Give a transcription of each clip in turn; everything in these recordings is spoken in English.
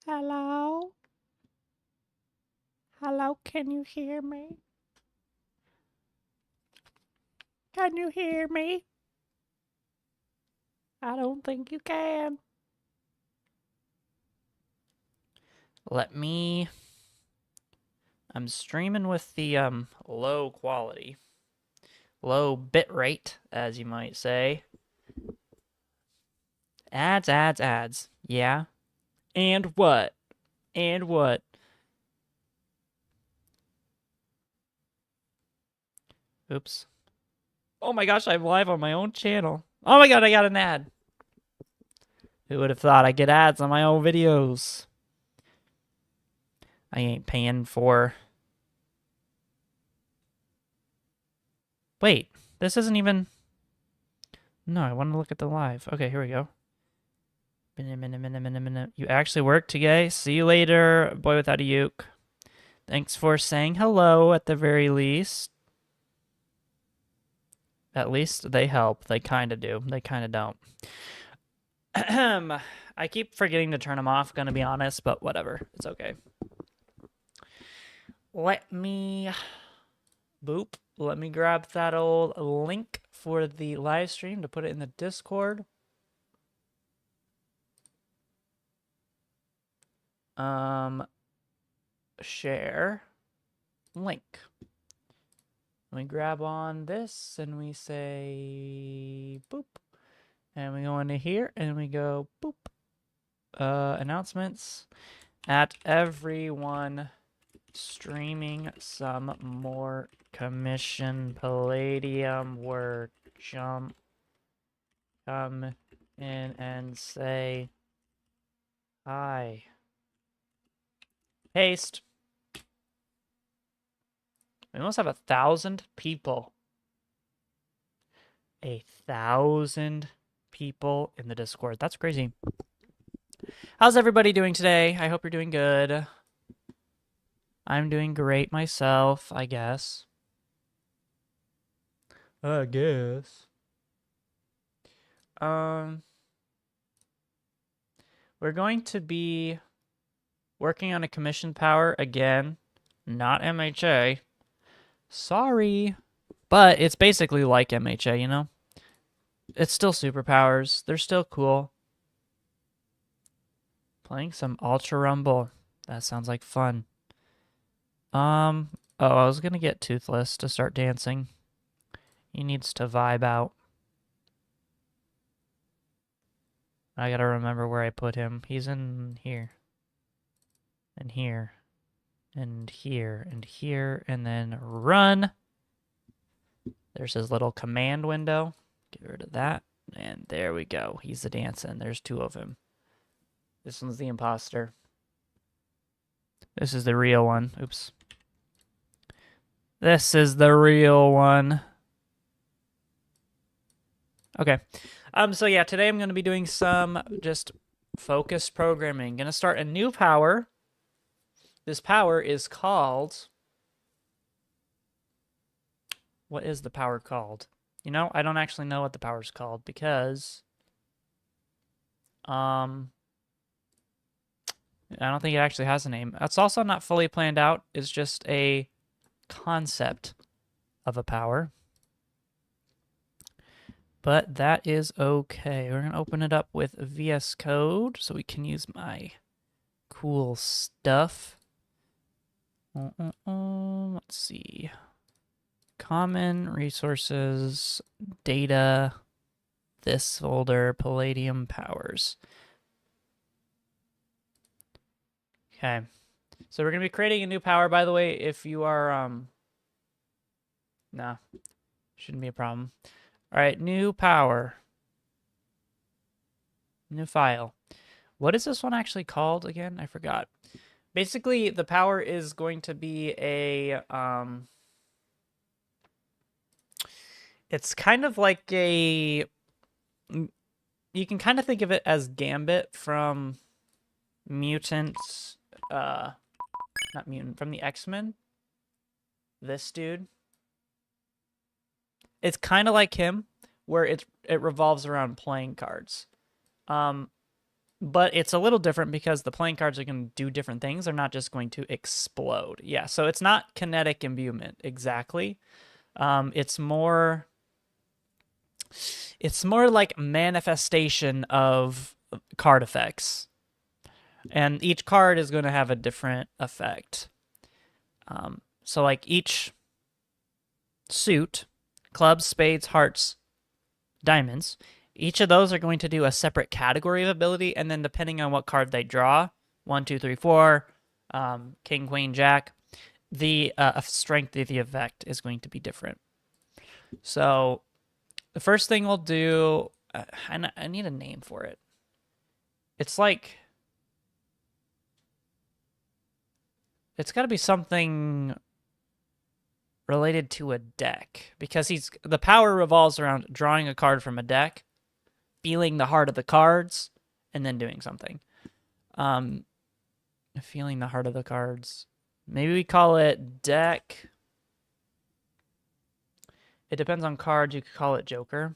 Hello? Hello, can you hear me? Can you hear me? I don't think you can. I'm streaming with the low quality. Low bit rate, as you might say. Ads, ads, ads. Yeah. And what? And what? Oops. Oh my gosh, I'm live on my own channel. Oh my god, I got an ad. Who would have thought I'd get ads on my own videos? I ain't paying for... Wait, this isn't even... No, I want to look at the live. Okay, here we go. Minute. You actually work today? See you later, boy without a uke. Thanks for saying hello at the very least. At least they help. They kind of do. They kind of don't. I keep forgetting to turn them off, gonna be honest, but whatever. It's okay. Let me grab that old link for the live stream to put it in the Discord. Share link. We grab on this and we say boop. And we go into here and we go boop. Announcements. At everyone streaming some more commission Palladium work. Come in and say hi. Paste. We almost have 1,000 people. 1,000 people in the Discord. That's crazy. How's everybody doing today? I hope you're doing good. I'm doing great myself, I guess. We're going to be working on a commission power again, not MHA. Sorry, but it's basically like MHA, you know? It's still superpowers. They're still cool. Playing some Ultra Rumble. That sounds like fun. Oh, I was gonna get Toothless to start dancing. He needs to vibe out. I gotta remember where I put him. He's in here. And here. And here. And here. And then run. There's his little command window. Get rid of that. And there we go. He's the dancing. There's 2 of him. This one's the imposter. This is the real one. Oops. This is the real one. Okay. So yeah, today I'm going to be doing some just focused programming. Going to start a new power. This power is called... What is the power called? You know, I don't actually know what the power's called because... I don't think it actually has a name. It's also not fully planned out. It's just a concept of a power. But that is okay. We're going to open it up with VS Code so we can use my cool stuff. Let's see. Common resources, data, this folder, Palladium powers. Okay. So we're going to be creating a new power, by the way, if you are, nah, shouldn't be a problem. All right, new power. New file. What is this one actually called again? I forgot. Basically, the power is going to be a, it's kind of like a, you can kind of think of it as Gambit from Mutants, not Mutant, from the X-Men. This dude. It's kind of like him, where it revolves around playing cards. But it's a little different because the playing cards are going to do different things. They're not just going to explode. Yeah, so it's not kinetic imbuement exactly. It's more like manifestation of card effects. And each card is going to have a different effect. So like each suit, clubs, spades, hearts, diamonds, each of those are going to do a separate category of ability, and then depending on what card they draw, 1, 2, 3, 4, king, queen, jack, the strength of the effect is going to be different. So the first thing we'll do, I need a name for it. It's like, it's got to be something related to a deck, because the power revolves around drawing a card from a deck, feeling the heart of the cards, and then doing something. Feeling the heart of the cards. Maybe we call it deck. It depends on cards. You could call it Joker.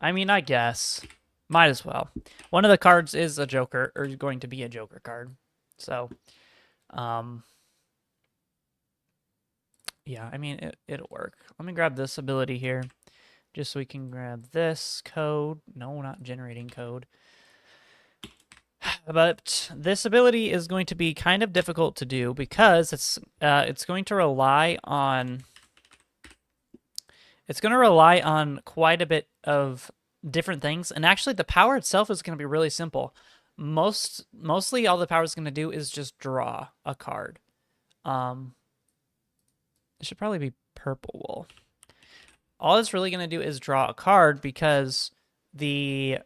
I mean, I guess. Might as well. One of the cards is a Joker, or is going to be a Joker card. So, yeah, I mean, it'll work. Let me grab this ability here, just so we can grab this code. No, not generating code. But this ability is going to be kind of difficult to do because it's going to rely on quite a bit of different things, and actually the power itself is going to be really simple. Mostly all the power is going to do is just draw a card. It should probably be purple wool. All it's really going to do is draw a card, because the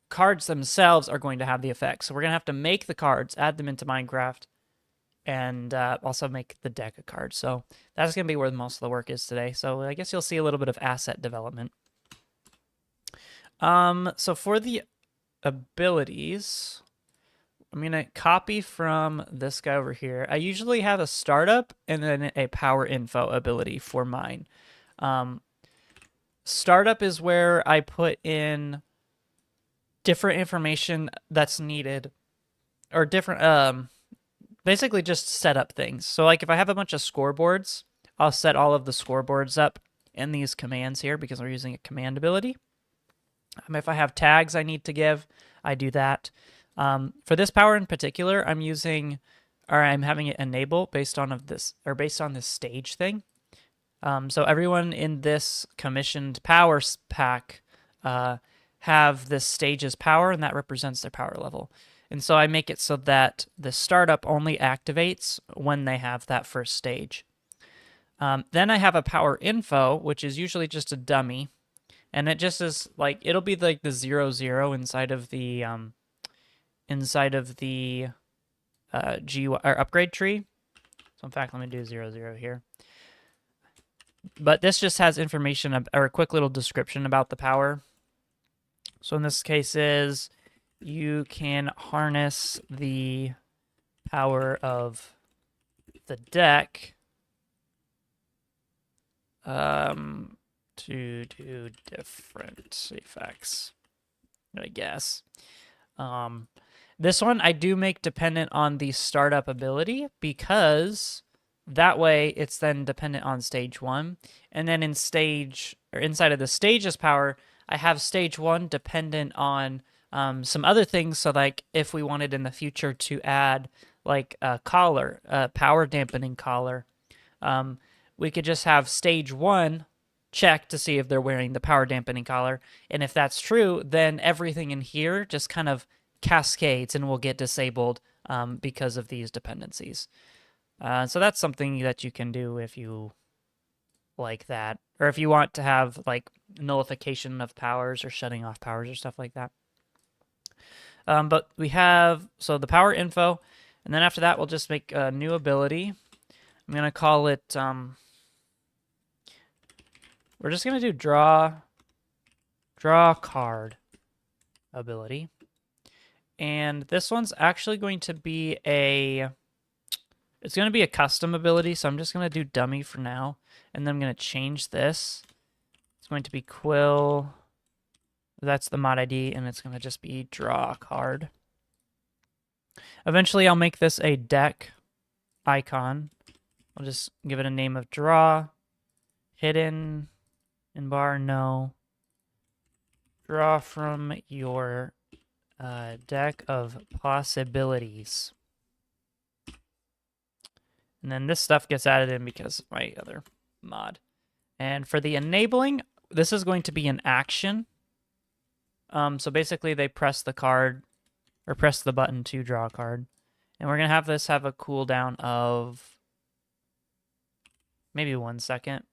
cards themselves are going to have the effects. So we're going to have to make the cards, add them into Minecraft, and also make the deck of cards. So that's going to be where most of the work is today. So I guess you'll see a little bit of asset development. So for the abilities, I'm going to copy from this guy over here. I usually have a startup and then a power info ability for mine. Startup is where I put in different information that's needed, or different, basically just set up things. So like if I have a bunch of scoreboards, I'll set all of the scoreboards up in these commands here, because we're using a command ability. If I have tags I need to give, I do that. For this power in particular, I'm having it enable based on this stage thing. So everyone in this commissioned power pack have this stage's power, and that represents their power level. And so I make it so that the startup only activates when they have that first stage. Then I have a power info, which is usually just a dummy, and it just is like, it'll be like the 0, 0 inside of the GUI or upgrade tree. So in fact, let me do 0, 0 here. But this just has information or a quick little description about the power. So in this case is, you can harness the power of the deck to do different effects, I guess. This one I do make dependent on the startup ability, because that way it's then dependent on stage 1. And then inside of the stage's power, I have stage 1 dependent on some other things. So like if we wanted in the future to add like a collar, a power dampening collar, we could just have stage 1 check to see if they're wearing the power dampening collar. And if that's true, then everything in here just kind of cascades and will get disabled because of these dependencies. So that's something that you can do if you like that, or if you want to have like nullification of powers or shutting off powers or stuff like that. But we have, so the power info, and then after that we'll just make a new ability. I'm going to call it, we're just going to do draw card ability. And this one's actually going to be it's going to be a custom ability, so I'm just going to do dummy for now. And then I'm going to change this. It's going to be Quill that's the mod ID, and it's going to just be draw card. Eventually, I'll make this a deck icon. I'll just give it a name of draw, hidden, in bar, no. Draw from your deck of possibilities. And then this stuff gets added in because of my other mod. And for the enabling, this is going to be an action. So basically they press the card, or press the button to draw a card. And we're going to have this have a cooldown of maybe 1 second.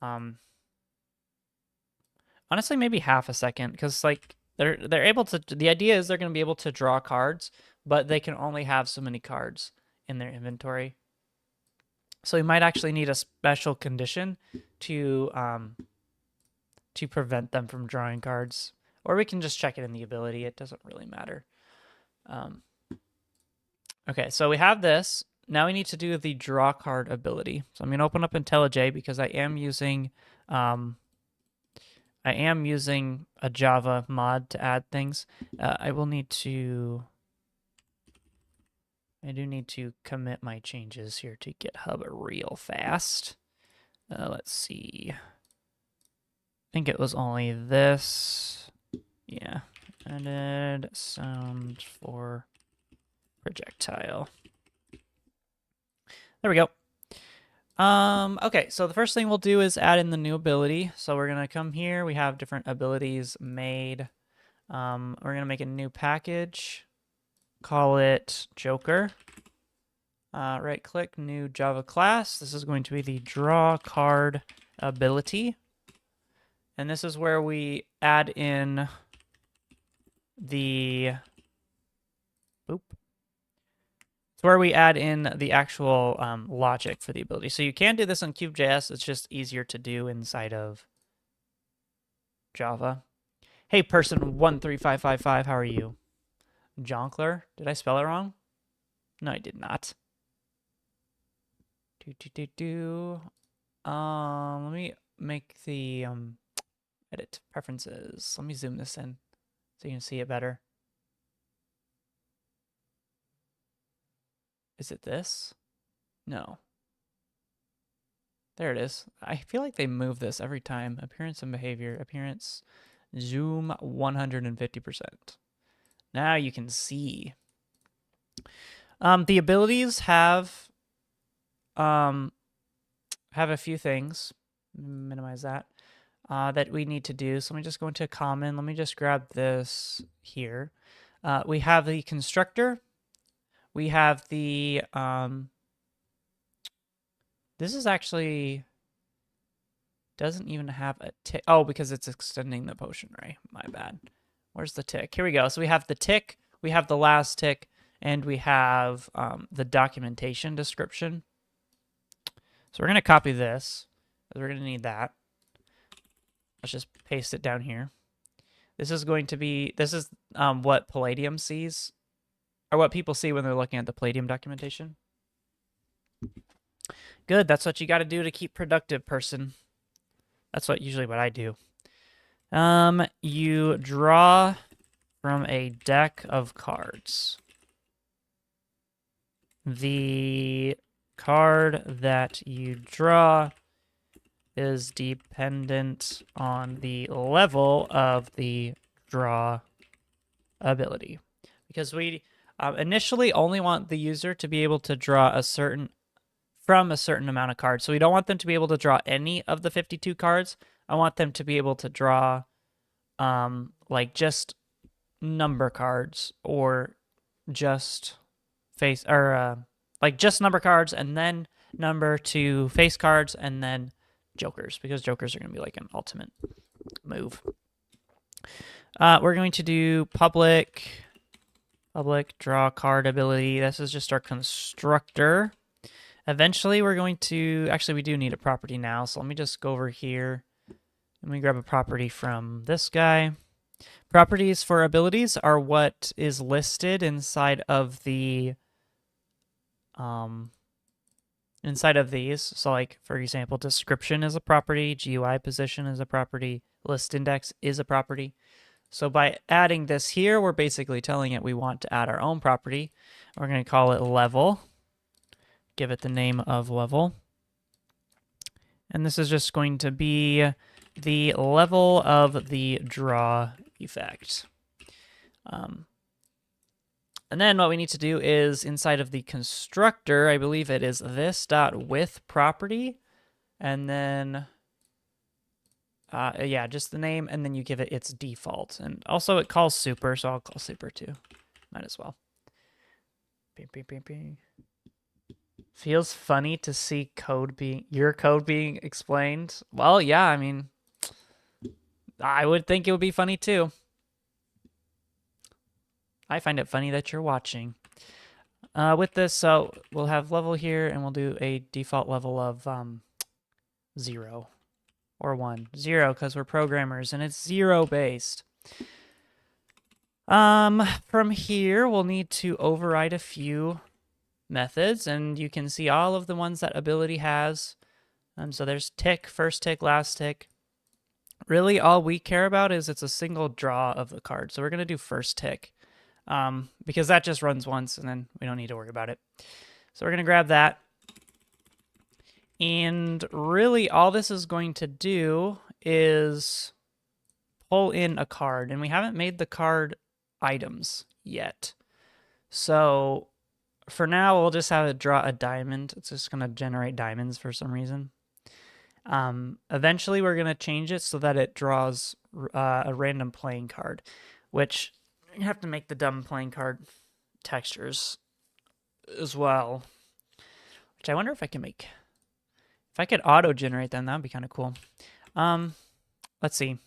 Honestly, maybe half a second, because like they're able to. The idea is they're going to be able to draw cards, but they can only have so many cards in their inventory. So we might actually need a special condition to prevent them from drawing cards, or we can just check it in the ability. It doesn't really matter. Okay, so we have this. Now we need to do the draw card ability. So I'm going to open up IntelliJ because I am using a Java mod to add things. I do need to commit my changes here to GitHub real fast. Let's see. I think it was only this. Yeah. Added sound for projectile. There we go. Okay, so the first thing we'll do is add in the new ability. So we're going to come here. We have different abilities made. We're going to make a new package. Call it Joker. Right click, new Java class. This is going to be the draw card ability. And this is where we add in the where we add in the actual logic for the ability. So you can do this in Cube.js. It's just easier to do inside of Java. Hey, person 13555, how are you? Jonkler? Did I spell it wrong? No, I did not. Let me make the edit preferences. Let me zoom this in so you can see it better. Is it this? No. There it is. I feel like they move this every time. Appearance and behavior. Appearance. Zoom 150%. Now you can see. The abilities have a few things. Minimize that. That we need to do. So let me just go into common. Let me just grab this here. We have the constructor. We have the, this is actually, doesn't even have a tick. Oh, because it's extending the potion ray. My bad. Where's the tick? Here we go. So we have the tick, we have the last tick, and we have the documentation description. So we're going to copy this, because we're going to need that. Let's just paste it down here. This is going to be, this is what Palladium sees, or what people see when they're looking at the Palladium documentation. Good, that's what you got to do to keep productive, person. That's usually what I do. You draw from a deck of cards. The card that you draw is dependent on the level of the draw ability. Because we initially only want the user to be able to draw from a certain amount of cards. So we don't want them to be able to draw any of the 52 cards. I want them to be able to draw like just number cards, or just face, or like just number cards and then number to face cards and then jokers, because jokers are going to be like an ultimate move. We're going to do public draw card ability. This is just our constructor. Eventually we're going to, actually we do need a property now, so let me just go over here and we grab a property from this guy. Properties for abilities are what is listed inside of the inside of these. So like, for example, description is a property, GUI position is a property, list index is a property. So by adding this here, we're basically telling it we want to add our own property. We're going to call it level, give it the name of level. And this is just going to be the level of the draw effect. And then what we need to do is inside of the constructor, I believe it is this.width property, and then yeah, just the name, and then you give it its default. And also it calls super, so I'll call super too. Might as well. Bing, bing, bing, bing. Feels funny to see your code being explained. Well, yeah, I mean, I would think it would be funny too. I find it funny that you're watching. With this, so we'll have level here, and we'll do a default level of 0 or 1. 0, because we're programmers, and it's 0 based. From here, we'll need to override a few methods, and you can see all of the ones that ability has. So there's tick, first tick, last tick. Really, all we care about is it's a single draw of the card. So we're going to do first tick. Because that just runs once and then we don't need to worry about it. So we're going to grab that. And really all this is going to do is pull in a card. And we haven't made the card items yet. So for now, we'll just have it draw a diamond. It's just going to generate diamonds for some reason. Eventually, we're going to change it so that it draws a random playing card, which... you have to make the dumb playing card textures as well, which I wonder if I can make. If I could auto-generate them, that would be kind of cool. Let's see.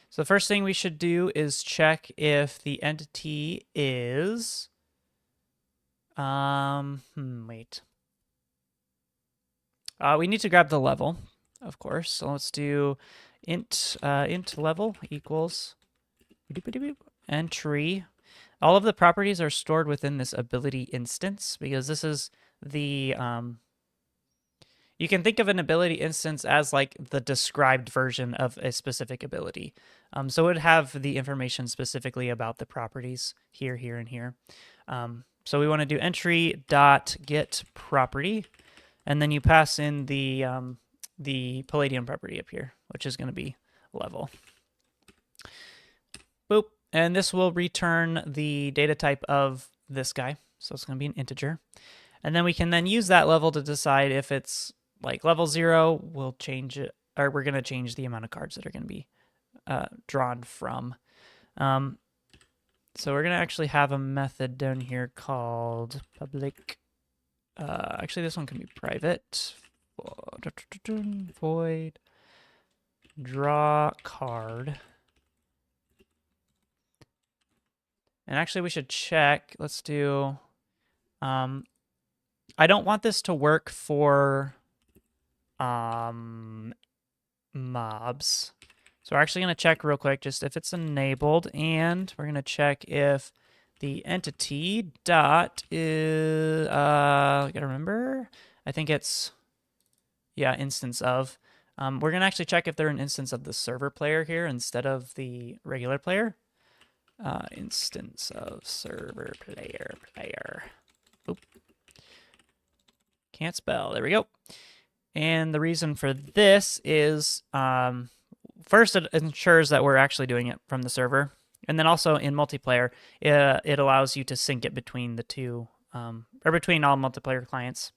So the first thing we should do is check if the entity is... wait. We need to grab the level, of course. So let's do int level equals... entry. All of the properties are stored within this ability instance because this is the you can think of an ability instance as like the described version of a specific ability. So it would have the information specifically about the properties here, here, and here. So we want to do entry dot get property, and then you pass in the Palladium property up here, which is going to be level. Boop. And this will return the data type of this guy. So it's going to be an integer. And then we can then use that level to decide if it's like level 0, we'll change it, or we're going to change the amount of cards that are going to be drawn from. So we're going to actually have a method down here called public. Actually, this one can be private. Void draw card. And actually, we should check. Let's do... I don't want this to work for mobs. So we're actually going to check real quick just if it's enabled. And we're going to check if the entity dot is... I got to remember. I think it's... yeah, instance of. We're going to actually check if they're an instance of the server player here instead of the regular player. Instance of server player. Oop. Can't spell. There we go. And the reason for this is, first, it ensures that we're actually doing it from the server. And then also in multiplayer, it allows you to sync it between the two, or between all multiplayer clients.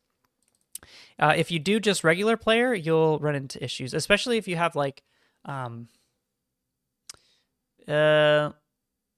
If you do just regular player, you'll run into issues, especially if you have like,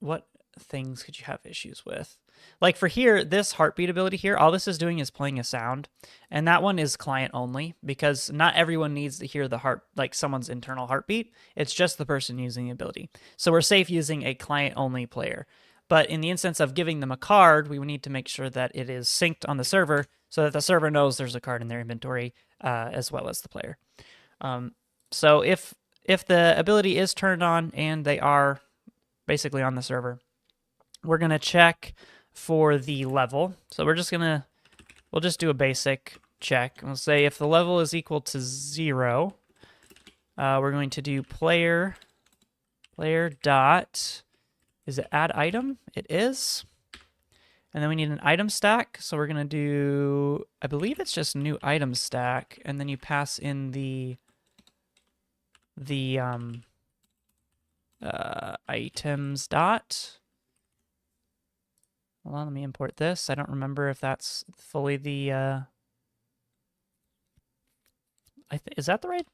what things could you have issues with? Like for here, this heartbeat ability here, all this is doing is playing a sound. And that one is client only because not everyone needs to hear the heart, like someone's internal heartbeat. It's just the person using the ability. So we're safe using a client only player. But in the instance of giving them a card, we would need to make sure that it is synced on the server so that the server knows there's a card in their inventory as well as the player. So if the ability is turned on and they are basically on the server, we're going to check for the level. So we'll just do a basic check. We'll say if the level is equal to 0, we're going to do player dot, is it add item? It is. And then we need an item stack. So we're going to do, I believe it's just new item stack. And then you pass in the items dot. Hold on, let me import this. I don't remember if that's fully the, is that the right?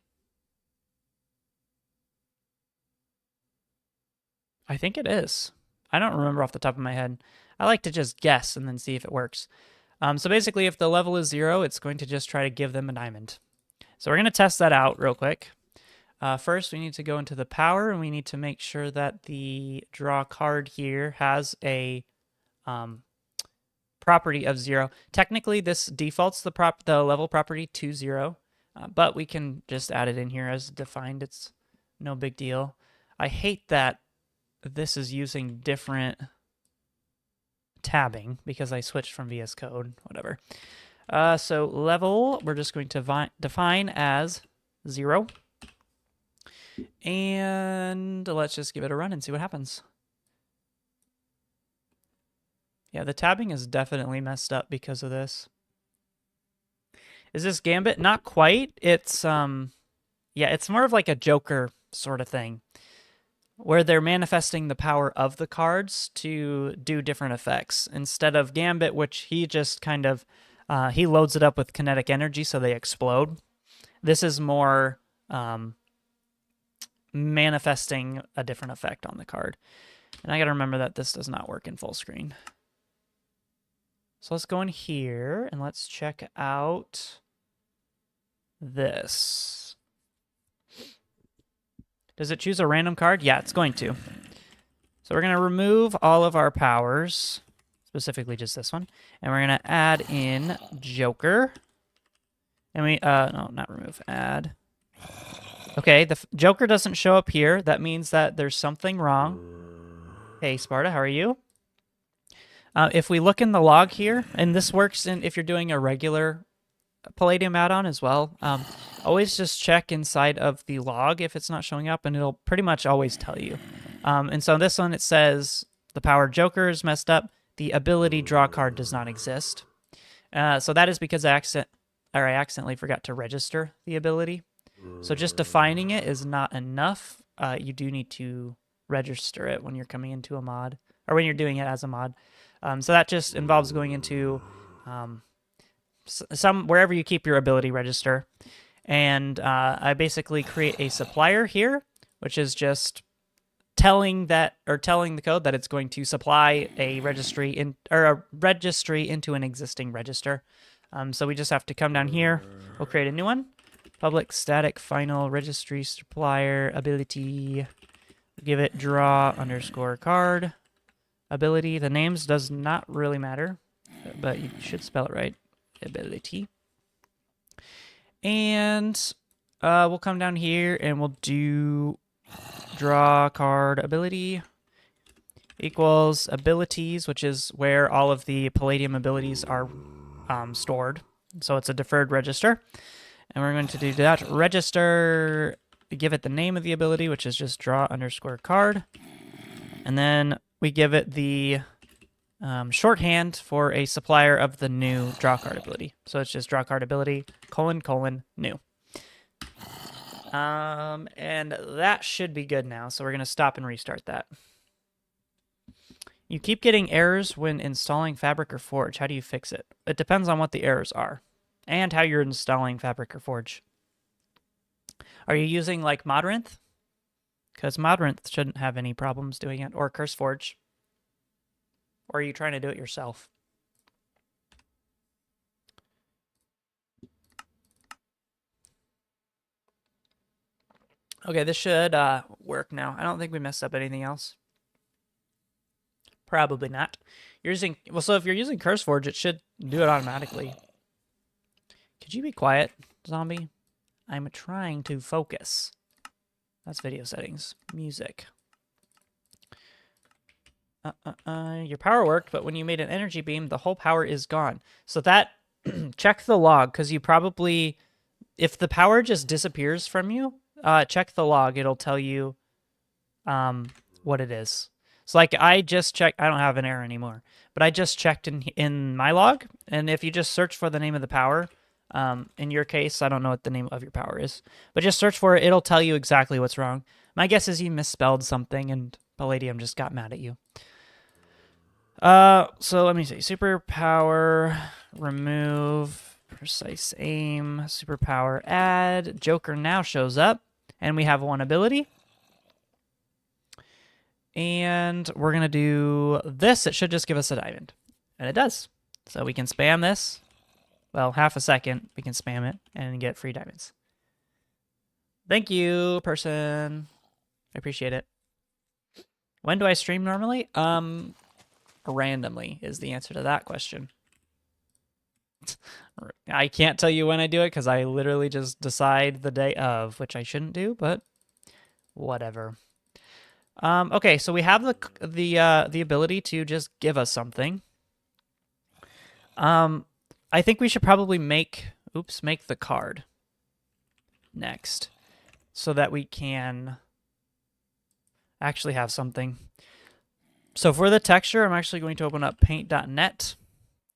I think it is. I don't remember off the top of my head. I like to just guess and then see if it works. So basically, if the level is 0, it's going to just try to give them a diamond. So we're going to test that out real quick. First, we need to go into the power, and we need to make sure that the draw card here has a property of 0. Technically, this defaults the level property to 0, but we can just add it in here as defined. It's no big deal. I hate that this is using different tabbing because I switched from VS Code, whatever. So level, we're just going to define as 0. And let's just give it a run and see what happens. Yeah, the tabbing is definitely messed up because of this. Is this Gambit? Not quite. It's, yeah, it's more of like a Joker sort of thing, where they're manifesting the power of the cards to do different effects. Instead of Gambit, which he just kind of, he loads it up with kinetic energy so they explode. This is more manifesting a different effect on the card. And I gotta remember that this does not work in full screen. So let's go in here and let's check out this. Does it choose a random card? Yeah, it's going to. So we're going to remove all of our powers, specifically just this one, and we're going to add in Joker. And we, no, not remove, add. Okay, the Joker doesn't show up here. That means that there's something wrong. Hey, Sparta, how are you? If we look in the log here, and this works if you're doing a regular Palladium add-on as well, always just check inside of the log if it's not showing up, and it'll pretty much always tell you. And so this one, it says the power Joker is messed up. The ability draw card does not exist. So that is because I accidentally forgot to register the ability. So just defining it is not enough. You do need to register it when you're coming into a mod, or when you're doing it as a mod. So that just involves going into wherever you keep your ability register. And I basically create a supplier here, which is just telling the code that it's going to supply a registry into an existing register. So we just have to come down here. We'll create a new one. Public static final registry supplier ability. Give it draw underscore card ability. The names does not really matter, but you should spell it right. Ability. And we'll come down here and we'll do draw card ability equals abilities, which is where all of the Palladium abilities are stored. So it's a deferred register. And we're going to do that register, give it the name of the ability, which is just draw underscore card. And then we give it the shorthand for a supplier of the new draw card ability. So it's just draw card ability, : new. And that should be good now. So we're going to stop and restart that. You keep getting errors when installing Fabric or Forge. How do you fix it? It depends on what the errors are and how you're installing Fabric or Forge. Are you using like Modrinth? Because Modrinth shouldn't have any problems doing it, or CurseForge. Or are you trying to do it yourself? Okay, this should work now. I don't think we messed up anything else. Probably not. You're using, well, so if you're using CurseForge, it should do it automatically. Could you be quiet, zombie? I'm trying to focus. That's video settings. Music. Your power worked, but when you made an energy beam, the whole power is gone. So that check the log, because you probably, if the power just disappears from you, check the log. It'll tell you what it is. So like I just checked, I don't have an error anymore, but I just checked in my log, and if you just search for the name of the power, in your case, I don't know what the name of your power is, but just search for it. It'll tell you exactly what's wrong. My guess is you misspelled something and Palladium just got mad at you. So let me see. Superpower, remove, precise aim, superpower, add. Joker now shows up, and we have one ability. And we're going to do this. It should just give us a diamond. And it does. So we can spam this. Well, half a second, we can spam it and get free diamonds. Thank you, person. I appreciate it. When do I stream normally? Randomly is the answer to that question. I can't tell you when I do it because I literally just decide the day of, which I shouldn't do, but whatever. Okay, so we have the ability to just give us something. I think we should probably make the card next so that we can actually have something. So for the texture, I'm actually going to open up paint.net.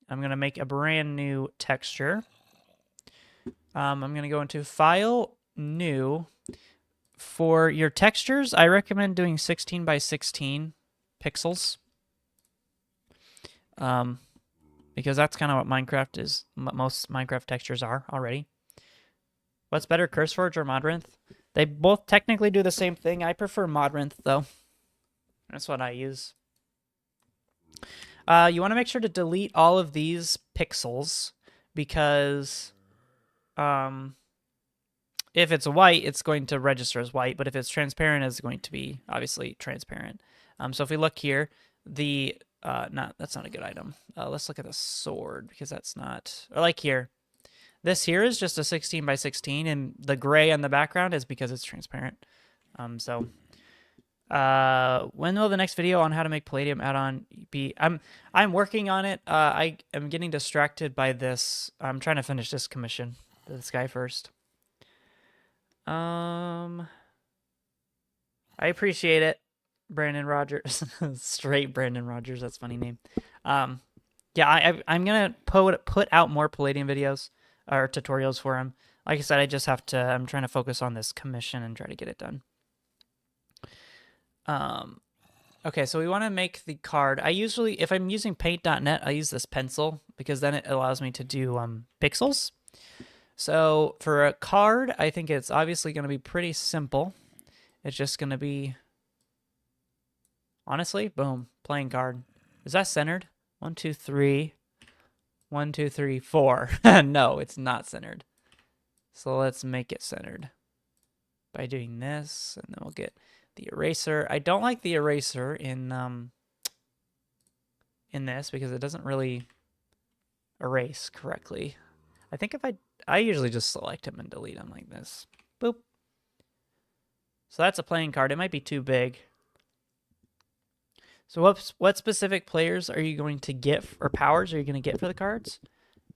I'm going to make a brand new texture. I'm going to go into File, New. For your textures, I recommend doing 16 by 16 pixels. Because that's kind of what Minecraft is, most Minecraft textures are already. What's better, CurseForge or Modrinth? They both technically do the same thing. I prefer Modrinth, though. That's what I use. You want to make sure to delete all of these pixels because if it's white, it's going to register as white, but if it's transparent, it's going to be obviously transparent. So if we look here, that's not a good item. Let's look at the sword because that's not, or like here. This here is just a 16 by 16, and the gray on the background is because it's transparent. When will the next video on how to make Palladium add-on be? I'm working on it. I am getting distracted by this. I'm trying to finish this commission, this guy first. I appreciate it, Brandon Rogers. Straight Brandon Rogers. That's a funny name. Yeah, I'm gonna put out more Palladium videos or tutorials for him. Like I said, I just have to. I'm trying to focus on this commission and try to get it done. Okay, so we want to make the card. I usually, if I'm using paint.net, I use this pencil because then it allows me to do pixels. So for a card, I think it's obviously going to be pretty simple. It's just going to be, honestly, boom, playing card. Is that centered? 1, 2, 3. 1, 2, 3, 4. No, it's not centered. So let's make it centered by doing this, and then we'll get the eraser. I don't like the eraser in this because it doesn't really erase correctly. I think if I usually just select him and delete him like this. Boop. So that's a playing card. It might be too big. So what specific players are you going to get, or powers are you going to get for the cards?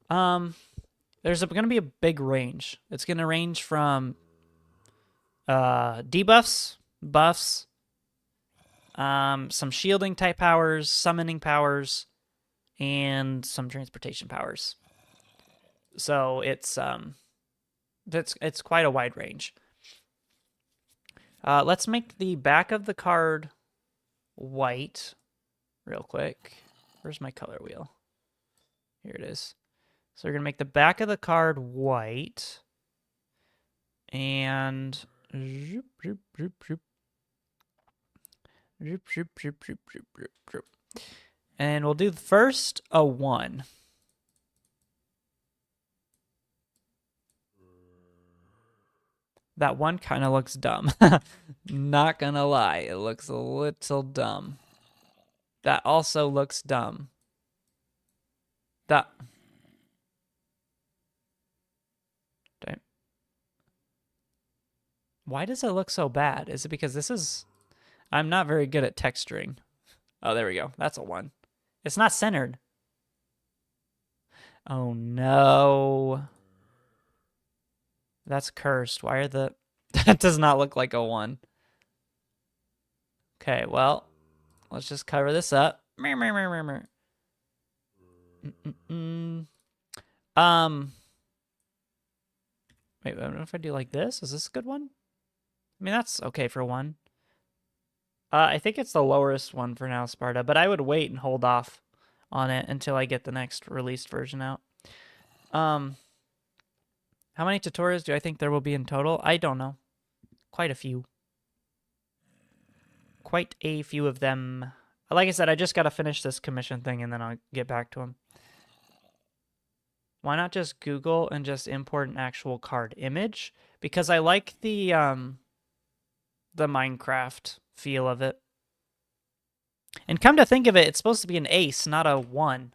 There's going to be a big range. It's going to range from debuffs, buffs, some shielding type powers, summoning powers, and some transportation powers. So it's quite a wide range. Let's make the back of the card white real quick. Where's my color wheel? Here it is. So we're going to make the back of the card white. And zoop, zoop, zoop, zoop. Zoop, zoop, zoop, zoop, zoop, zoop, zoop. And we'll do first a 1. That 1 kind of looks dumb. Not gonna lie, it looks a little dumb. That also looks dumb. That... Damn. Why does it look so bad? Is it because this is... I'm not very good at texturing. Oh, there we go. That's a 1. It's not centered. Oh no. That's cursed. Why are the... That does not look like a 1. Okay, well, let's just cover this up. Um, wait, I don't know if I do like this. Is this a good one? I mean, that's okay for 1. I think it's the lowest one for now, Sparta, but I would wait and hold off on it until I get the next released version out. How many tutorials do I think there will be in total? I don't know. Quite a few. Quite a few of them. Like I said, I just got to finish this commission thing and then I'll get back to them. Why not just Google and just import an actual card image? Because I like the Minecraft feel of it. And come to think of it, it's supposed to be an ace, not a 1.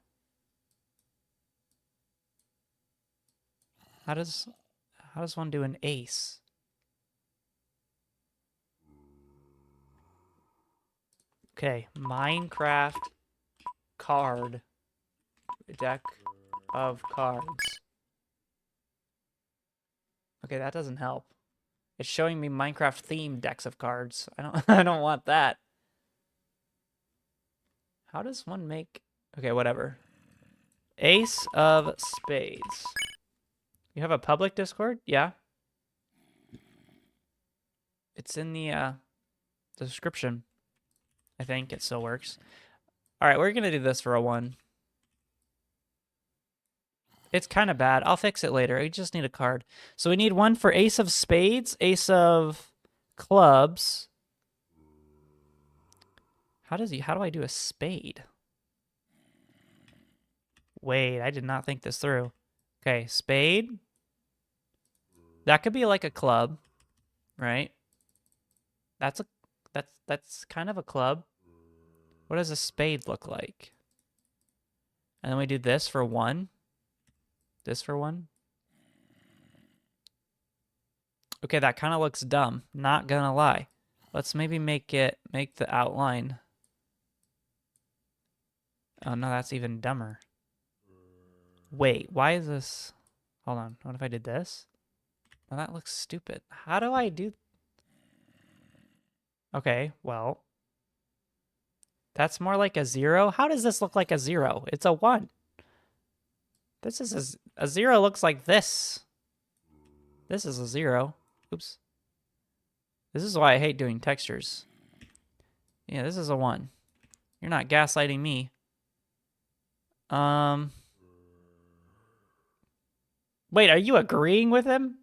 How does one do an ace? Okay, Minecraft card deck of cards. Okay, that doesn't help. It's showing me Minecraft themed decks of cards. I don't want that. How does one make... Okay, whatever. Ace of spades. You have a public Discord? Yeah. It's in the description. I think it still works. All right, we're going to do this for a 1. It's kind of bad. I'll fix it later. We just need a card. So we need 1 for ace of spades, ace of clubs. How do I do a spade? Wait, I did not think this through. Okay, spade. That could be like a club, right? That's kind of a club. What does a spade look like? And then we do this for 1. This for 1. Okay, that kind of looks dumb. Not gonna lie. Let's maybe make the outline. Oh no, that's even dumber. Wait, why is this? Hold on. What if I did this? Oh, that looks stupid. How do I do? Okay, well. That's more like a 0. How does this look like a 0? It's a 1. This is a 0 looks like this. This is a 0. Oops. This is why I hate doing textures. Yeah, this is a 1. You're not gaslighting me. Wait, are you agreeing with him?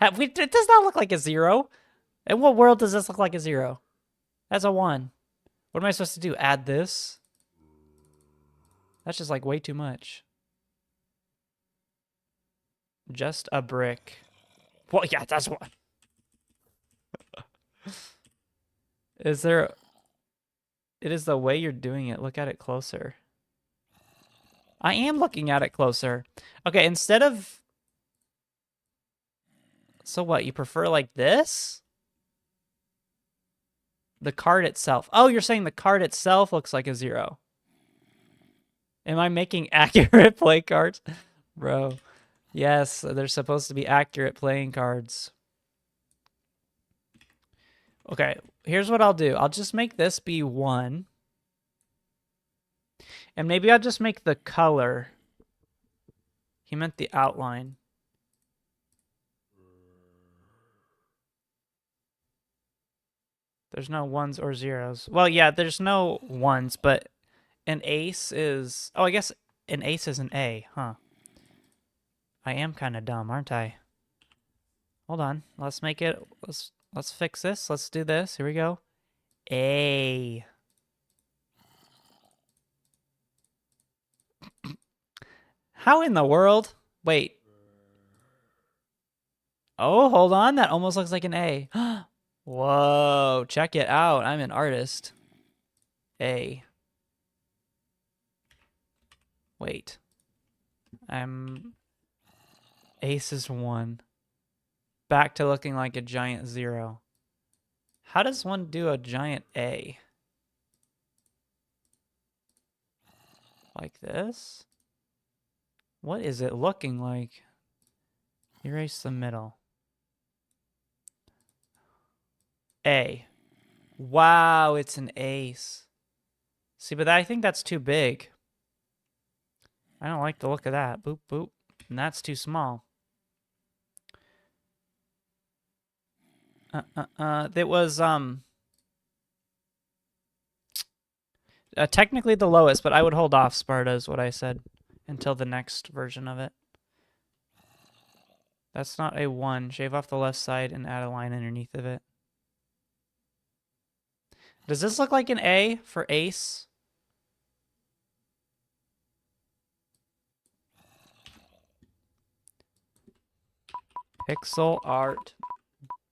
It does not look like a 0. In what world does this look like a 0? That's a 1. What am I supposed to do? Add this? That's just like way too much. Just a brick. Well, yeah, that's one. Is there... It is the way you're doing it. Look at it closer. I am looking at it closer. Okay, instead of... So what, you prefer like this? The card itself. Oh, you're saying the card itself looks like a 0. Am I making accurate play cards? Bro. Yes, they're supposed to be accurate playing cards. Okay, here's what I'll do. I'll just make this be 1. And maybe I'll just make the color. He meant the outline. There's no 1s or 0s. Well, yeah, there's no 1s, but an ace is... Oh, I guess an ace is an A, huh? I am kind of dumb, aren't I? Hold on. Let's make it... Let's fix this. Let's do this. Here we go. A. How in the world? Wait. Oh, hold on. That almost looks like an A. Whoa. Check it out. I'm an artist. A. Wait. Ace is 1. Back to looking like a giant 0. How does one do a giant A? Like this? What is it looking like? Erase the middle. A. Wow, it's an ace. See, but I think that's too big. I don't like the look of that. Boop, boop. And that's too small. That was, technically the lowest, but I would hold off Sparta is what I said until the next version of it. That's not a 1. Shave off the left side and add a line underneath of it. Does this look like an A for ace? Pixel art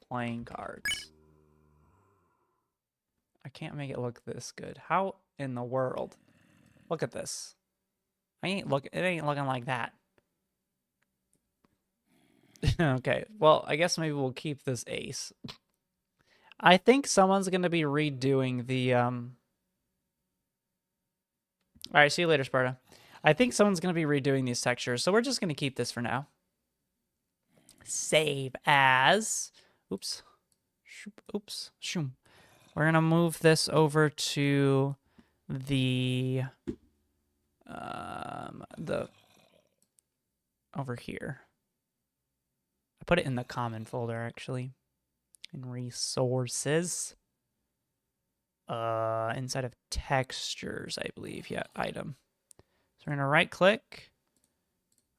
playing cards. I can't make it look this good. How in the world? Look at this. It ain't looking like that. Okay, well, I guess maybe we'll keep this ace. I think someone's going to be redoing the, All right, see you later, Sparta. I think someone's going to be redoing these textures, so we're just going to keep this for now. Save as... Oops. Oops. Shoom. We're going to move this over to the... Over here. I put it in the common folder, actually. In resources. Inside of textures, I believe. Yeah, item. So we're going to right click.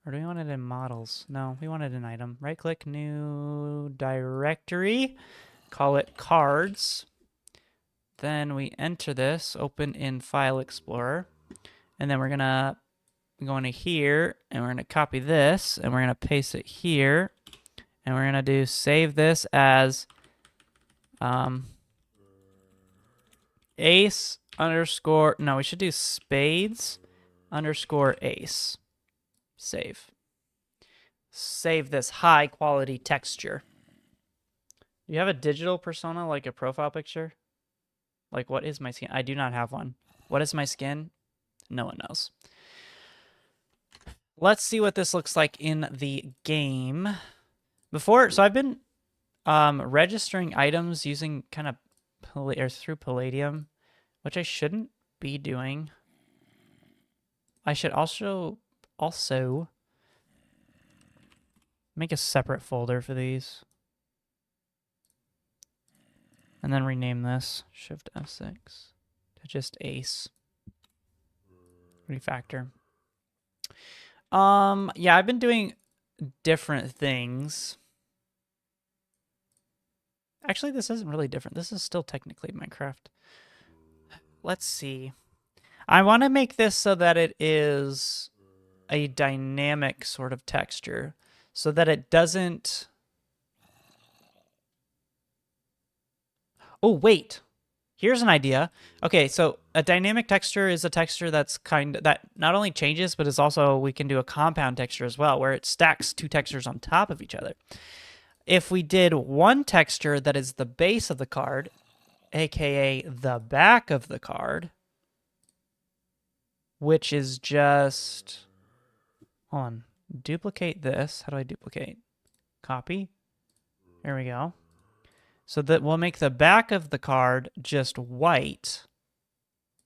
Or do we want it in models? No, we want it in item. Right click, new directory. Call it cards. Then we enter this, open in File Explorer. And then we're going to go into here, and we're going to copy this, and we're going to paste it here. And we're going to do save this as ace underscore, no, we should do spades underscore ace. Save. Save this high quality texture. Do you have a digital persona, like a profile picture? Like, what is my skin? I do not have one. What is my skin? No one knows. Let's see what this looks like in the game. So I've been registering items using kind of through Palladium, which I shouldn't be doing. I should also make a separate folder for these. And then rename this Shift F6 to just ace. Refactor. Yeah, I've been doing different things. Actually, this isn't really different. This is still technically Minecraft. Let's see. I want to make this so that it is a dynamic sort of texture, so that it doesn't... Oh, wait. Here's an idea. Okay, so a dynamic texture is a texture that not only changes, but is also, we can do a compound texture as well, where it stacks two textures on top of each other. If we did one texture that is the base of the card, aka the back of the card, which is just, hold on, duplicate this. How do I duplicate? Copy. There we go. So that we'll make the back of the card just white,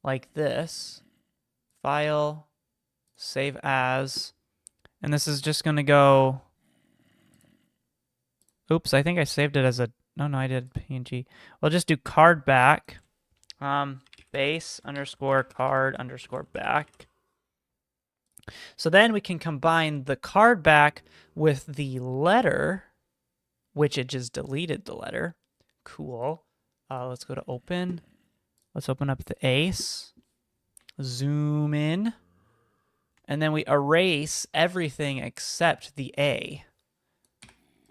like this. File, save as, and this is just going to go... Oops, I think I saved it as a... No, I did PNG. We'll just do card back. Base underscore card underscore back. So then we can combine the card back with the letter, which it just deleted the letter. Cool. Let's go to open. Let's open up the ace. Zoom in. And then we erase everything except the A.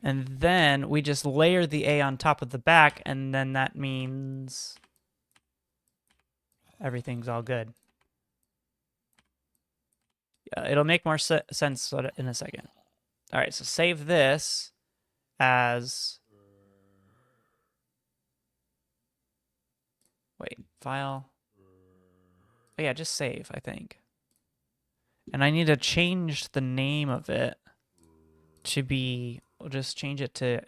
And then we just layer the A on top of the back, and then that means everything's all good. Yeah, it'll make more sense in a second. All right, so save this as... Wait, file. Oh yeah, just save, I think. And I need to change the name of it to be, we'll just change it to,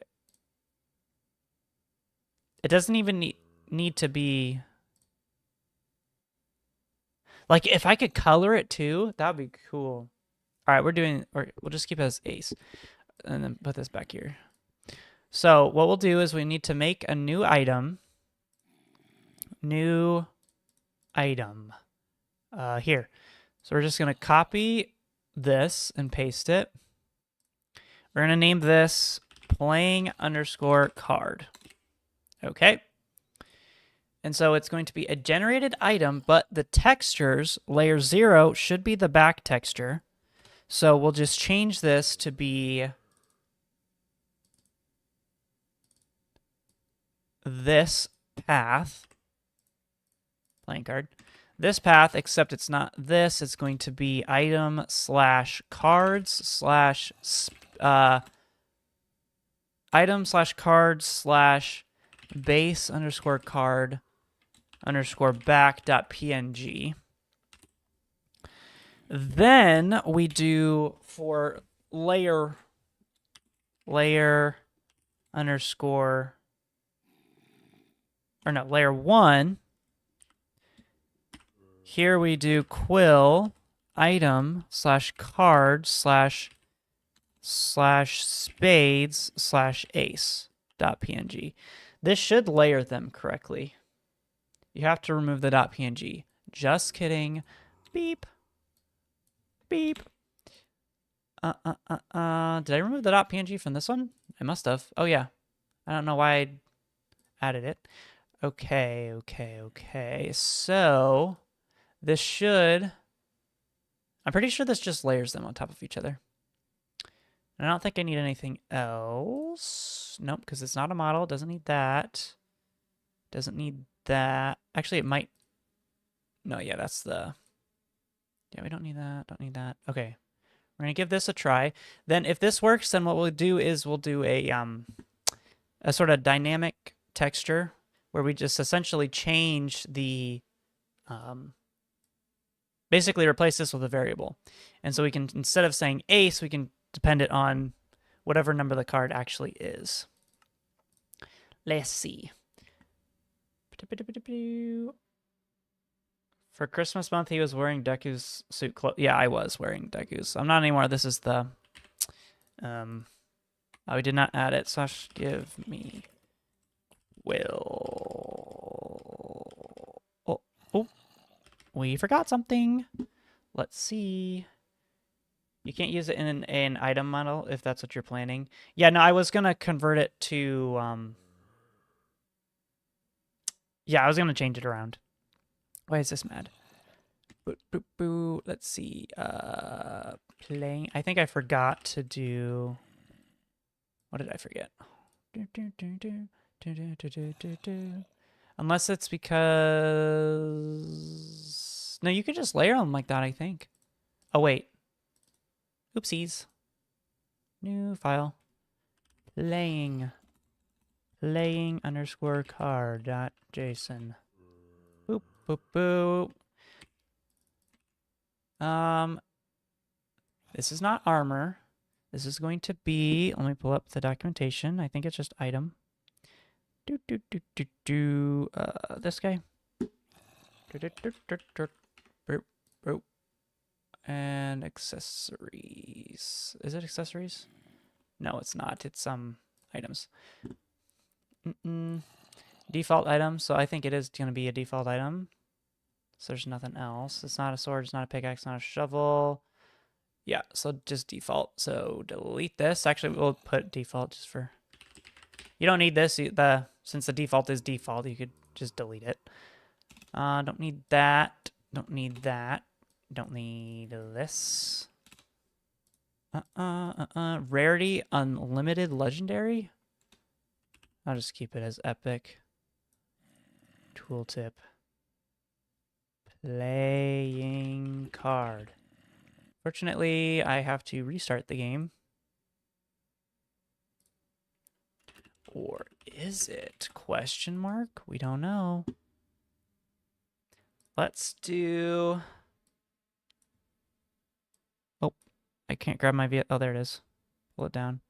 it doesn't even need to be, like if I could color it too, that would be cool. All right, we'll just keep it as ace and then put this back here. So what we'll do is we need to make a new item. New item here. So we're just going to copy this and paste it. We're going to name this playing underscore card. Okay. And so it's going to be a generated item, but the textures, layer 0 should be the back texture. So we'll just change this to be this path. Playing card. This path, except it's not this. It's going to be item slash cards slash item slash cards slash base underscore card underscore back dot png. Then we do for layer underscore, or no, layer 1. Here we do quill item slash card slash spades slash ace dot png. This should layer them correctly. You have to remove the dot png. Just kidding. Beep. Beep. Did I remove the dot png from this one? I must have. Oh yeah. I don't know why I added it. Okay. So this should, I'm pretty sure this just layers them on top of each other. And I don't think I need anything else. Nope, because it's not a model. It doesn't need that. Doesn't need that. Actually, it might. No, yeah, that's the. Yeah, we don't need that. Don't need that. Okay. We're going to give this a try. Then if this works, then what we'll do is we'll do a sort of dynamic texture where we just essentially change the basically replace this with a variable. And so we can, instead of saying ace, we can depend it on whatever number the card actually is. Let's see. For Christmas month, he was wearing Deku's suit clothes. Yeah, I was wearing Deku's. I'm not anymore. This is the... oh, we did not add it. Slash give me... will... Oh. We forgot something. Let's see. You can't use it in an item model if that's what you're planning. Yeah, no, I was going to convert it to... yeah, I was going to change it around. Why is this mad? Boo. Let's see. Playing. I think I forgot to do... What did I forget? Unless it's because... No, you could just layer them like that, I think. Oh, wait. Oopsies. New file. Playing underscore card dot JSON. Boop, boop, boop. This is not armor. This is going to be, let me pull up the documentation. I think it's just item. This guy. And accessories. Is it accessories? No, it's not. It's items. Default item. So I think it is going to be a default item. So there's nothing else. It's not a sword. It's not a pickaxe. Not a shovel. Yeah. So just default. So delete this. Actually, we'll put default just for. You don't need this. Since the default is default, you could just delete it. Don't need that. Don't need that. Don't need this. Rarity, unlimited, legendary. I'll just keep it as epic. Tooltip. Playing card. Fortunately, I have to restart the game. Or is it? Question mark? We don't know. Let's do... I can't grab my oh, there it is. Pull it down.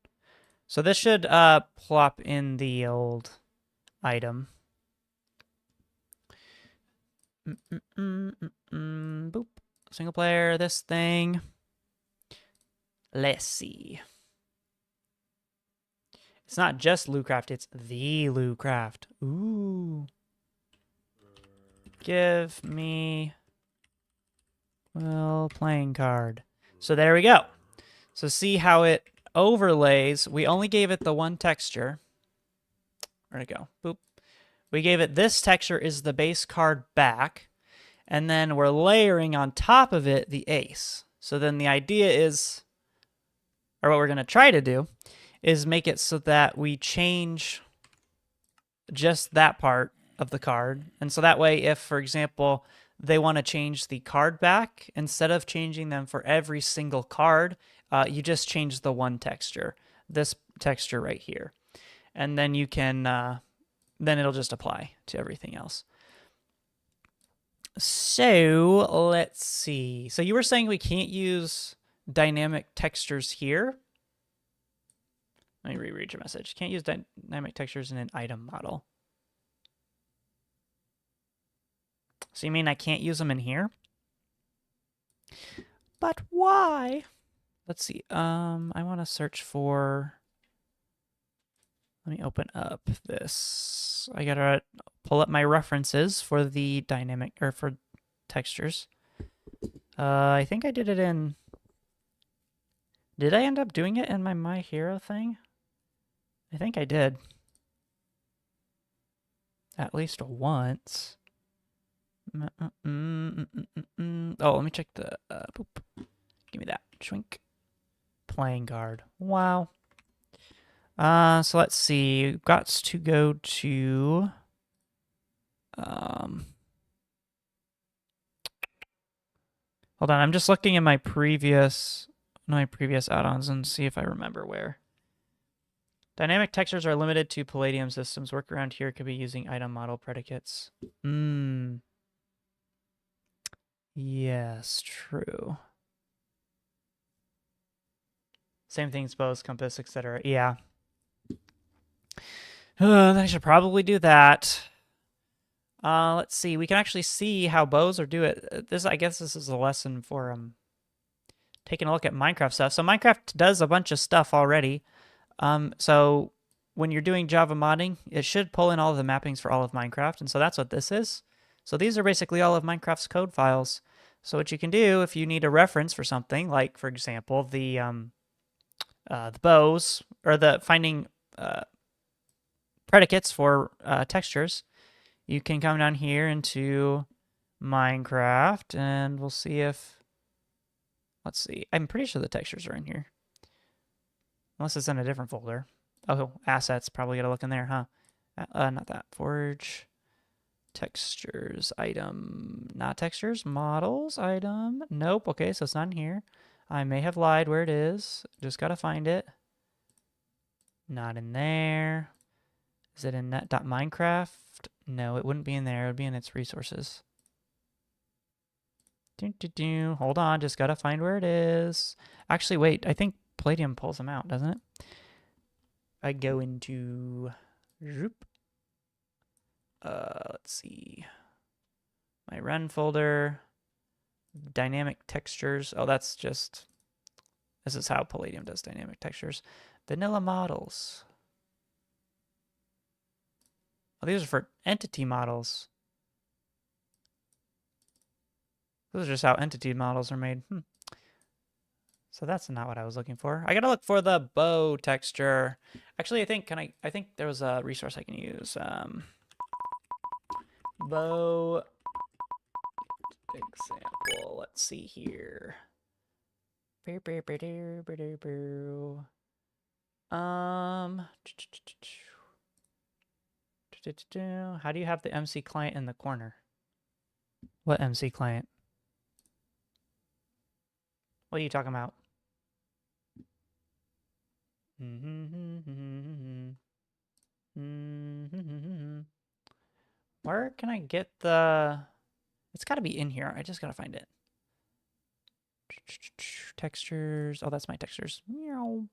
So this should plop in the old item. Boop. Single player, this thing. Let's see. It's not just Lootcraft, it's the Lootcraft. Ooh. Give me... well, playing card. So there we go. So see how it overlays. We only gave it the one texture. Where'd it go? Boop. We gave it this texture is the base card back. And then we're layering on top of it the ace. So then the idea is, or what we're going to try to do, is make it so that we change just that part of the card. And so that way, if, for example, they want to change the card back, instead of changing them for every single card, you just change the one texture, this texture right here. And then you can, then it'll just apply to everything else. So let's see. So you were saying we can't use dynamic textures here. Let me reread your message. Can't use dynamic textures in an item model. So you mean I can't use them in here? But why? Let's see. I want to search for... let me open up this. I gotta pull up my references for the dynamic, or for textures. I think I did it in... did I end up doing it in my hero thing? I think I did. At least once. Oh, let me check the... boop. Give me that. Schwink. Playing card. Wow. So let's see. We've got to go to... hold on. I'm just looking at my previous add-ons and see if I remember where. Dynamic textures are limited to Palladium systems. Workaround here could be using item model predicates. Yes, true. Same things, bows, compass, etc. Yeah. I should probably do that. Let's see. We can actually see how bows are doing. I guess this is a lesson for taking a look at Minecraft stuff. So Minecraft does a bunch of stuff already. So when you're doing Java modding, it should pull in all of the mappings for all of Minecraft, and so that's what this is. So these are basically all of Minecraft's code files. So what you can do if you need a reference for something, like for example the bows, or the finding predicates for textures, you can come down here into Minecraft, and we'll see if, let's see, I'm pretty sure the textures are in here. Unless it's in a different folder. Oh, assets, probably gotta look in there, huh? Not that. Forge, textures, item, not textures, models, item. Nope, okay, so it's not in here. I may have lied where it is. Just gotta find it. Not in there. Is it in net.minecraft? No, it wouldn't be in there. It would be in its resources. Hold on, just gotta find where it is. Actually, wait, I think Palladium pulls them out, doesn't it? I go into... let's see. My run folder. Dynamic textures. Oh, that's just... this is how Palladium does dynamic textures. Vanilla models. Oh, these are for entity models. Those are just how entity models are made. So that's not what I was looking for. I gotta look for the bow texture. Actually, I think there was a resource I can use. Bow example. Let's see here. How do you have the MC client in the corner? What MC client? What are you talking about? Where can I get the... it's got to be in here. I just got to find it. Textures. Oh, that's my textures. Meow.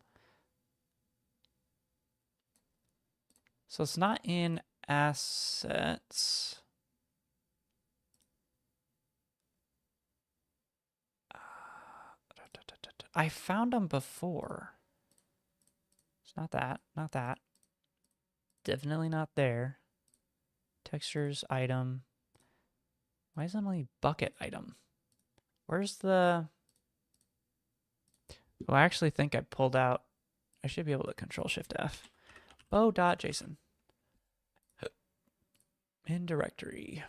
So it's not in assets. I found them before. It's not that. Not that. Definitely not there. Textures, item. Why is it only bucket item? Where's the... Oh, I actually think I pulled out... I should be able to Control-Shift-F. Bow.json. In directory.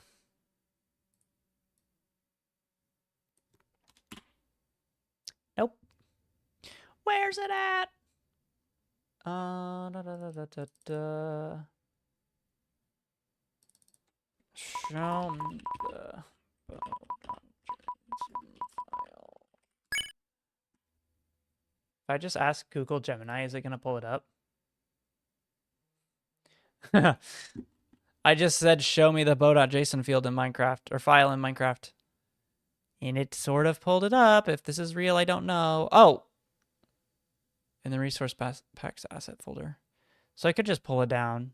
Nope. Where's it at? Da, da, da, da, da, da. Show me the file. If I just ask Google Gemini, is it going to pull it up? I just said, show me the bow.json field in Minecraft, or file in Minecraft. And it sort of pulled it up. If this is real, I don't know. Oh! In the resource packs asset folder. So I could just pull it down.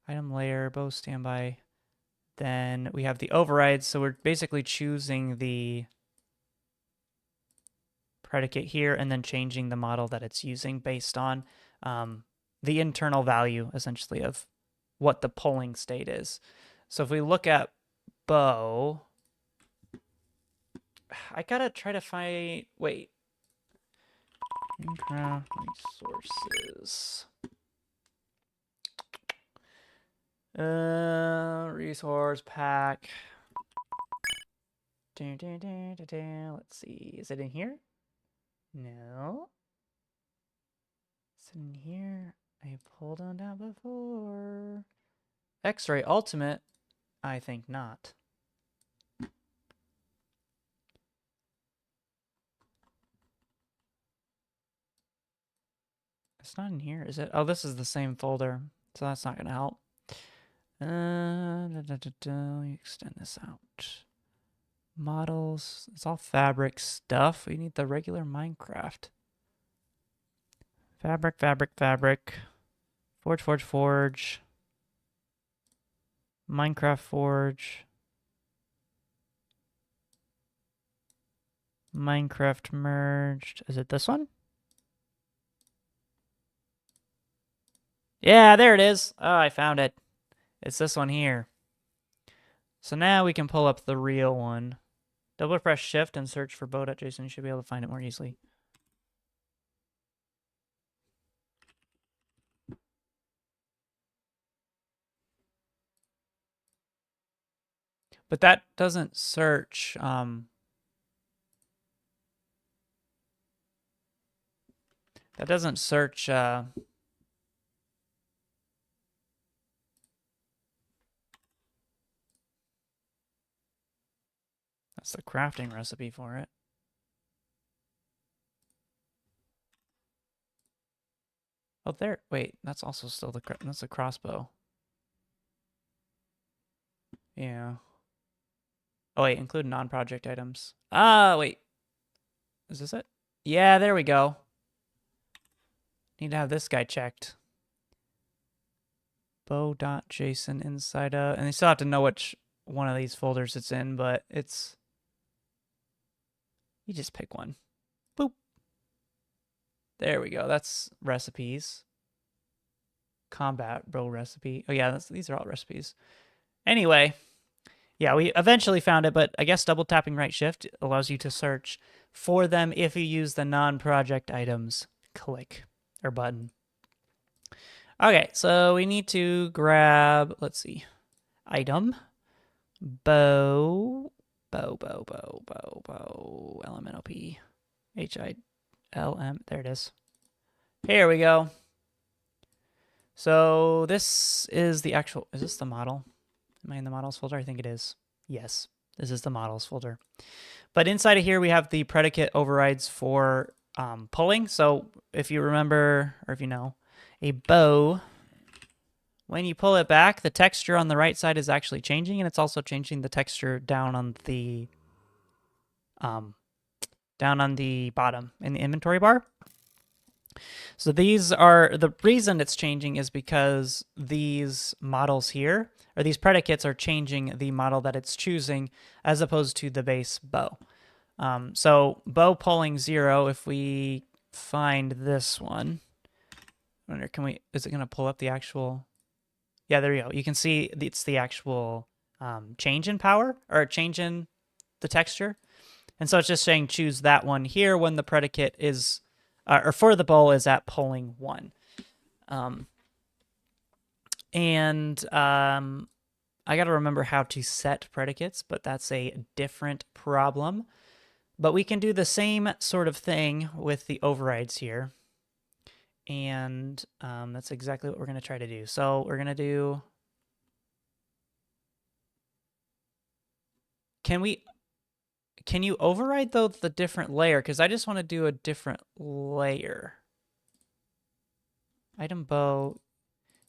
Item layer, bow standby. Then we have the overrides. So we're basically choosing the predicate here and then changing the model that it's using based on the internal value, essentially, of what the polling state is. So if we look at bow, I gotta try to find, wait. Minecraft resources. Resource pack. Let's see. Is it in here? No. Is it in here? I pulled on down before. X-Ray Ultimate? I think not. It's not in here, is it? Oh, this is the same folder, so that's not going to help. Extend this out. Models. It's all fabric stuff. We need the regular Minecraft. Fabric, fabric, fabric. Forge, forge, forge. Minecraft forge. Minecraft merged. Is it this one? Yeah, there it is. Oh, I found it. It's this one here. So now we can pull up the real one. Double press shift and search for bow.json. You should be able to find it more easily. But that doesn't search. That doesn't search. That's the crafting recipe for it. Oh, there. Wait, that's also still that's a crossbow. Yeah. Oh, wait, include non-project items. Ah, wait. Is this it? Yeah, there we go. Need to have this guy checked. Bow.json inside of... And you still have to know which one of these folders it's in, but it's... You just pick one. Boop. There we go. That's recipes. Combat bow recipe. Oh, yeah, these are all recipes. Anyway... Yeah, we eventually found it, but I guess double tapping right shift allows you to search for them if you use the non-project items click or button. Okay, so we need to grab, let's see, item, bow, LMNOP, HILM, there it is. Here we go. So this is the actual, is this the model? Am I in the models folder? I think it is. Yes, this is the models folder. But inside of here, we have the predicate overrides for pulling. So if you remember, or if you know, a bow, when you pull it back, the texture on the right side is actually changing, and it's also changing the texture down on the down on the bottom in the inventory bar. So these are, the reason it's changing is because these models here, or these predicates, are changing the model that it's choosing as opposed to the base bow. So bow pulling 0, if we find this one, I wonder, is it going to pull up the actual, yeah, there you go. You can see it's the actual change in power, or change in the texture. And so it's just saying choose that one here when the predicate is, or for the bow is at pulling 1. I got to remember how to set predicates, but that's a different problem. But we can do the same sort of thing with the overrides here. And that's exactly what we're going to try to do. So we're going to do... Can you override, though, the different layer? Because I just want to do a different layer. Item bow,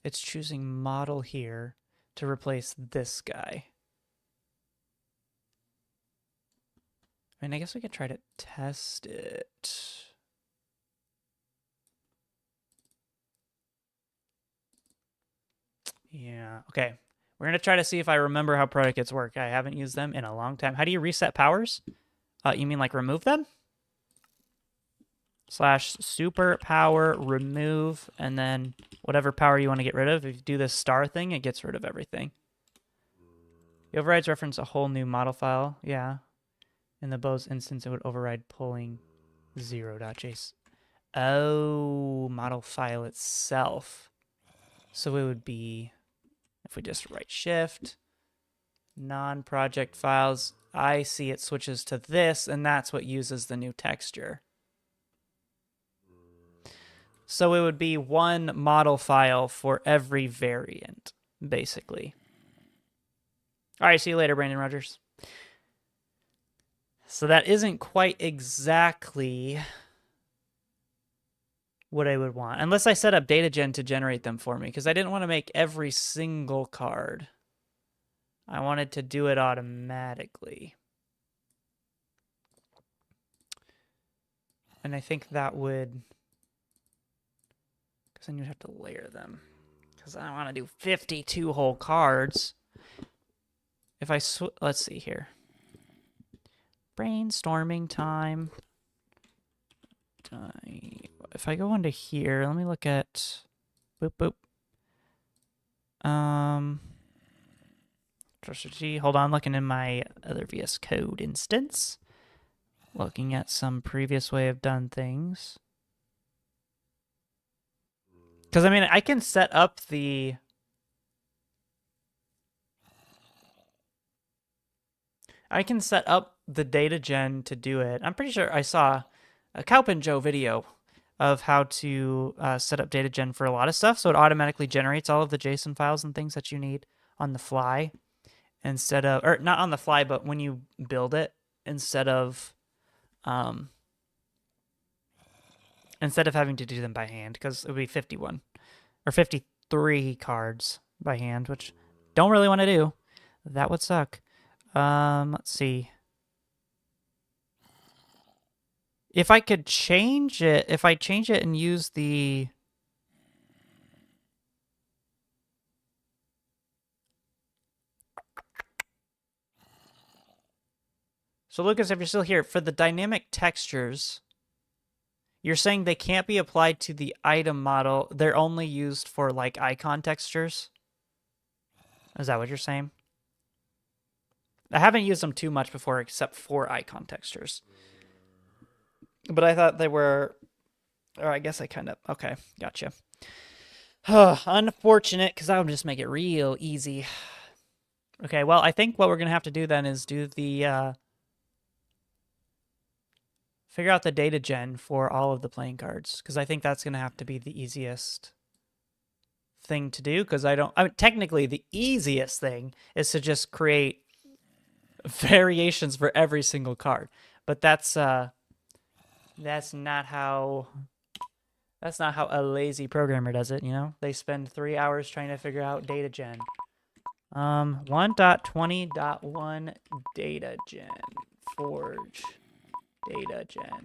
it's choosing model here to replace this guy. I mean, I guess we could try to test it. Yeah, okay. We're going to try to see if I remember how predicates work. I haven't used them in a long time. How do you reset powers? You mean like remove them? / super power remove, and then whatever power you want to get rid of. If you do this star thing, it gets rid of everything. The overrides reference a whole new model file. Yeah. In the bow's instance, it would override pulling 0.json. Oh, model file itself. So it would be, if we just right shift, non-project files, I see it switches to this, and that's what uses the new texture. So it would be one model file for every variant, basically. All right, see you later, Brandon Rogers. So that isn't quite exactly what I would want, unless I set up DataGen to generate them for me, because I didn't want to make every single card. I wanted to do it automatically. And I think that would, because then you'd have to layer them, because I don't want to do 52 whole cards. If I, let's see here. Brainstorming time. If I go into here, let me look at, boop, boop. Hold on, looking in my other VS Code instance. Looking at some previous way of done things. Because, I mean, I can set up the... I can set up the data gen to do it. I'm pretty sure I saw a Cowpin Joe video of how to set up data gen for a lot of stuff. So it automatically generates all of the JSON files and things that you need on the fly. Instead of, or not on the fly, but when you build it, instead of having to do them by hand, because it would be 51 or 53 cards by hand, which don't really want to do. That would suck. Let's see. If I could change it, if I change it and use the... So Lucas, if you're still here, for the dynamic textures, you're saying they can't be applied to the item model. They're only used for like icon textures? Is that what you're saying? I haven't used them too much before except for icon textures. But I thought they were, or I guess I kind of, okay, gotcha. Unfortunate, because that would just make it real easy. Okay, well, I think what we're going to have to do then is do the, figure out the data gen for all of the playing cards, because I think that's going to have to be the easiest thing to do, because I mean, technically the easiest thing is to just create variations for every single card, but that's not how a lazy programmer does it, you know? They spend 3 hours trying to figure out data gen. 1.20.1 data gen Forge data gen.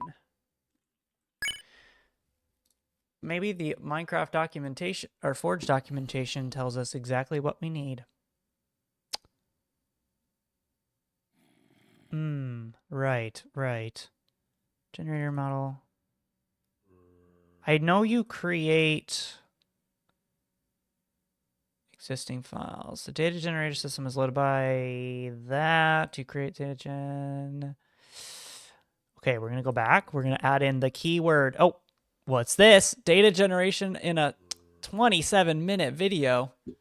Maybe the Minecraft documentation or Forge documentation tells us exactly what we need. Right. Generator model. I know you create existing files. The data generator system is loaded by that to create data gen. Okay, we're going to go back. We're going to add in the keyword. Oh, what's this? Data generation in a 27-minute video. All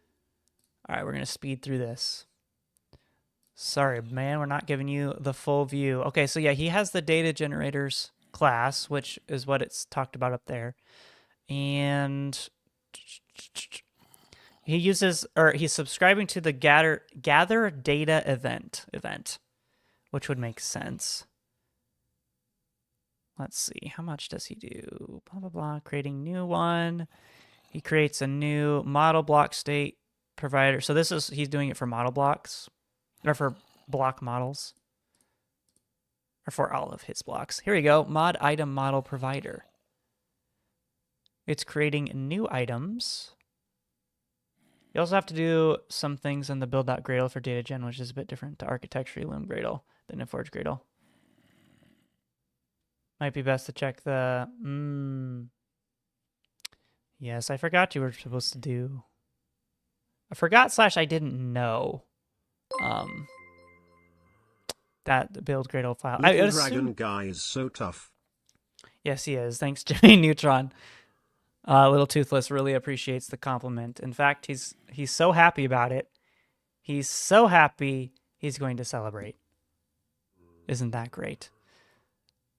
right, we're going to speed through this. Sorry, man, we're not giving you the full view. Okay, so yeah, he has the data generators class, which is what it's talked about up there. And he uses, or he's subscribing to the gather data event, which would make sense. Let's see, how much does he do? Blah, blah, blah, creating new one. He creates a new model block state provider. So this is, he's doing it for model blocks, or for block models, or for all of his blocks. Here we go, mod item model provider. It's creating new items. You also have to do some things in the build.gradle for data gen, which is a bit different to architecture loom gradle than in forge gradle. Might be best to check the... Yes, I forgot you were supposed to do... I forgot / I didn't know that build gradle file. Little dragon guy is so tough. Yes, he is. Thanks, Jimmy Neutron. Little Toothless really appreciates the compliment. In fact, he's so happy about it. He's so happy he's going to celebrate. Isn't that great?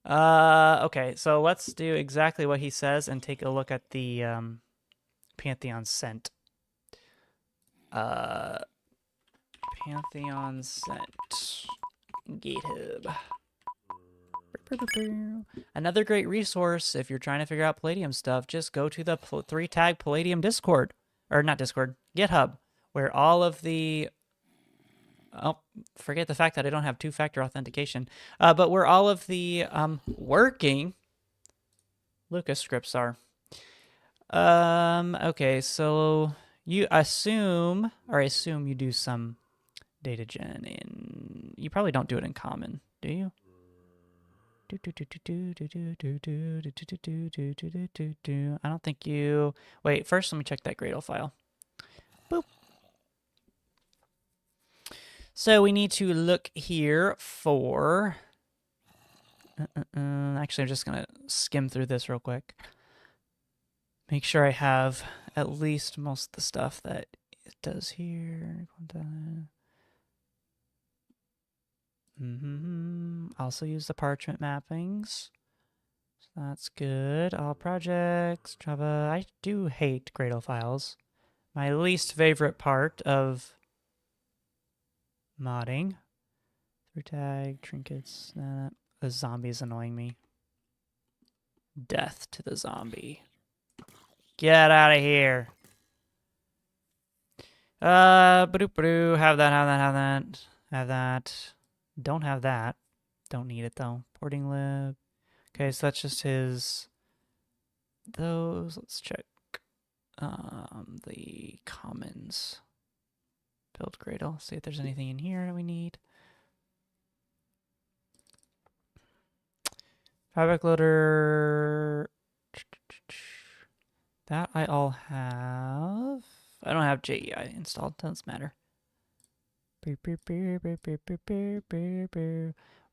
Okay, so let's do exactly what he says and take a look at the Pantheon sent. Pantheon sent. GitHub. Another great resource if you're trying to figure out Palladium stuff, just go to the 3-tag Palladium Discord. Or not Discord, GitHub, where all of the... Oh, forget the fact that I don't have two-factor authentication. But where all of the working Lucas scripts are. Okay, so you assume, or I assume you do some data gen in... You probably don't do it in common, do you? I don't think you... Wait, first let me check that Gradle file. Boop. So we need to look here for... Actually, I'm just going to skim through this real quick. Make sure I have at least most of the stuff that it does here. Also use the parchment mappings. So that's good. All projects, Java. I do hate Gradle files. My least favorite part of modding. 3-tag, trinkets. The zombie's annoying me. Death to the zombie. Get out of here. Ba-doop-ba-doo. Have that. Don't have that. Don't need it though. Porting lib. Okay, so that's just his... Those, let's check. The commons. Build Gradle. See if there's anything in here that we need. Fabric loader. That I all have. I don't have JEI installed. Doesn't matter.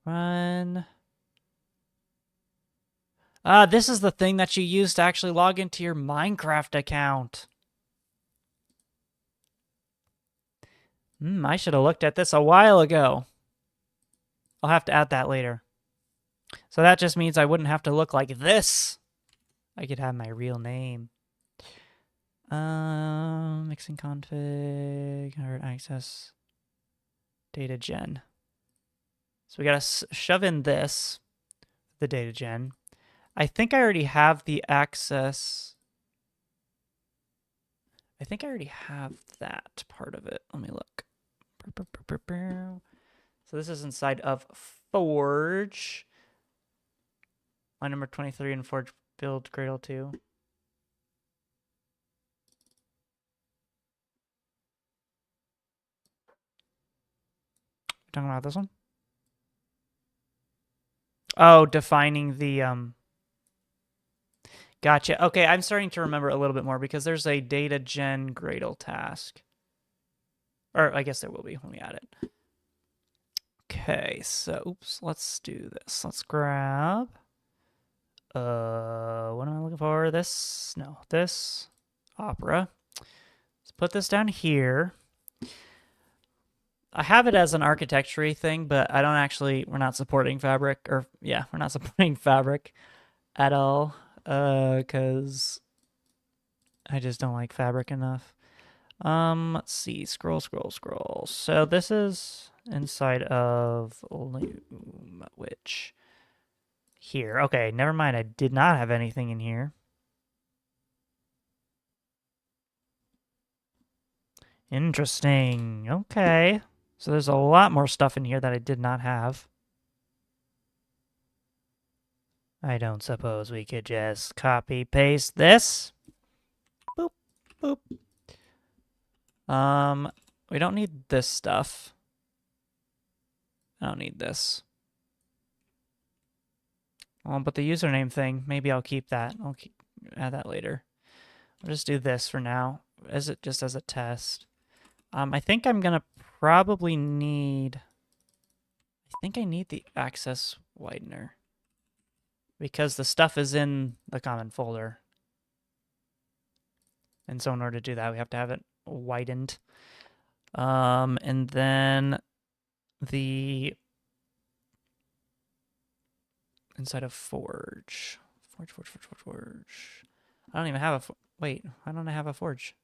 Run. This is the thing that you use to actually log into your Minecraft account. I should have looked at this a while ago. I'll have to add that later. So that just means I wouldn't have to look like this. I could have my real name. Mixing config, hard access, data gen. So we gotta shove in this, the data gen. I think I already have the access. I think I already have that part of it. Let me look. So this is inside of forge. Line number 23 and forge build cradle 2. Talking about this one? Oh, defining the Gotcha. Okay, I'm starting to remember a little bit more because there's a data gen Gradle task. Or I guess there will be when we add it. Okay, so oops, let's do this. Let's grab what am I looking for? This? No, this opera. Let's put this down here. I have it as an architecture thing, but I don't actually, we're not supporting Fabric, or yeah, we're not supporting Fabric at all, because I just don't like Fabric enough. Let's see, scroll. So this is inside of Loom, which here. Okay, never mind. I did not have anything in here. Interesting. Okay. So there's a lot more stuff in here that I did not have. I don't suppose we could just copy paste this. Boop, boop. We don't need this stuff. I don't need this. But the username thing, maybe I'll keep that. Add that later. I'll just do this for now, just as a test. I think I'm gonna probably need. I think I need the access widener because the stuff is in the common folder, and so in order to do that, we have to have it widened. And then the inside of Forge. Forge. I don't even have a wait. Why don't I have a Forge?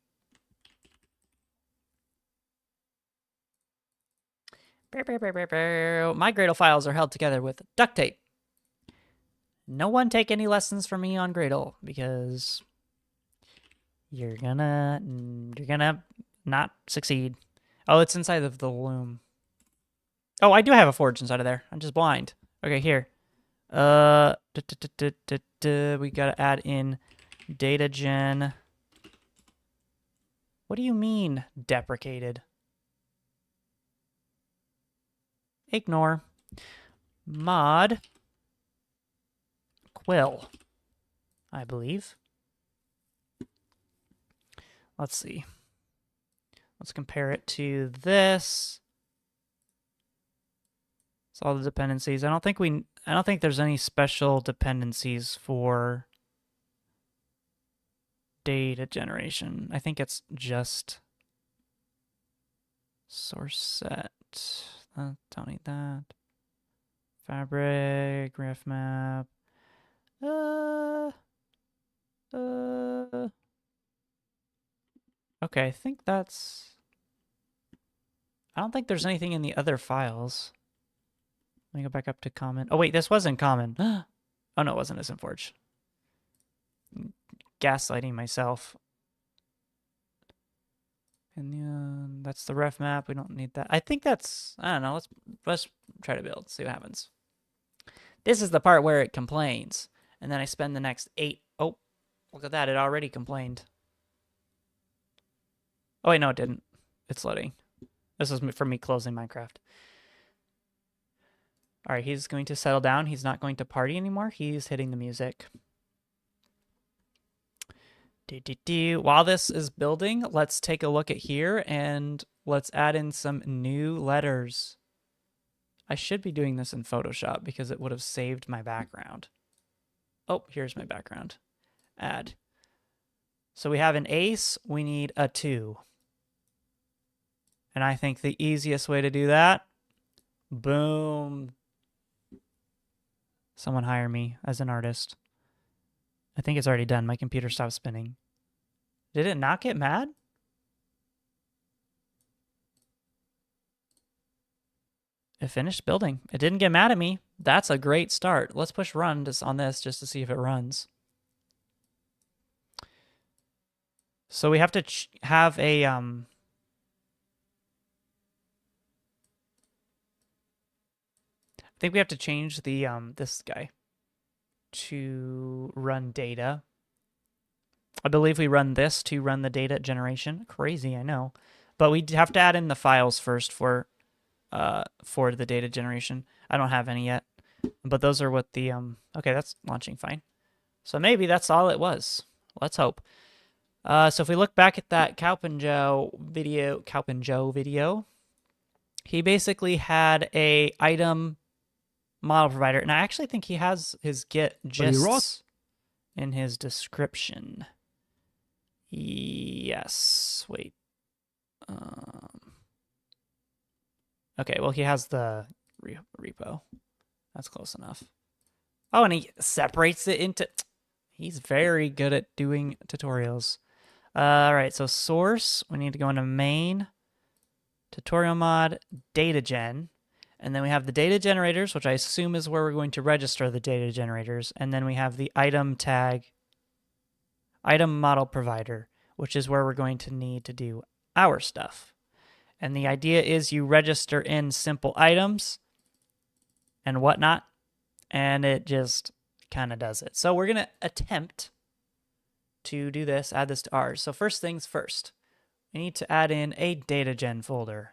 My Gradle files are held together with duct tape. No one take any lessons from me on Gradle because you're gonna not succeed. Oh, it's inside of the loom. Oh, I do have a forge inside of there. I'm just blind. Okay, here. We gotta add in data gen. What do you mean deprecated? Ignore. Mod quill, I believe. Let's see. Let's compare it to this. It's all the dependencies. I don't think there's any special dependencies for data generation. I think it's just source set. Don't need that. Fabric, ref map. Okay, I think that's. I don't think there's anything in the other files. Let me go back up to common. Oh wait, this wasn't common. Oh no, it wasn't. It's in Forge. Gaslighting myself. And that's the ref map. We don't need that. I think that's. I don't know. Let's try to build. See what happens. This is the part where it complains, and then I spend the next 8. Oh, look at that! It already complained. Oh wait, no, it didn't. It's loading. This is for me closing Minecraft. All right, he's going to settle down. He's not going to party anymore. He's hitting the music. While this is building, let's take a look at here and let's add in some new letters. I should be doing this in Photoshop because it would have saved my background. Oh, here's my background. Add. So we have an ace. We need a 2. And I think the easiest way to do that, boom. Someone hire me as an artist. I think it's already done. My computer stopped spinning. Did it not get mad? It finished building. It didn't get mad at me. That's a great start. Let's push run on this just to see if it runs. So we have to have a I think we have to change the this guy to run data. I believe we run this to run the data generation. Crazy, I know. But we have to add in the files first for the data generation. I don't have any yet. But those are what the okay, that's launching fine. So maybe that's all it was. Let's hope. So if we look back at that Cowpin Joe video, he basically had a item model provider, and I actually think he has his git gists in his description. Yes. Wait. Okay. Well, he has the repo. That's close enough. Oh, and he separates it into. He's very good at doing tutorials. All right. So source. We need to go into main. Tutorial mod data gen. And then we have the data generators, which I assume is where we're going to register the data generators. And then we have the item tag, item model provider, which is where we're going to need to do our stuff. And the idea is you register in simple items and whatnot, and it just kind of does it. So we're going to attempt to do this, add this to ours. So first things first, we need to add in a data gen folder.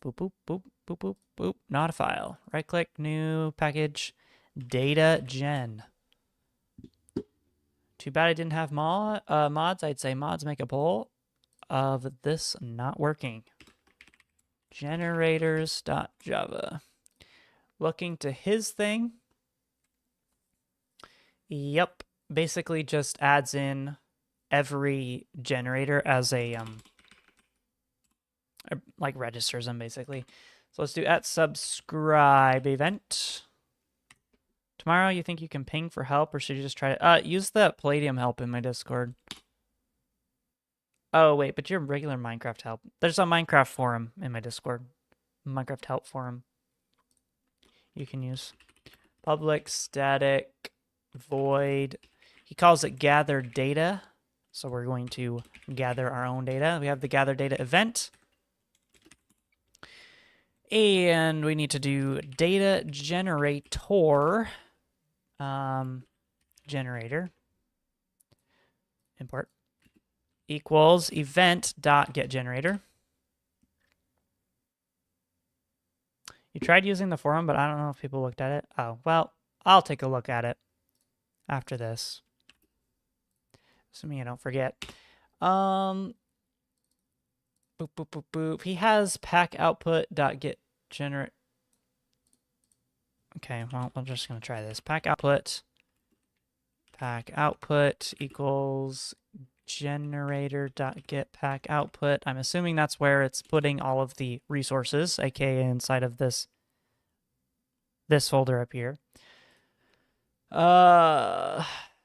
Boop, boop, boop, boop, boop, boop. Not a file. Right click, new package, data gen. Too bad I didn't have mods. I'd say mods make a poll of this not working. Generators.java. Looking to his thing. Yep. Basically just adds in every generator as a like registers them basically. So let's do @subscribe event. Tomorrow, you think you can ping for help, or should you just try to use the Palladium help in my Discord? Oh wait, but you're regular Minecraft help. There's a Minecraft forum in my Discord. Minecraft help forum. You can use public static void. He calls it gather data. So we're going to gather our own data. We have the gather data event. And we need to do data generator generator import equals event.getGenerator. You tried using the forum, but I don't know if people looked at it. Oh, well, I'll take a look at it after this. Assuming I don't forget. Boop, boop, boop, boop. He has pack output.getGenerate. Okay, well, I'm just going to try this. Pack output equals generator.getPackOutput. I'm assuming that's where it's putting all of the resources, aka inside of this folder up here.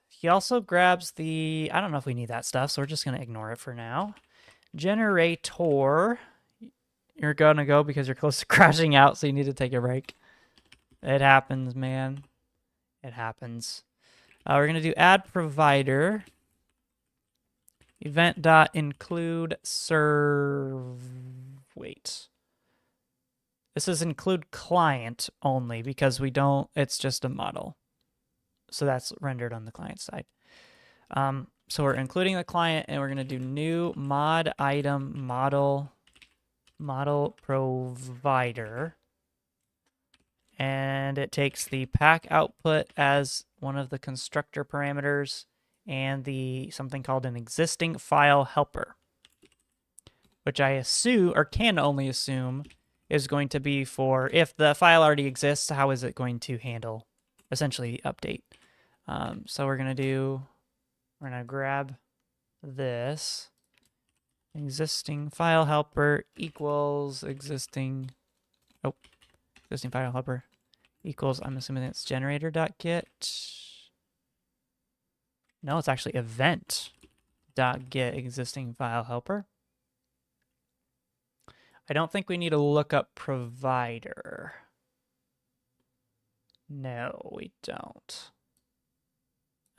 He also grabs the, I don't know if we need that stuff, so we're just going to ignore it for now. Generator. You're going to go because you're close to crashing out, so you need to take a break. It happens, man. It happens. We're going to do add provider. Event.include serve. Wait. This is include client only because we don't, it's just a model. So that's rendered on the client side. So we're including the client and we're going to do new mod item model provider. And it takes the pack output as one of the constructor parameters and the something called an existing file helper, which I assume or can only assume is going to be for if the file already exists, how is it going to handle essentially update? So we're going to grab this existing file helper equals existing file helper equals, I'm assuming it's generator.get. No, it's actually event.get existing file helper. I don't think we need to look up provider. No, we don't.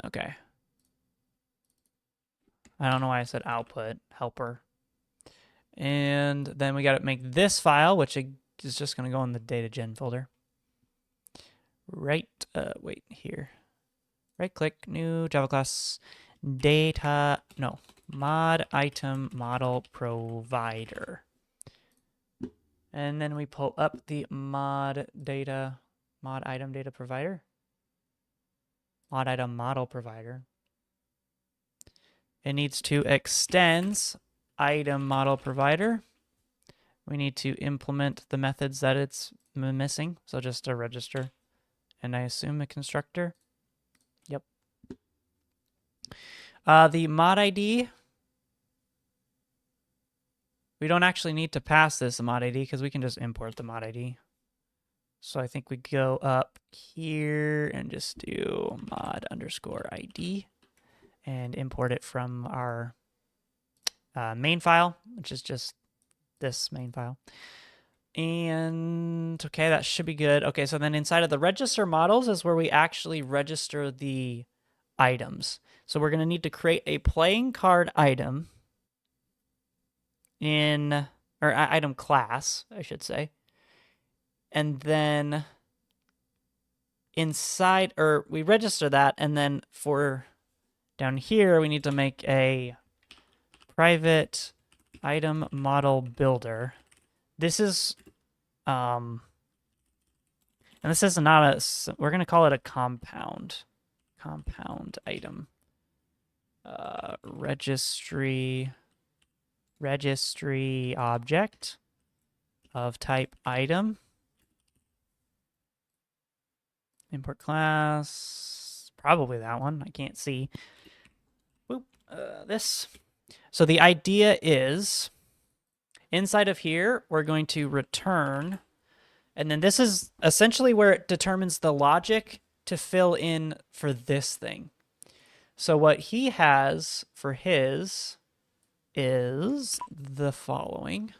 Okay. I don't know why I said output helper. And then we got to make this file, which is just going to go in the data gen folder. wait, here. Right click, new Java class, data, no, mod item model provider. And then we pull up the mod item data provider, mod item model provider. It needs to extends item model provider. We need to implement the methods that it's missing. So just a register and I assume a constructor. Yep. The mod ID, we don't actually need to pass this mod ID because we can just import the mod ID. So I think we go up here and just do mod underscore ID and import it from our main file, which is just this main file. And okay, that should be good. Okay, so then inside of the register models is where we actually register the items. So we're going to need to create a playing card item or item class, I should say. And then inside, or we register that, and then for down here, we need to make a private item model builder. This is, and this is not a, we're going to call it a compound item. Registry object of type item. Import class, probably that one. I can't see. Boop, this. So the idea is inside of here, we're going to return, and then this is essentially where it determines the logic to fill in for this thing. So what he has for his is the following.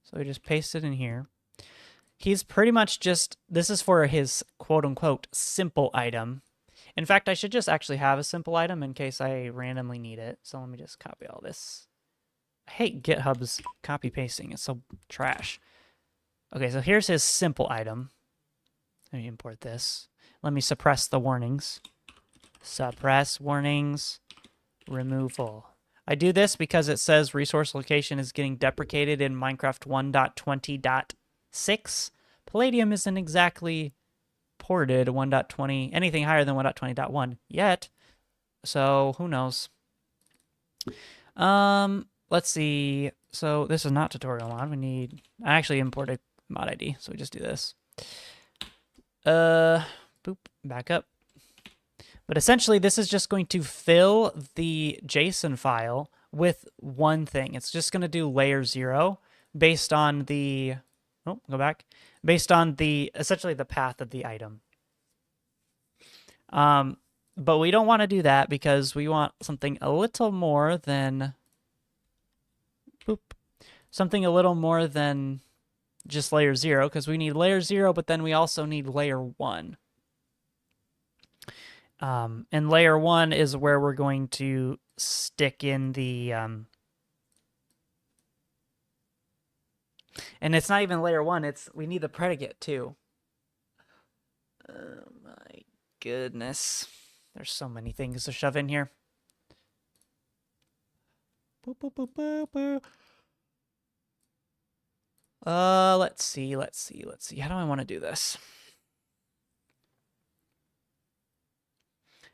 So we just paste it in here. He's pretty much just, this is for his quote-unquote simple item. In fact, I should just actually have a simple item in case I randomly need it. So let me just copy all this. I hate GitHub's copy pasting. It's so trash. Okay, so here's his simple item. Let me import this. Let me suppress the warnings. Suppress warnings. Removal. I do this because it says resource location is getting deprecated in Minecraft 1.20.6. Palladium isn't exactly ported 1.20, anything higher than 1.20.1 yet. So who knows? Let's see. So this is not tutorial mod. I actually imported mod ID, so we just do this. Boop, back up. But essentially, this is just going to fill the JSON file with one thing. It's just going to do layer 0 based on the, oh, go back, based on the, essentially the path of the item. But we don't want to do that because we want something a little more than, boop, something a little more than just layer 0, because we need layer 0, but then we also need layer 1. And layer 1 is where we're going to stick in the, and it's not even layer 1, we need the predicate too. Oh my goodness. There's so many things to shove in here. Boop, boop, boop, boop, boop. Let's see. How do I want to do this?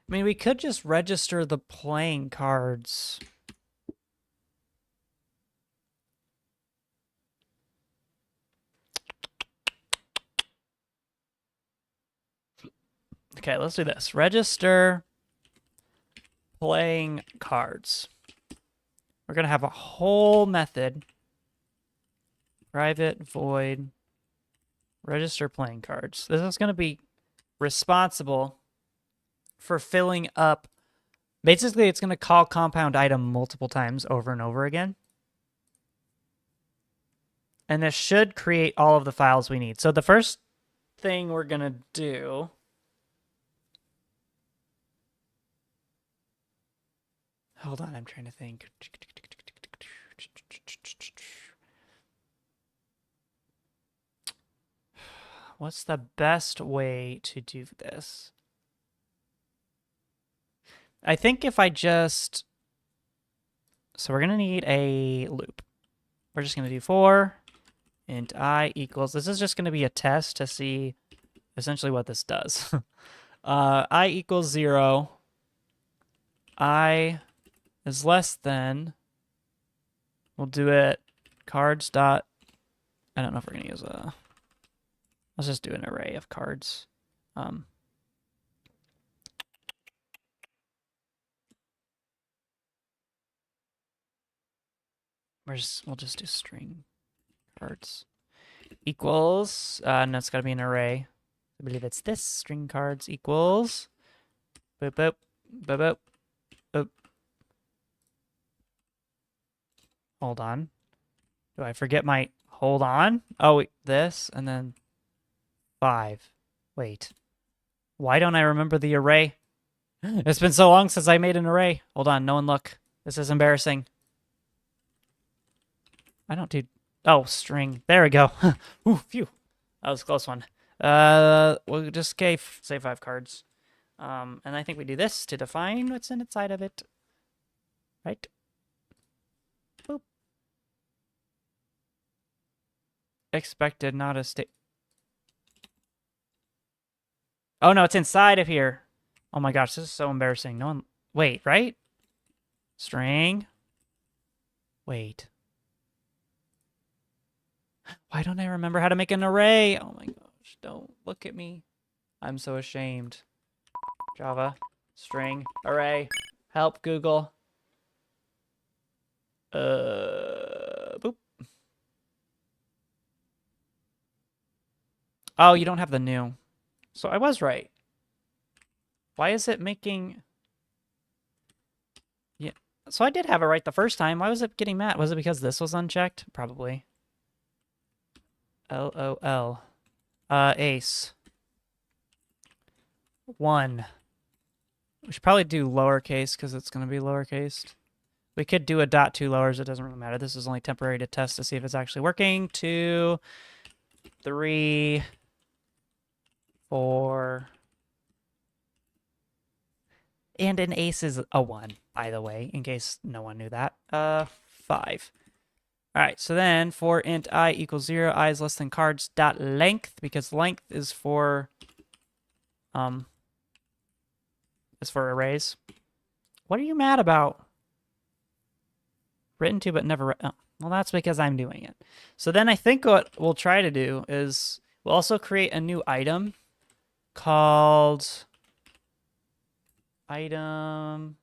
I mean, we could just register the playing cards. Okay, let's do this. Register playing cards. We're going to have a whole method. Private void register playing cards. This is going to be responsible for filling up. Basically, it's going to call compound item multiple times over and over again. And this should create all of the files we need. So the first thing we're going to do, hold on, I'm trying to think. what's the best way to do this? I think if I just... So we're going to need a loop. We're just going to do for int I equals... This is just going to be a test to see essentially what this does. I equals 0. I is less than... We'll do it cards dot... I don't know if we're going to use a... Let's just do an array of cards. We'll just do string cards equals, no, it's got to be an array. I believe it's this string cards equals, boop, boop, boop, boop, boop. Hold on. Do I forget my, hold on? Oh, wait, this, and then 5. Wait. Why don't I remember the array? It's been so long since I made an array. Hold on, no one look. This is embarrassing. I don't do... Oh, string. There we go. Ooh, phew. That was a close one. We'll just say 5 cards. And I think we do this to define what's inside of it. Right? Boop. Expected, not a state. Oh, no, it's inside of here. Oh my gosh, this is so embarrassing. No one... Wait, right? String. Wait. Why don't I remember how to make an array? Oh my gosh, don't look at me. I'm so ashamed. Java, string, array. Help, Google. Boop. Oh, you don't have the new. So I was right. Why is it making... Yeah, so I did have it right the first time. Why was it getting mad? Was it because this was unchecked? Probably. LOL. Ace. 1. We should probably do lowercase because it's going to be lowercase. We could do a dot 2 lowers. It doesn't really matter. This is only temporary to test to see if it's actually working. 2, 3, 4. And an ace is a 1, by the way, in case no one knew that. 5. All right, so then for int I equals 0, I is less than cards dot length, because length is for arrays. What are you mad about? Written to but never oh, well, that's because I'm doing it. So then I think what we'll try to do is we'll also create a new item called item.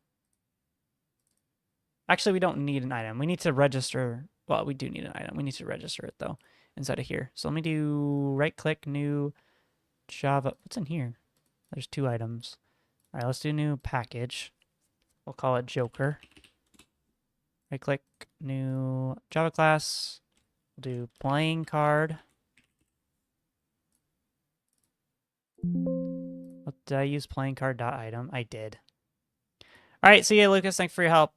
Actually, we don't need an item. We need to register. Well, we do need an item. We need to register it, though, inside of here. So let me do right-click, new Java. What's in here? There's 2 items. All right, let's do new package. We'll call it Joker. Right-click, new Java class. We'll do playing card. What, did I use playing card dot item? I did. All right, see ya, Lucas. Thanks for your help.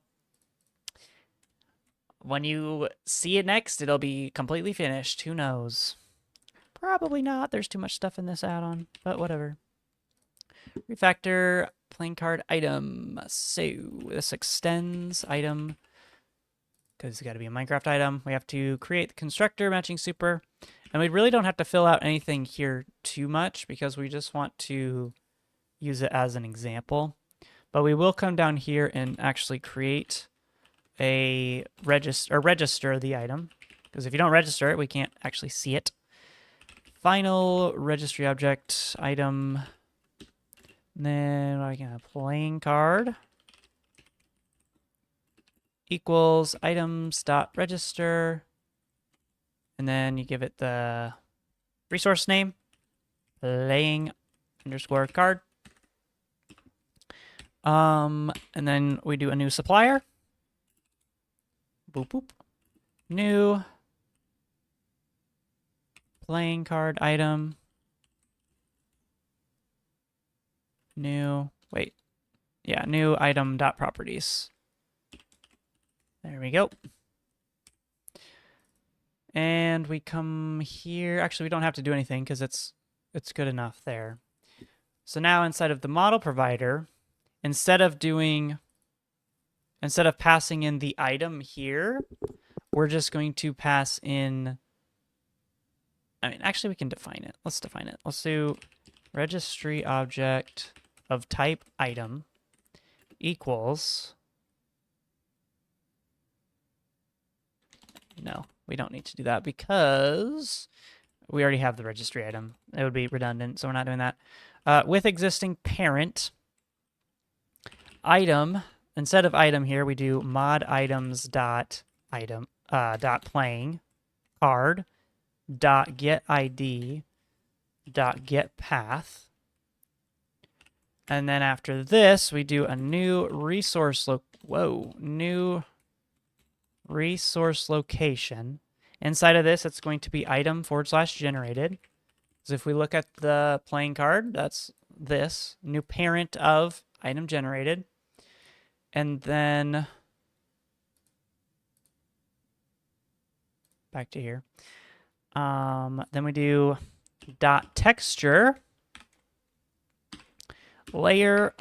When you see it next, it'll be completely finished. Who knows? Probably not. There's too much stuff in this add-on, but whatever. Refactor, playing card item. So this extends item, because it's got to be a Minecraft item. We have to create the constructor matching super. And we really don't have to fill out anything here too much, because we just want to use it as an example. But we will come down here and actually create a register the item, because if you don't register it, we can't actually see it. Final registry object item. And then I can playing card equals items dot register, and then you give it the resource name, playing underscore card. And then we do a new supplier. Boop, boop. New playing card item. New, wait. Yeah, new item dot properties. There we go. And we come here. Actually, we don't have to do anything because it's it's good enough there. So now inside of the model provider, instead of passing in the item here, we're just going to pass in, I mean, actually we can define it. Let's define it. Let's do registry object of type item equals, no, we don't need to do that because we already have the registry item. It would be redundant, so we're not doing that. With existing parent item, instead of item here, we do mod items dot item dot playing card dot get ID dot get path. And then after this, we do a new resource new resource location. Inside of this, it's going to be item / generated. So if we look at the playing card, that's this new parent of item generated. And then back to here. Then we do dot texture. Layer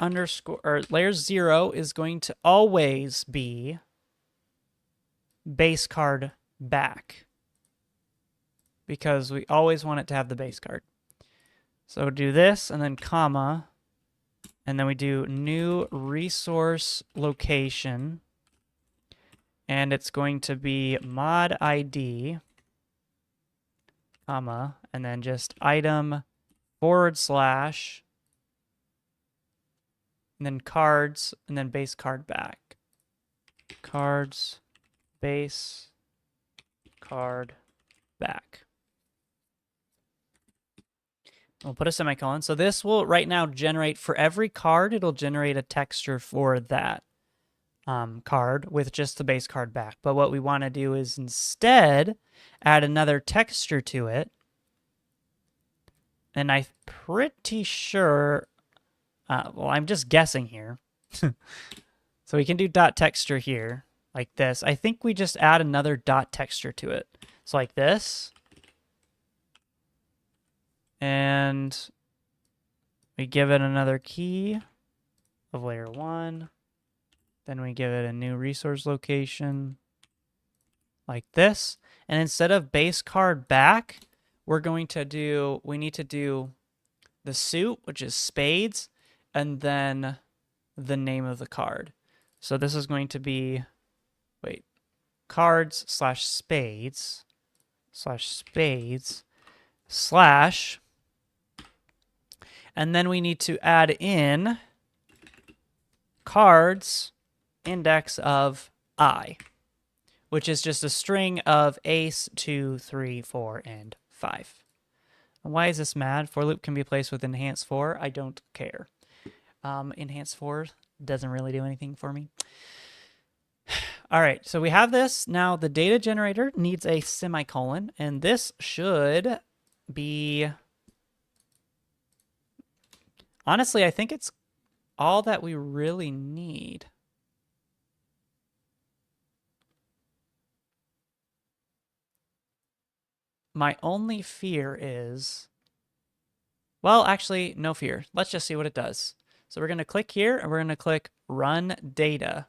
0 is going to always be base card back, because we always want it to have the base card. So do this and then comma, and then we do new resource location, and it's going to be mod ID, comma, and then just item / and then cards, and then base card back. Cards, base, card, back. We'll put a semicolon. So this will right now generate, for every card, it'll generate a texture for that card with just the base card back. But what we want to do is instead add another texture to it. And I'm pretty sure, well, I'm just guessing here. So we can do dot texture here, like this. I think we just add another dot texture to it. So like this. And we give it another key of layer 1. Then we give it a new resource location like this. And instead of base card back, we need to do the suit, which is spades, and then the name of the card. So this is going to be, cards / spades / and then we need to add in cards index of I, which is just a string of ace, 2, 3, 4, and 5. And why is this mad? For loop can be placed with enhance 4. I don't care. Enhance 4 doesn't really do anything for me. All right, so we have this. Now the data generator needs a semicolon, and this should be... Honestly, I think it's all that we really need. My only fear is... Well, actually, no fear. Let's just see what it does. So we're going to click here, and we're going to click Run Data.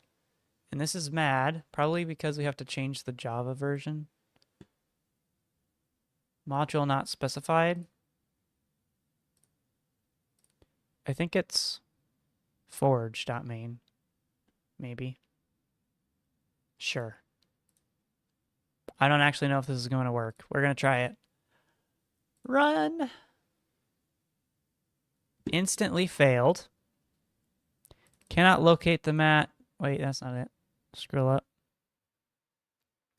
And this is mad, probably because we have to change the Java version. Module not specified. I think it's forge.main, maybe. Sure. I don't actually know if this is going to work. We're going to try it. Run. Instantly failed. Cannot locate the mat. Wait, that's not it. Scroll up.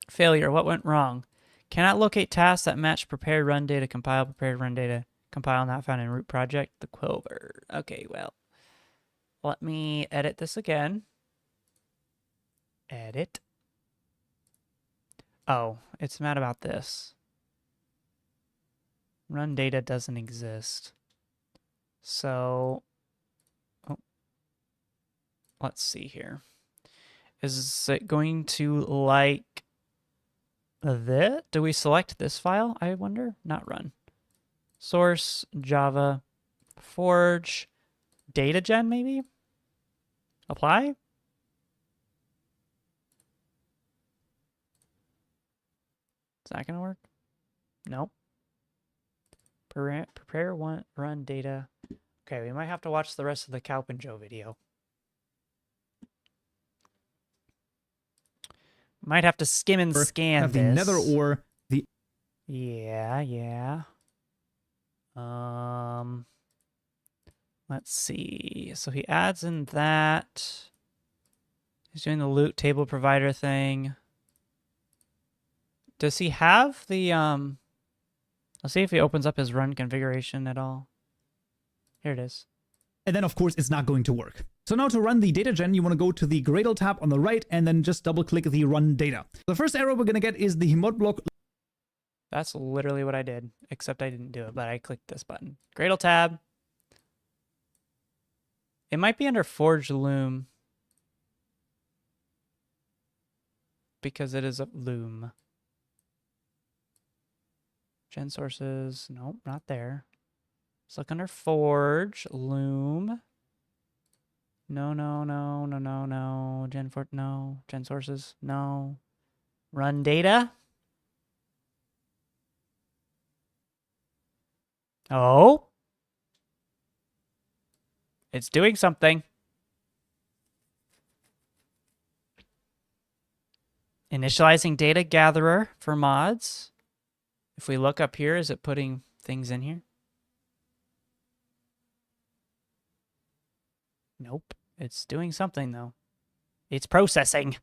Failure. What went wrong? Cannot locate tasks that match prepared run data, compile, prepared run data, compile not found in root project, the Quover. Okay, well, let me edit this again. Edit. Oh, it's mad about this. Run data doesn't exist. So, let's see here. Is it going to like this? Do we select this file? I wonder. Not run. Source, Java, Forge, data gen maybe? Apply? Is that going to work? Nope. Prepare one, run data. Okay, we might have to watch the rest of the Calp and Joe video. Might have to skim and scan have this. the nether ore, the Yeah. Let's see. So he adds in that. He's doing the loot table provider thing. Does he have the let's see if he opens up his run configuration at all. Here it is. and then of course it's not going to work. So now to run the data gen, you want to go to the Gradle tab on the right and then just double click the run data. The first error we're going to get is the mod block. That's literally what I did, except I didn't do it, but I clicked this button. Gradle tab. It might be under Forge Loom because it is a loom. Gen sources, nope, not there. Let's look under Forge, Loom. No. No. Gen sources, no. Run data. Oh. It's doing something. Initializing data gatherer for mods. If we look up here, is it putting things in here? Nope. It's doing something, though. It's processing.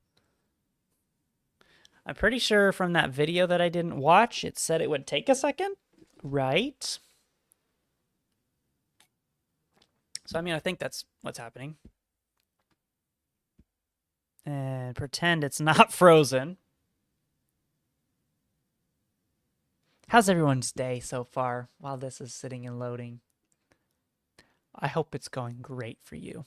I'm pretty sure from that video that I didn't watch, it said it would take a second, right? So, I mean, I think that's what's happening. And pretend it's not frozen. How's everyone's day so far while this is sitting and loading? I hope it's going great for you.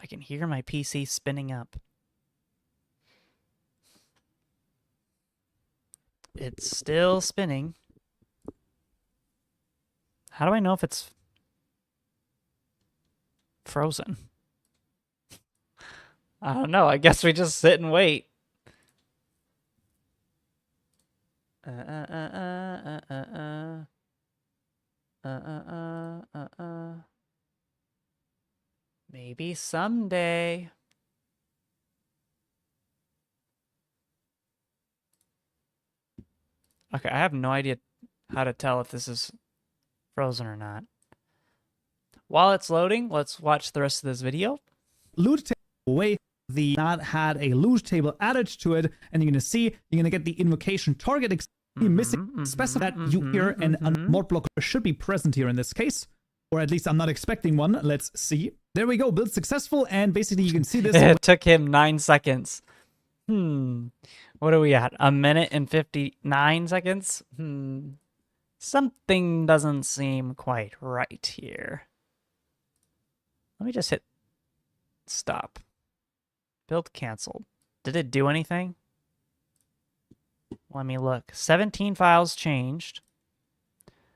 I can hear my PC spinning up. It's still spinning. How do I know if it's frozen? I don't know. I guess we just sit and wait. Maybe someday. Okay, I have no idea how to tell if this is frozen or not. While it's loading, let's watch the rest of this video. Loot table away. The not had a loot table added to it, and you're going to see you're going to get the invocation target missing specify that you here, and a mod block should be present here in this case, or at least I'm not expecting one. Let's see. There we go, build successful, and basically you can see this. It took him 9 seconds. What are we at? 1 minute and 59 seconds? Something doesn't seem quite right here. Let me just hit stop. Build canceled. Did it do anything? Let me look. 17 files changed.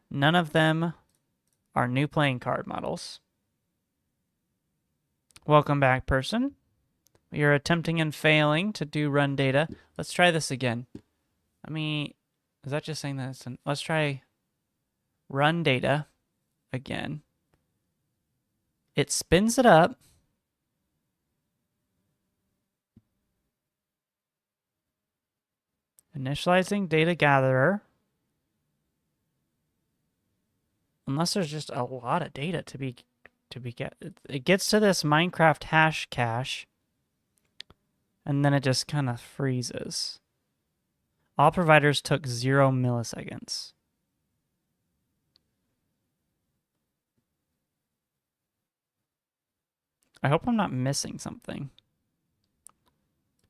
None of them are new playing card models. Welcome back, person. You're attempting and failing to do run data. Let's try this again. I mean, is that just saying that it's an... Let's try run data again. It spins it up. Initializing data gatherer. Unless there's just a lot of data to be get. It gets to this Minecraft hash cache, and then it just kind of freezes. All providers took 0 milliseconds. I hope I'm not missing something.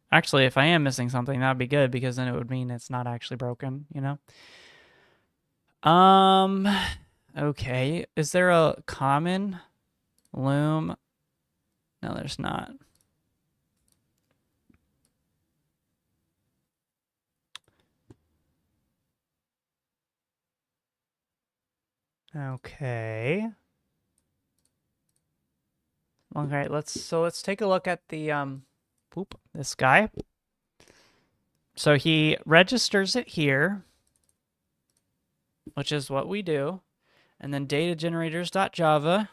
Actually, if I am missing something, that would be good, because then it would mean it's not actually broken, you know? Okay. Is there a common loom? No, there's not. Okay. Okay, let's take a look at the this guy. So he registers it here, which is what we do. And then datagenerators.java,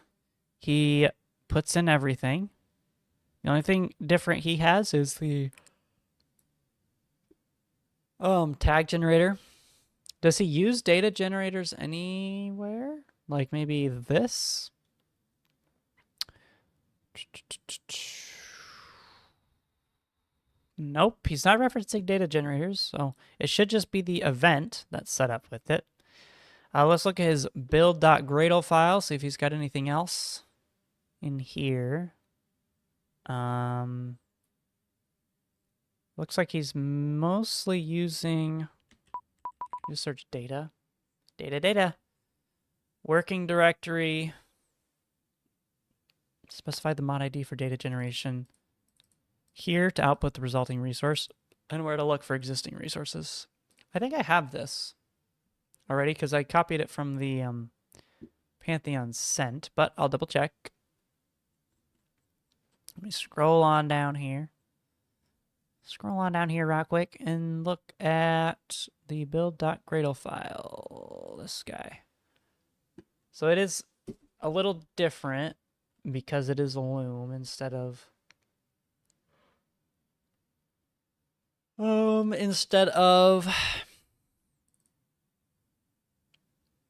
he puts in everything. The only thing different he has is the tag generator. Does he use data generators anywhere? Like maybe this? Nope, he's not referencing data generators, so it should just be the event that's set up with it. Let's look at his build.gradle file, see if he's got anything else in here. Looks like he's mostly using, just search data. Data. Working directory. Specify the mod ID for data generation. Here to output the resulting resource, and where to look for existing resources. I think I have this already because I copied it from the Pantheon sent, but I'll double check. Let me scroll on down here. Scroll on down here real quick and look at the build.gradle file. This guy. So it is a little different because it is a loom instead of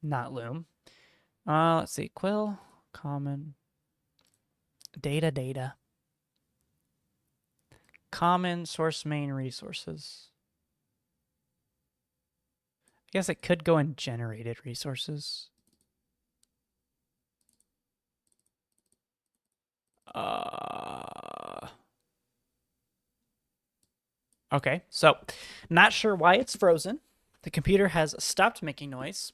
not loom. Let's see, quill, common, data. Common source main resources. I guess it could go in generated resources. Okay, so not sure why it's frozen. The computer has stopped making noise,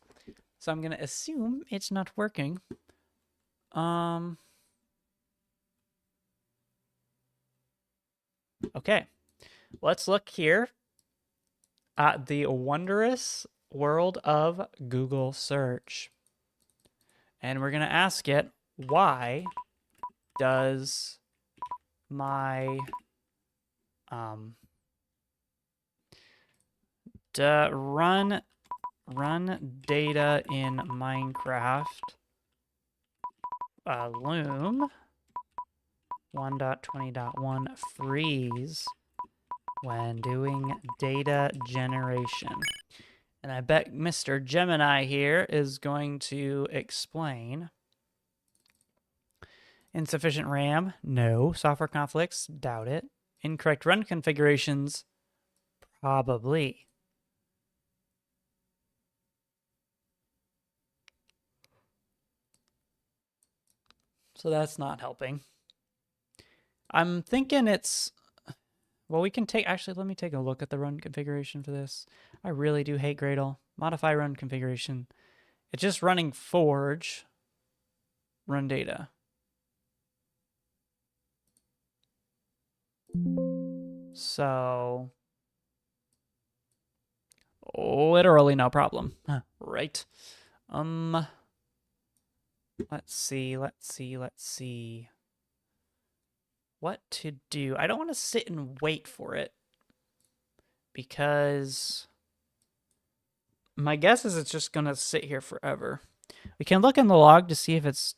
so I'm going to assume it's not working. Okay, let's look here at the wondrous world of Google search. And we're going to ask it, why does my run data in Minecraft loom 1.20.1 freeze when doing data generation? And I bet Mr. Gemini here is going to explain. Insufficient RAM? No. Software conflicts? Doubt it. Incorrect run configurations? Probably. So that's not helping. I'm thinking it's, well, we can take, actually, let me take a look at the run configuration for this. I really do hate Gradle. Modify run configuration. It's just running Forge, run data. So, literally no problem. Right. Let's see. What to do? I don't want to sit and wait for it because my guess is it's just going to sit here forever. We can look in the log to see if it's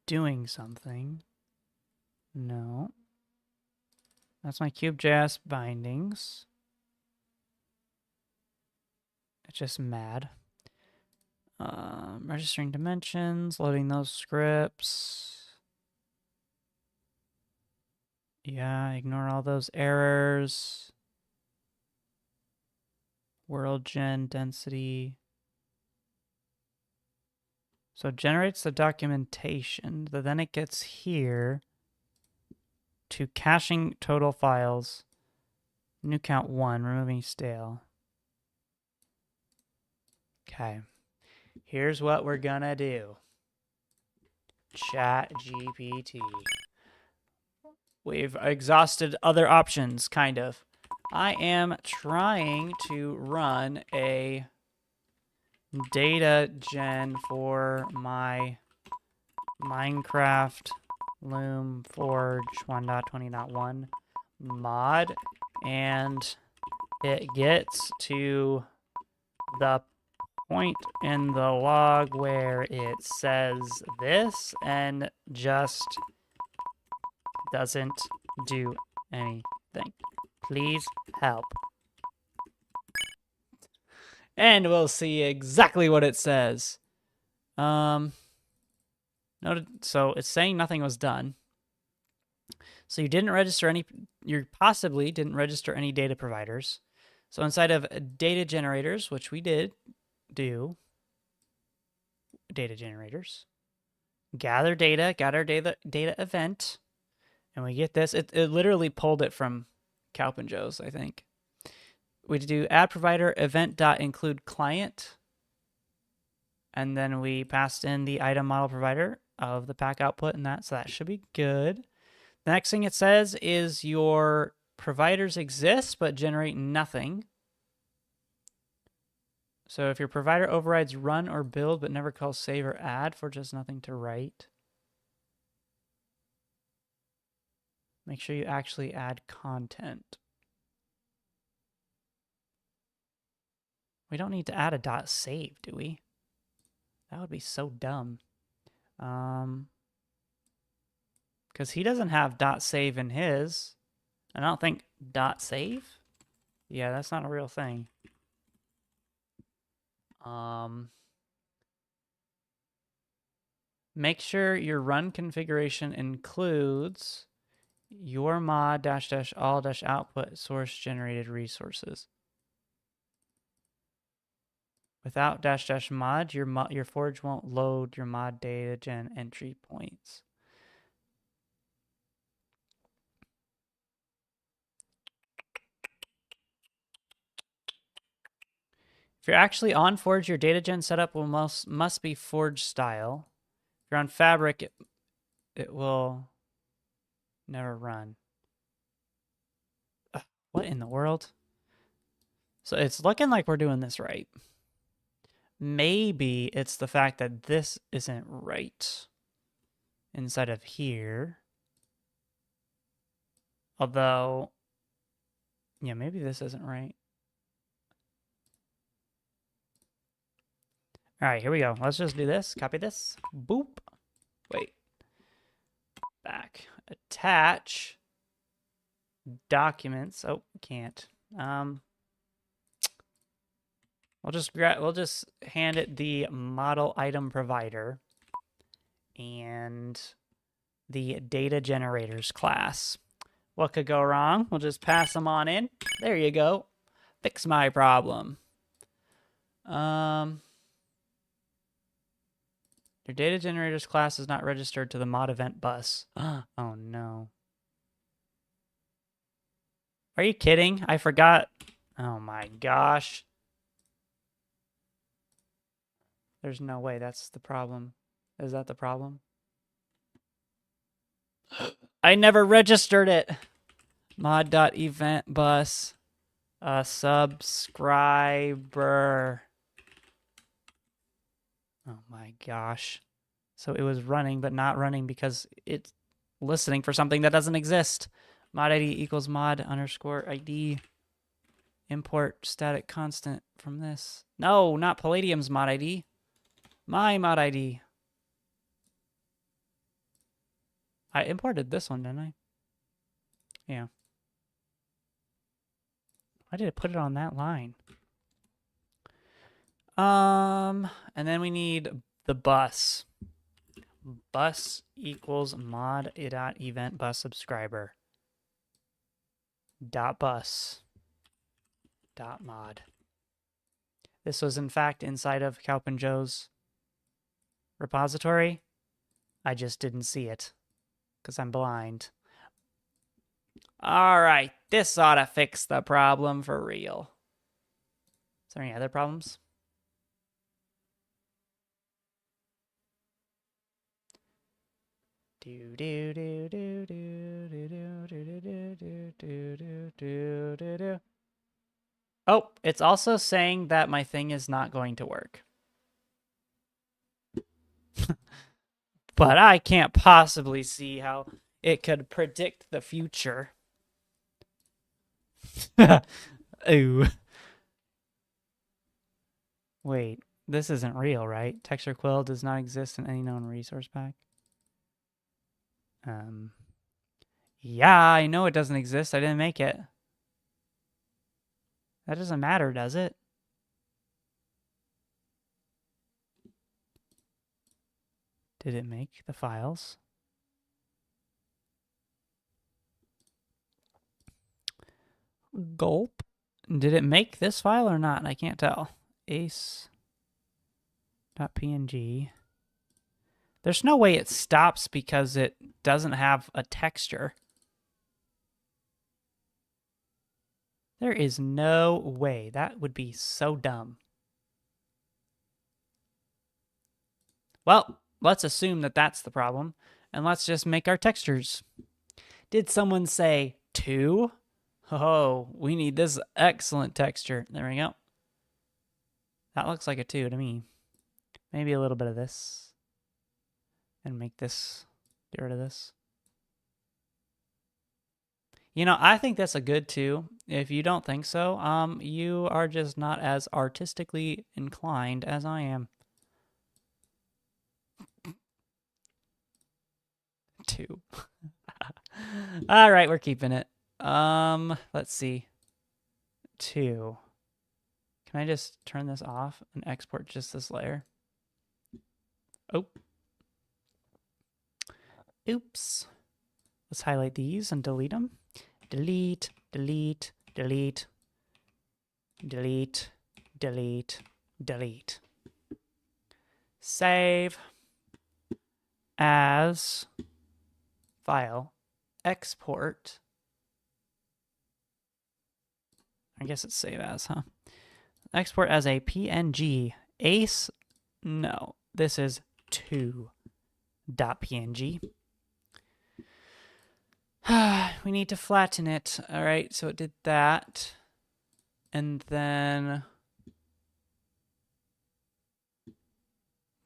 doing something. No. That's my Cube.js bindings. It's just mad. Registering dimensions, loading those scripts. Yeah, ignore all those errors. World gen density. So it generates the documentation, but then it gets here to caching total files. New count 1, removing stale. Okay. Here's what we're gonna do. ChatGPT. We've exhausted other options, kind of. I am trying to run a data gen for my Minecraft Loom Forge 1.20.1 mod, and it gets to the point in the log where it says this and just doesn't do anything. Please help. And we'll see exactly what it says. Noted, so it's saying nothing was done. So you didn't register any, you possibly didn't register any data providers. So inside of data generators, which we did do, data generators, gather data event, and we get this. It literally pulled it from Calpin Joe's, I think. We do add provider event.include client, and then we passed in the item model provider of the pack output and that, so that should be good. The next thing it says is your providers exist but generate nothing. So if your provider overrides run or build but never calls save or add for just nothing to write, make sure you actually add content. We don't need to add a dot save, do we? That would be so dumb. Because he doesn't have dot save in his. I don't think dot save? Yeah, that's not a real thing. Make sure your run configuration includes your mod -- all -- output source generated resources. Without -- mod, your forge won't load your mod data gen entry points. If you're actually on Forge, your data gen setup will must be Forge style. If you're on Fabric, it will never run. Ugh, what in the world? So it's looking like we're doing this right. Maybe it's the fact that this isn't right inside of here. Although, yeah, maybe this isn't right. All right, here we go. Let's just do this. Copy this. Boop. Wait. Back. Attach. Documents. Oh, can't. We'll just hand it the model item provider and the data generators class. What could go wrong? We'll just pass them on in. There you go. Fix my problem. Your data generators class is not registered to the mod event bus. Oh no. Are you kidding? I forgot. Oh my gosh. There's no way that's the problem. Is that the problem? I never registered it. Mod.eventBus. Subscriber. Oh my gosh. So it was running, but not running because it's listening for something that doesn't exist. Mod ID equals mod underscore ID. Import static constant from this. No, not Palladium's mod ID. My mod ID. I imported this one, didn't I? Yeah. Why did it put it on that line? And then we need the bus. Bus equals mod.event bus subscriber. .bus. .mod. This was in fact inside of Calpin Joe's repository. I just didn't see it because I'm blind. All right, this ought to fix the problem for real. Is there any other problems? Do do do do do do do do do Oh, it's also saying that my thing is not going to work. But I can't possibly see how it could predict the future. Ooh. Wait, this isn't real, right? Texture quill does not exist in any known resource pack. Yeah, I know it doesn't exist. I didn't make it. That doesn't matter, does it? Did it make the files? Gulp. Did it make this file or not? I can't tell. Ace.png. There's no way it stops because it doesn't have a texture. There is no way. That would be so dumb. Well, let's assume that that's the problem, and let's just make our textures. Did someone say 2? Oh, we need this excellent texture. There we go. That looks like a 2 to me. Maybe a little bit of this. And make this, get rid of this. You know, I think that's a good 2. If you don't think so, you are just not as artistically inclined as I am. 2. All right, we're keeping it. Let's see. 2. Can I just turn this off and export just this layer? Oh. Oops. Let's highlight these and delete them. Delete, delete, delete, delete, delete, delete. Save as file. Export. I guess it's save as, huh? Export as a PNG. Ace? No. This is 2.png. We need to flatten it. All right, so it did that. And then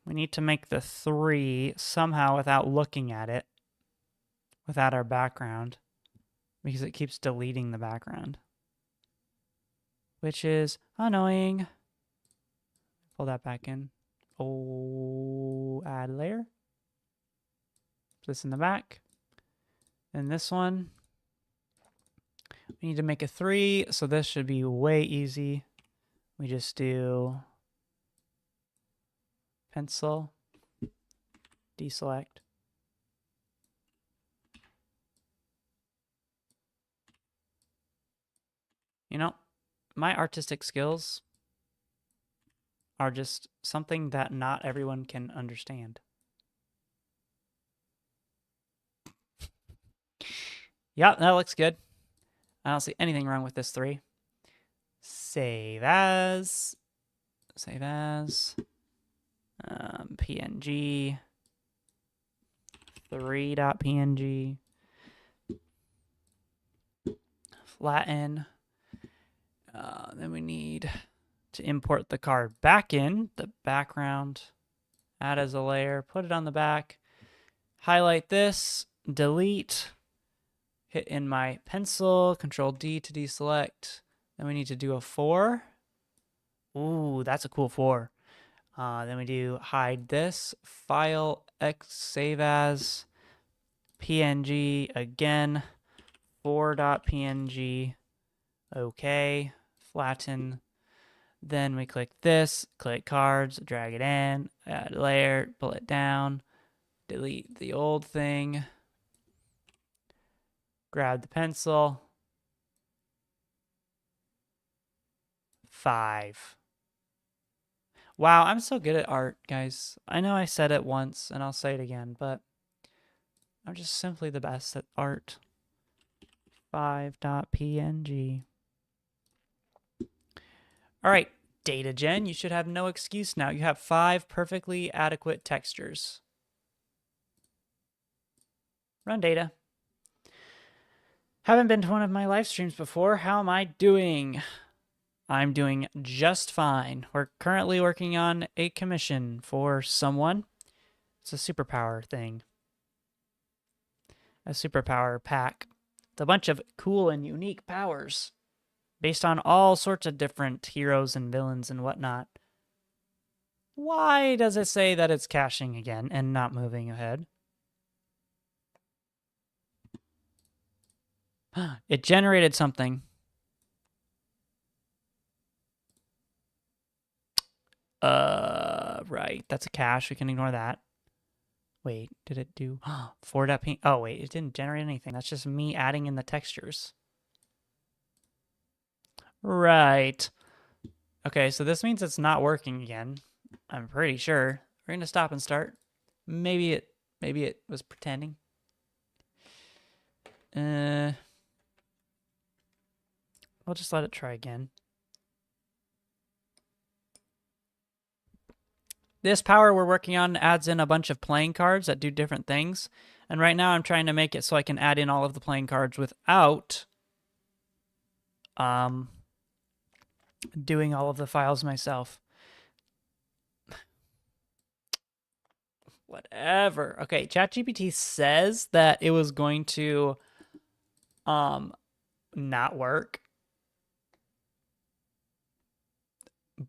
we need to make the 3 somehow without looking at it, without our background, because it keeps deleting the background, which is annoying. Pull that back in. Oh, add layer. Put this in the back. And this one, we need to make a 3, so this should be way easy. We just do pencil, deselect. You know, my artistic skills are just something that not everyone can understand. Yeah, that looks good. I don't see anything wrong with this 3. Save as. Save as. PNG. 3.png. Flatten. Then we need to import the card back in, the background. Add as a layer. Put it on the back. Highlight this. Delete. Hit in my pencil, Control D to deselect. Then we need to do a 4. Ooh, that's a cool 4. Then we do hide this, file, save as, PNG again, 4.png. Okay, flatten. Then we click this, click cards, drag it in, add layer, pull it down, delete the old thing. Grab the pencil. 5. Wow, I'm so good at art, guys. I know I said it once, and I'll say it again, but I'm just simply the best at art. 5.png. All right, data gen. You should have no excuse now. You have 5 perfectly adequate textures. Run data. Haven't been to one of my live streams before. How am I doing? I'm doing just fine. We're currently working on a commission for someone. It's a superpower thing. A superpower pack. It's a bunch of cool and unique powers based on all sorts of different heroes and villains and whatnot. Why does it say that it's caching again and not moving ahead? It generated something. Right. That's a cache. We can ignore that. Wait, did it do 4.png? Oh, wait, it didn't generate anything. That's just me adding in the textures. Right. Okay, so this means it's not working again. I'm pretty sure. We're gonna stop and start. Maybe it was pretending. We'll just let it try again. This power we're working on adds in a bunch of playing cards that do different things. And right now I'm trying to make it so I can add in all of the playing cards without doing all of the files myself. Whatever. Okay, ChatGPT says that it was going to not work.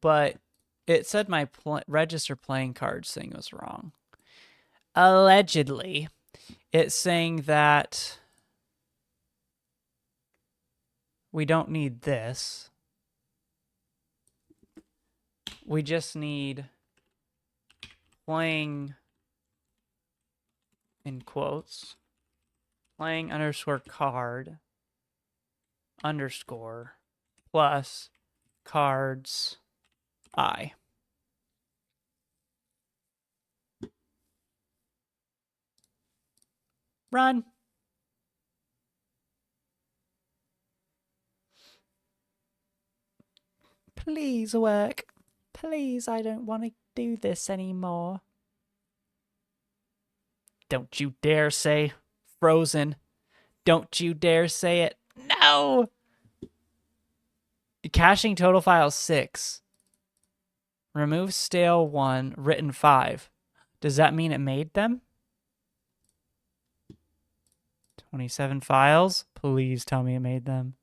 But it said my register playing cards thing was wrong. Allegedly, it's saying that we don't need this. We just need playing, in quotes, playing underscore card underscore plus cards I. Run. Please work. Please, I don't want to do this anymore. Don't you dare say frozen. Don't you dare say it. No! Caching total file 6. Remove stale 1, written 5. Does that mean it made them? 27 files? Please tell me it made them.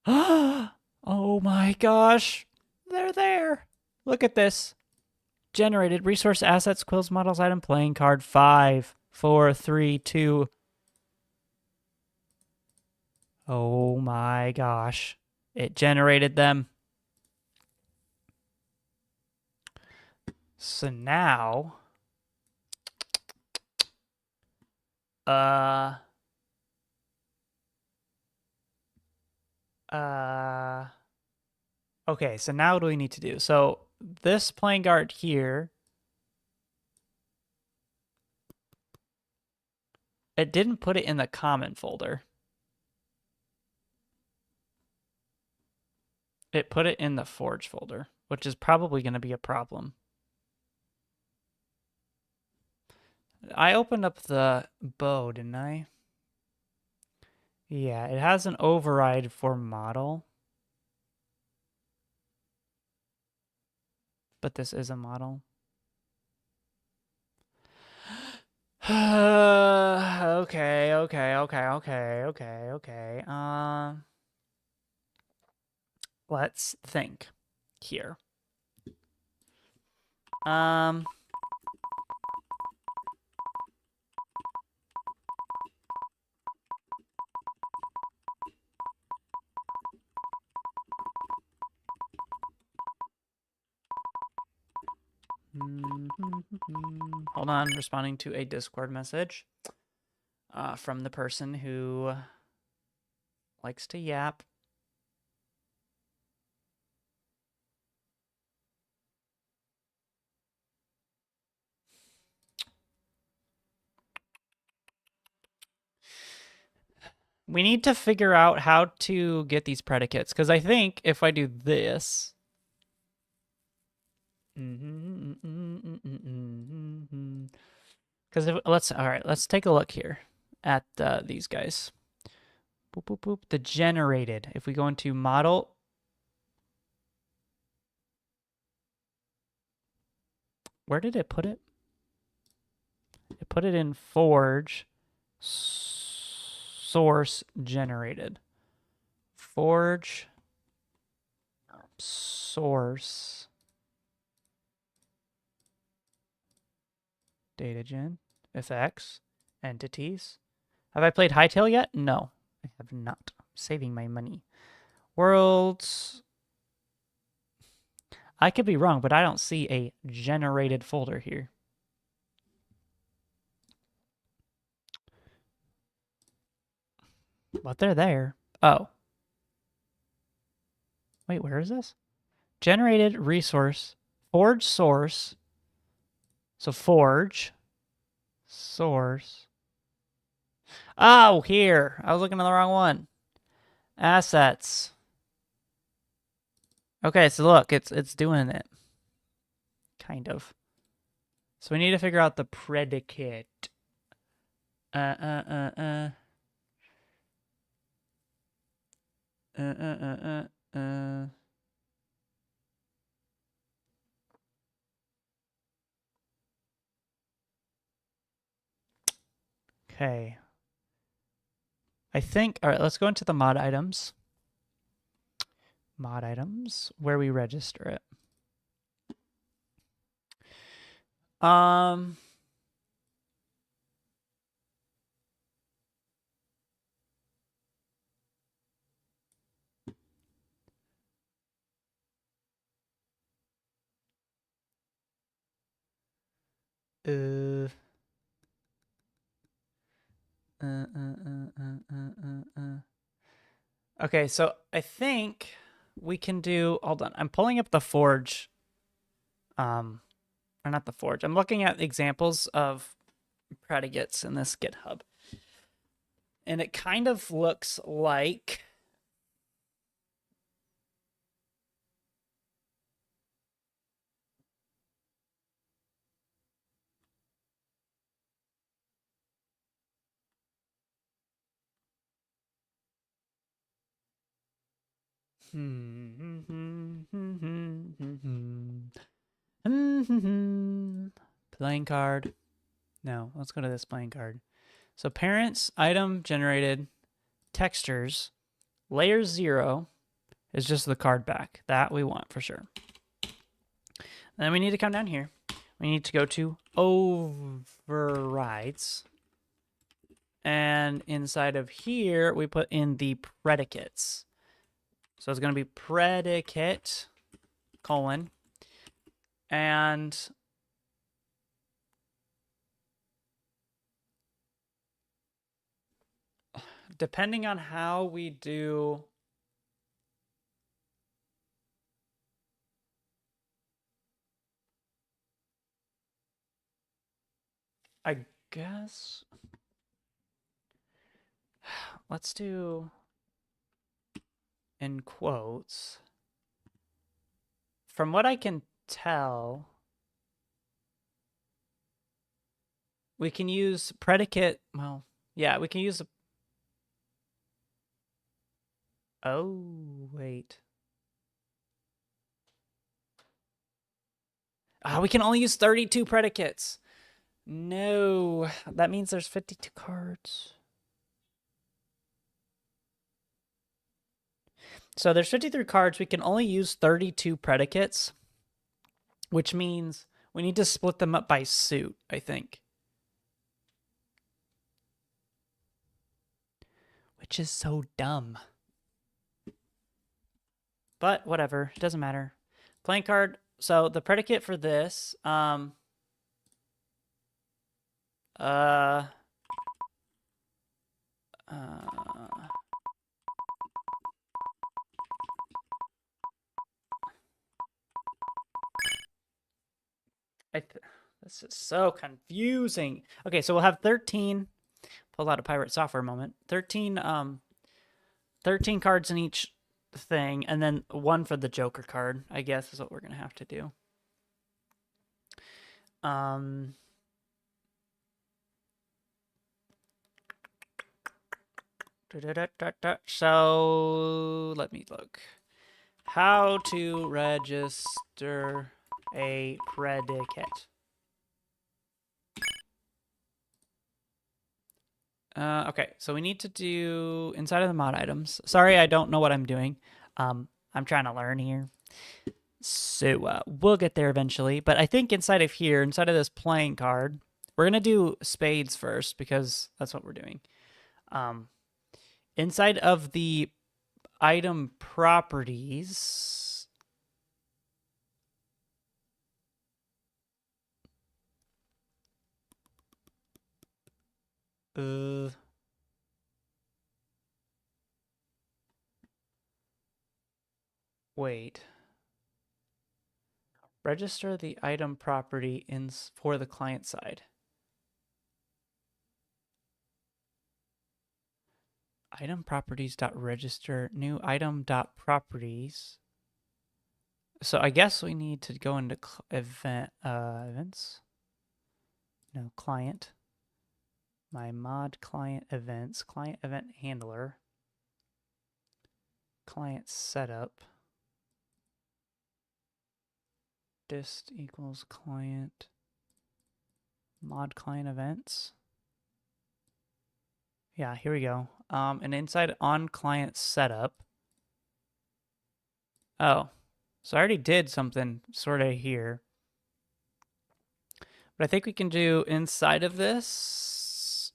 Oh my gosh. They're there. Look at this. Generated resource assets, quills, models, item, playing card 5, 4, 3, 2. Oh my gosh. It generated them. So now, okay, so now what do we need to do? So this playing card here, it didn't put it in the common folder. It put it in the forge folder, which is probably going to be a problem. I opened up the bow, didn't I? Yeah, it has an override for model. But this is a model. Okay. Let's think here. Hold on, responding to a Discord message from the person who likes to yap. We need to figure out how to get these predicates, because I think if I do this... Because let's take a look here. at these guys. Boop, boop, boop. The generated. If we go into model, where did it put it? It put it in forge source generated. Forge source data gen effects entities. Have I played Hightail yet? No, I have not. I'm saving my money. Worlds. I could be wrong, but I don't see a generated folder here. But they're there. Oh. Wait, where is this? Generated resource. Forge source. So forge. Source. Oh, here. I was looking at the wrong one. Assets. Okay, so look, it's doing it. Kind of. So we need to figure out the predicate. Okay. I think, all right, let's go into the mod items. Mod items, where we register it. Okay, so I think we can do, hold on, I'm pulling up the forge, or not the forge, I'm looking at examples of predicates in this GitHub. And it kind of looks like playing card. No, let's go to this playing card. So parents, item generated, textures, layer 0 is just the card back. That we want for sure. Then we need to come down here. We need to go to overrides. And inside of here, we put in the predicates. So it's going to be predicate, colon, and depending on how we do I guess let's do in quotes. From what I can tell, we can use predicate. Well, yeah, we can use. Oh, wait. We can only use 32 predicates. No, that means there's 52 cards. So there's 53 cards. We can only use 32 predicates, which means we need to split them up by suit, I think. Which is so dumb. But whatever, it doesn't matter. Playing card. So the predicate for this, this is so confusing. Okay, so we'll have 13. Pull out a pirate software moment. 13 cards in each thing, and then one for the Joker card, I guess, is what we're gonna have to do. So let me look. How to register a predicate. Okay, so we need to do inside of the mod items. Sorry, I don't know what I'm doing. I'm trying to learn here. So we'll get there eventually. But I think inside of here, inside of this playing card, we're going to do spades first because that's what we're doing. Inside of the item properties, wait. Register the item property for the client side. Item properties.register new item.properties. So I guess we need to go into events. No, client. My mod client events, client event handler, client setup. Dist equals client mod client events. Yeah, here we go. And inside on client setup. Oh, so I already did something sort of here. But I think we can do inside of this,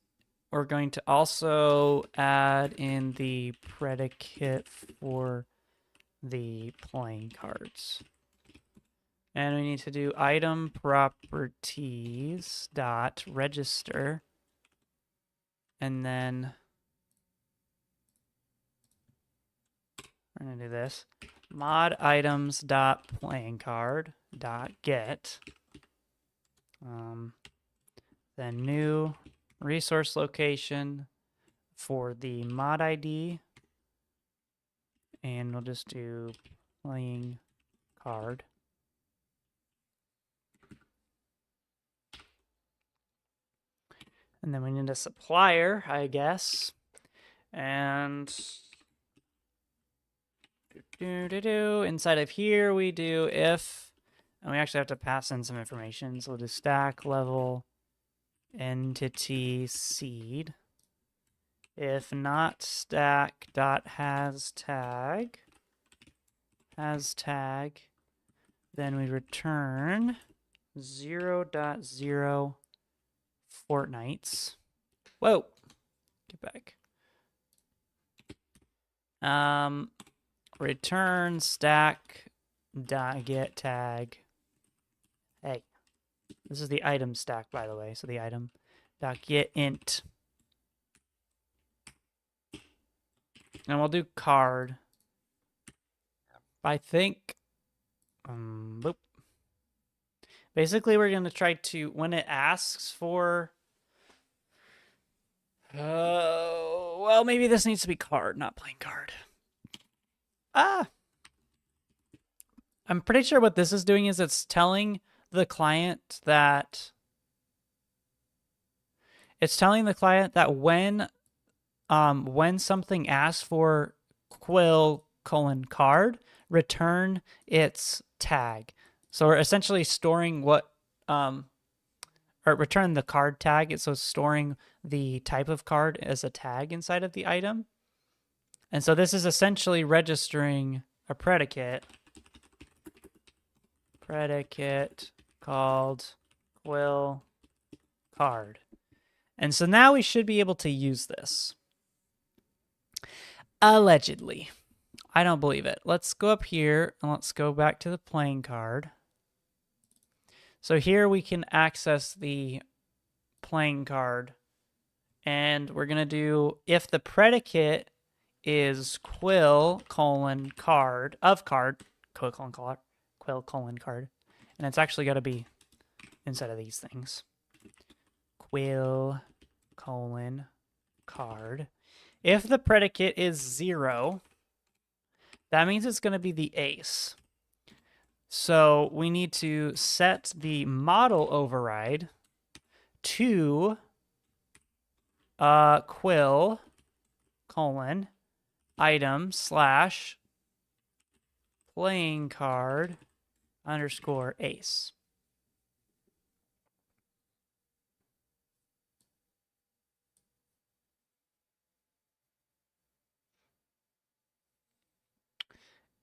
we're going to also add in the predicate for the playing cards. And we need to do item properties dot register. And then we're going to do this. Mod items dot playing card dot get. Then new resource location for the mod ID. And we'll just do playing card. And then we need a supplier, I guess. And inside of here we do if, and we actually have to pass in some information. So we'll do stack level entity seed. If not stack dot has tag, then we return 0.0 fortnights. Whoa, get back. Return stack dot get tag. Hey, this is the item stack, by the way. So the item dot get int. And we'll do card. I think, boop. Basically, we're going to try to, when it asks for, well, maybe this needs to be card, not playing card. I'm pretty sure what this is doing is it's telling the client that, when something asks for quill : card, return its tag. So we're essentially storing what, or return the card tag. So it's storing the type of card as a tag inside of the item. And so this is essentially registering a predicate called quill card. And so now we should be able to use this. Allegedly. I don't believe it. Let's go up here and let's go back to the playing card. So here we can access the playing card, and we're going to do if the predicate is quill : card of card, quill : card, and it's actually got to be inside of these things. Quill : card. If the predicate is 0, that means it's going to be the ace. So we need to set the model override to quill : item slash playing card underscore ace.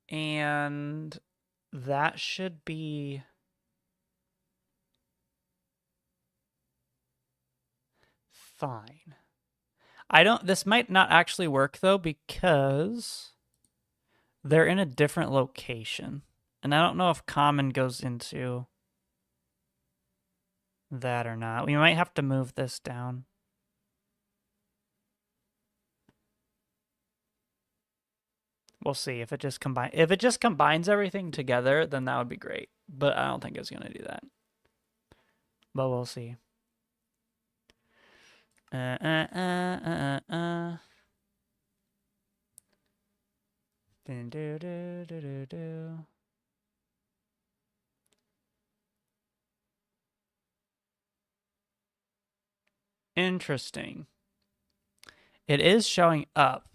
And that should be fine. This might not actually work though, because they're in a different location. And I don't know if common goes into that or not. We might have to move this down. We'll see if it just combines everything together, then that would be great. But I don't think it's gonna do that. But we'll see. Interesting. It is showing up,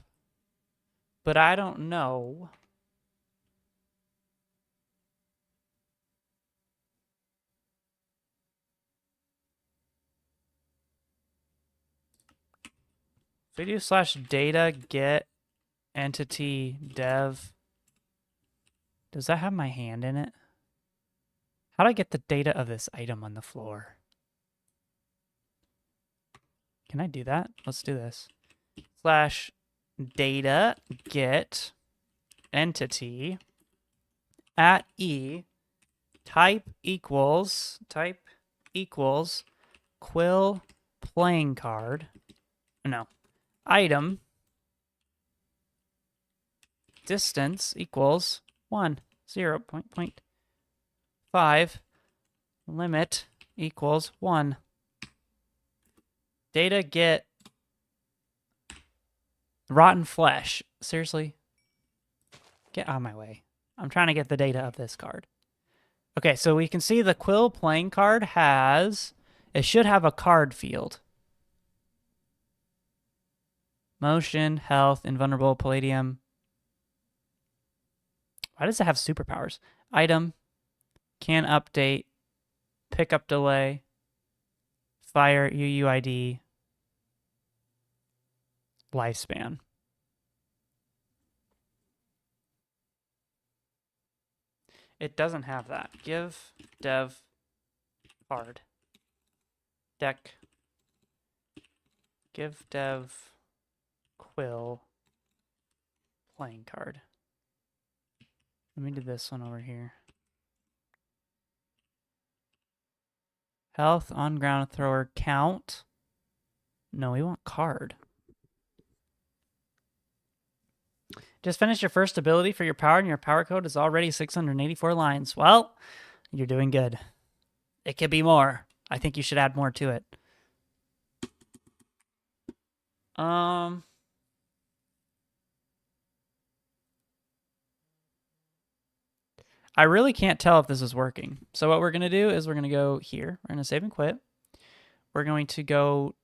but I don't know. If we do /data get entity dev, does that have my hand in it? How do I get the data of this item on the floor? Can I do that? Let's do this. /data get entity at e type equals quill playing card. No. Item distance equals 1, 0.5, limit equals 1. Data get rotten flesh. Seriously? Get out of my way. I'm trying to get the data of this card. Okay, so we can see the quill playing card it should have a card field. Motion, health, invulnerable, Palladium. Why does it have superpowers? Item, can update, pickup delay, fire, UUID, lifespan. It doesn't have that. Give dev card. Deck. Give dev quill playing card. Let me do this one over here. Health, on ground thrower, count. No, we want card. Just finished your first ability for your power, and your power code is already 684 lines. Well, you're doing good. It could be more. I think you should add more to it. I really can't tell if this is working. So what we're going to do is we're going to go here. We're going to save and quit. We're going to go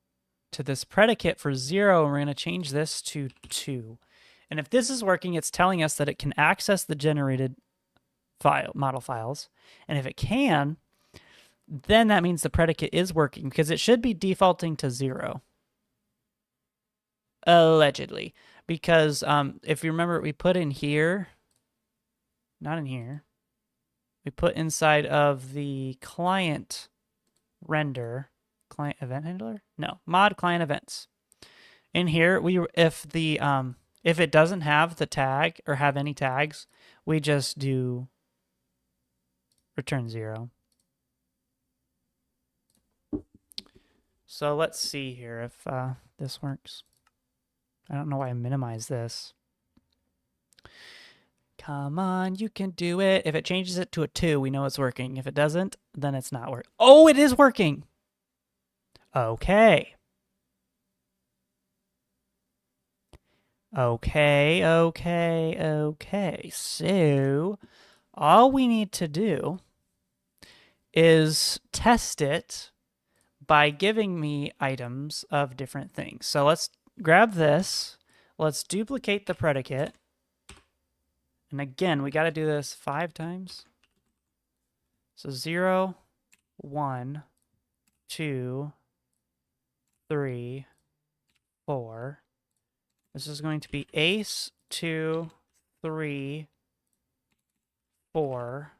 to this predicate for 0, and we're going to change this to 2. And if this is working, it's telling us that it can access the generated model files. And if it can, then that means the predicate is working, because it should be defaulting to 0. Allegedly. Because if you remember, we put in here, not in here, we put inside of the client render, client event handler? No, mod client events. In here, if it doesn't have the tag or have any tags, we just do return 0. So let's see here if this works. I don't know why I minimized this. Come on, you can do it. If it changes it to a 2, we know it's working. If it doesn't, then it's not working. Oh, it is working. Okay. Okay. So all we need to do is test it by giving me items of different things. So let's grab this. Let's duplicate the predicate. And again, we got to do this 5 times. So 0, 1, 2, 3, 4. This is going to be ace, 2, 3, 4,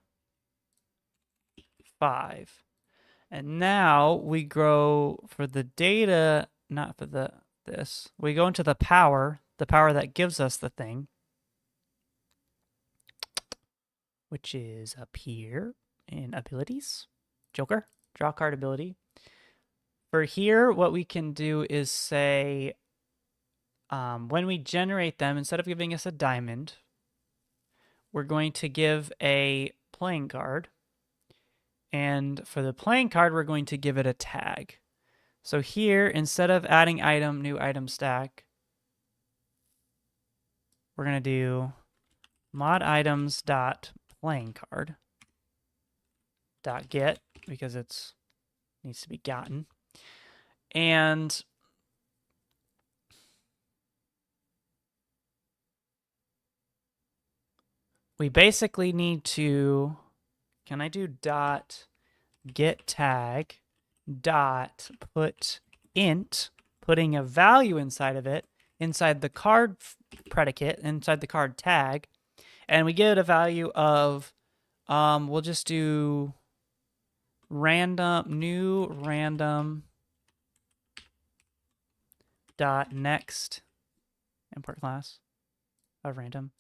5. And now we go for the data, not for this. We go into the power that gives us the thing, which is up here in abilities. Joker, draw card ability. For here, what we can do is say, when we generate them, instead of giving us a diamond, we're going to give a playing card. And for the playing card, we're going to give it a tag. So here, instead of adding item, new item stack, we're going to do mod items dot playing card dot get, because it's needs to be gotten. And we basically need to, can I do dot get tag dot put int, putting a value inside of it, inside the card predicate, inside the card tag, and we get a value of, we'll just do new random dot next import class of random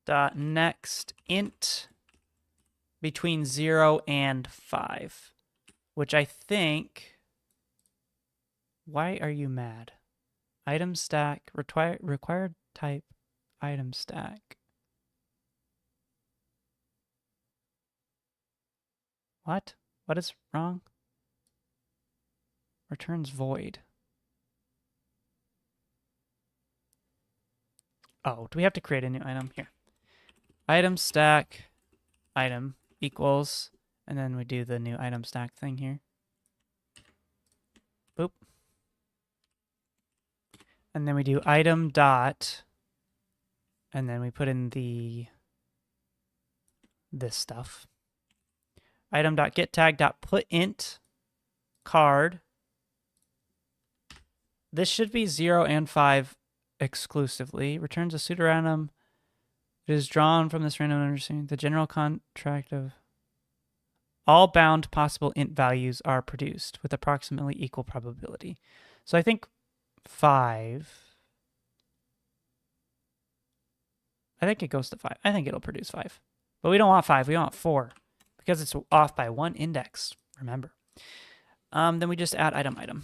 dot next int between 0 and 5, which I think, why are you mad? Item stack, required type item stack. What? What is wrong? Returns void. Oh, do we have to create a new item? Here. Item stack item equals, and then we do the new item stack thing here. Boop. And then we do item dot, and then we put in this stuff. Item dot get tag dot put int card. This should be 0 and 5 exclusively. Returns a pseudorandom. It is drawn from this random understanding. The general contract of all bound possible int values are produced with approximately equal probability. So I think 5. I think it goes to 5. I think it'll produce 5. But we don't want 5. We want 4 because it's off by 1 index, remember. Then we just add item.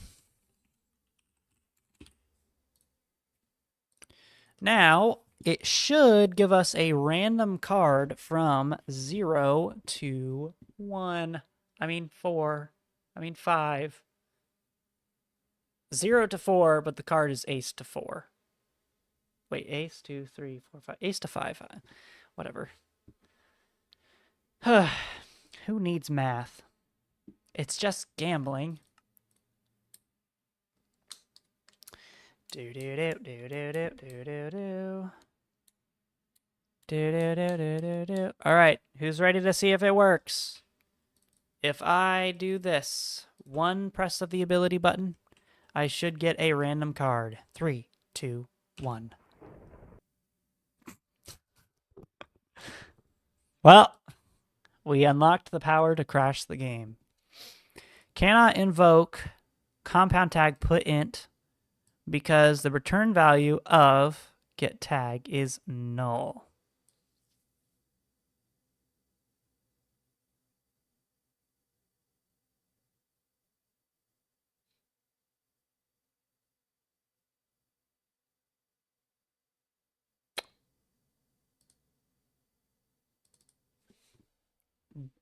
Now, it should give us a random card from 0 to 1. I mean 4. I mean 5. 0 to 4, but the card is ace to 4. Wait, ace, 2, 3, 4, 5. Ace to 5. Whatever. Who needs math? It's just gambling. Do do do do do do do do do. Do do do do do do. All right, who's ready to see if it works? If I do this, one press of the ability button, I should get a random card. 3, 2, 1. Well, we unlocked the power to crash the game. Cannot invoke compound tag put int because the return value of get tag is null.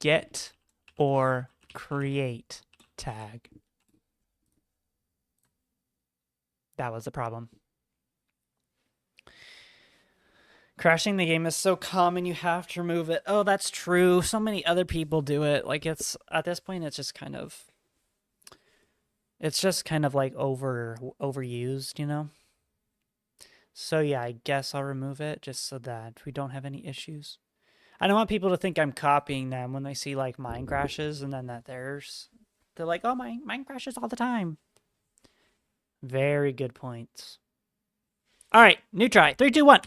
Get or create tag. That was the problem. Crashing the game is so common, you have to remove it. Oh, that's true. So many other people do it. Like, it's, at this point, it's just kind of like overused, you know? So yeah, I guess I'll remove it just so that we don't have any issues. I don't want people to think I'm copying them when they see like mine crashes and then that they're like, oh, mine crashes all the time. Very good points. All right, new try. 3, 2, 1.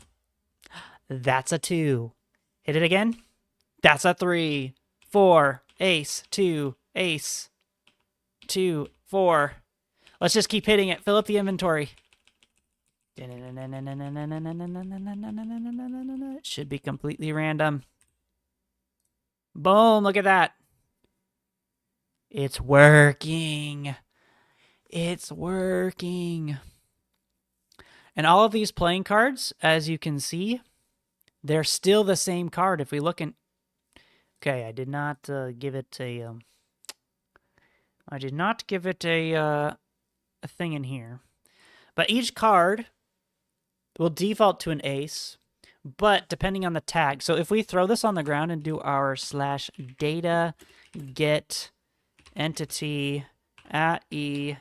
That's a 2. Hit it again. That's a 3. 4. Ace. 2. Ace. 2. 4. Let's just keep hitting it. Fill up the inventory. It should be completely random. Boom, look at that. It's working. It's working. And all of these playing cards, as you can see, they're still the same card. If we look in... Okay, I did not give it a... I did not give it a thing in here. But each card will default to an ace, but depending on the tag. So if we throw this on the ground and do our /data get entity at e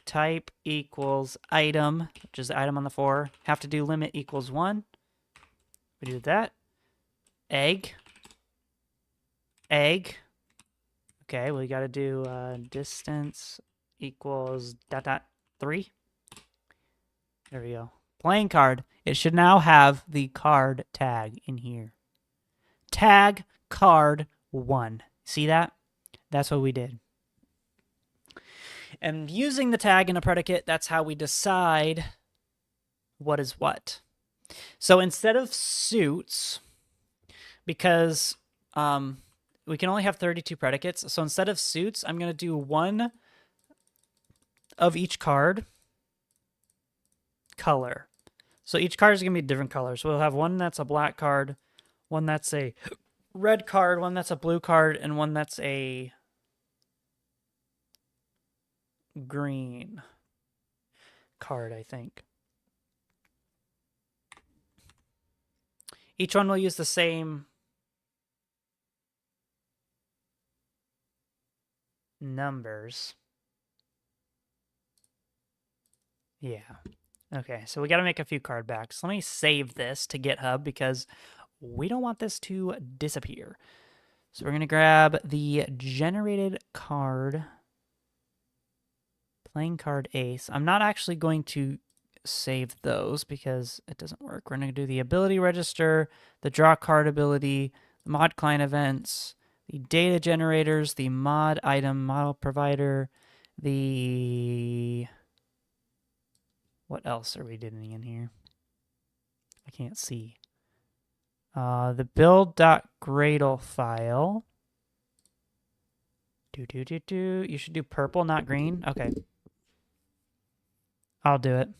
type equals item, which is the item on the 4, have to do limit equals 1. We do that. Egg. Egg. Okay, we got to do distance equals ... 3. There we go. Playing card. It should now have the card tag in here. Tag card 1. See that? That's what we did. And using the tag in a predicate, that's how we decide what is what. So instead of suits, because we can only have 32 predicates, so instead of suits, I'm going to do one of each card color. So each card is going to be different colors. We'll have one that's a black card, one that's a red card, one that's a blue card, and one that's a green card, I think. Each one will use the same numbers. Yeah. Okay, so we got to make a few card backs. Let me save this to GitHub because we don't want this to disappear. So we're going to grab the generated card, playing card ace. I'm not actually going to save those because it doesn't work. We're going to do the ability register, the draw card ability, the mod client events, the data generators, the mod item model provider, the... What else are we doing in here? I can't see. The build.gradle file. You should do purple, not green. Okay. I'll do it.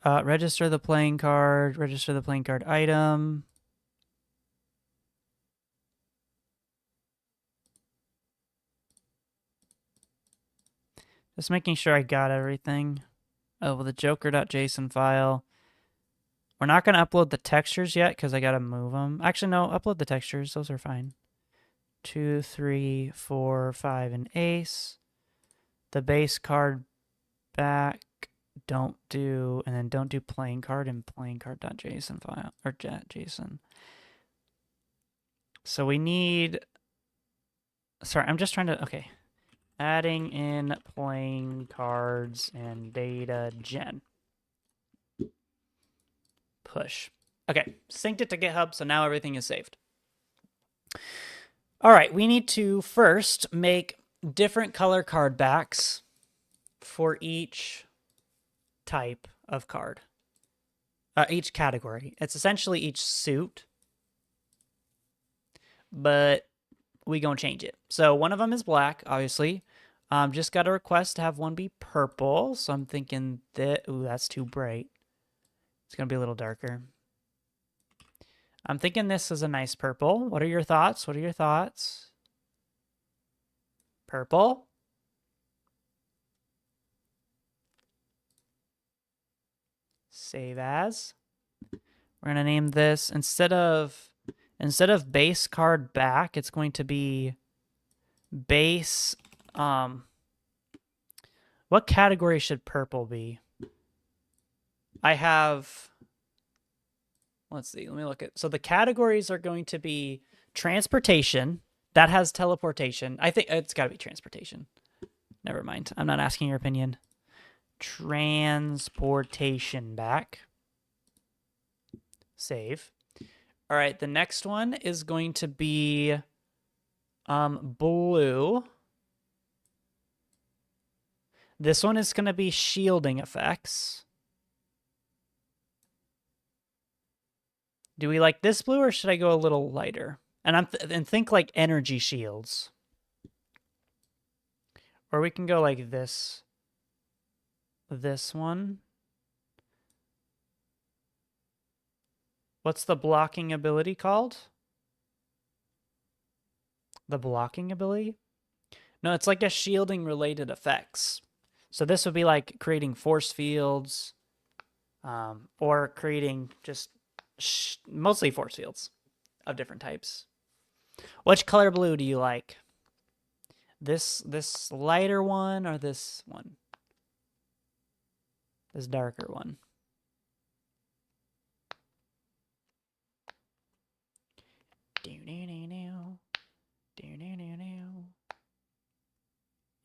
Register the playing card. Register the playing card item. Just making sure I got everything. Oh, well, the joker.json file. We're not going to upload the textures yet because I got to move them. Actually, no, upload the textures. Those are fine. 2, 3, 4, 5, and ace. The base card back. Don't do, and then don't do playing card in playing card.json file, or JSON. So we need, sorry, I'm just trying to, okay. Adding in playing cards and data gen. Push. Okay, synced it to GitHub, so now everything is saved. All right, we need to first make different color card backs for each type of card. Each category. It's essentially each suit, but we gonna change it. So one of them is black, obviously. Just got a request to have one be purple, so I'm thinking that, ooh, that's too bright. It's gonna be a little darker. I'm thinking this is a nice purple. What are your thoughts? What are your thoughts? Purple? Save as. We're gonna name this, instead of base card back, it's going to be base, what category should purple be? I have, let's see, let me look at, so the categories are going to be transportation. That has teleportation. I think it's got to be transportation. Never mind. I'm not asking your opinion. Transportation back. Save. All right, the next one is going to be blue. This one is going to be shielding effects. Do we like this blue or should I go a little lighter? And think like energy shields. Or we can go like this. This one. What's the blocking ability called? The blocking ability? No, it's like a shielding related effects. So this would be like creating force fields, or creating just mostly force fields of different types. Which color blue do you like? This lighter one or this one? This darker one.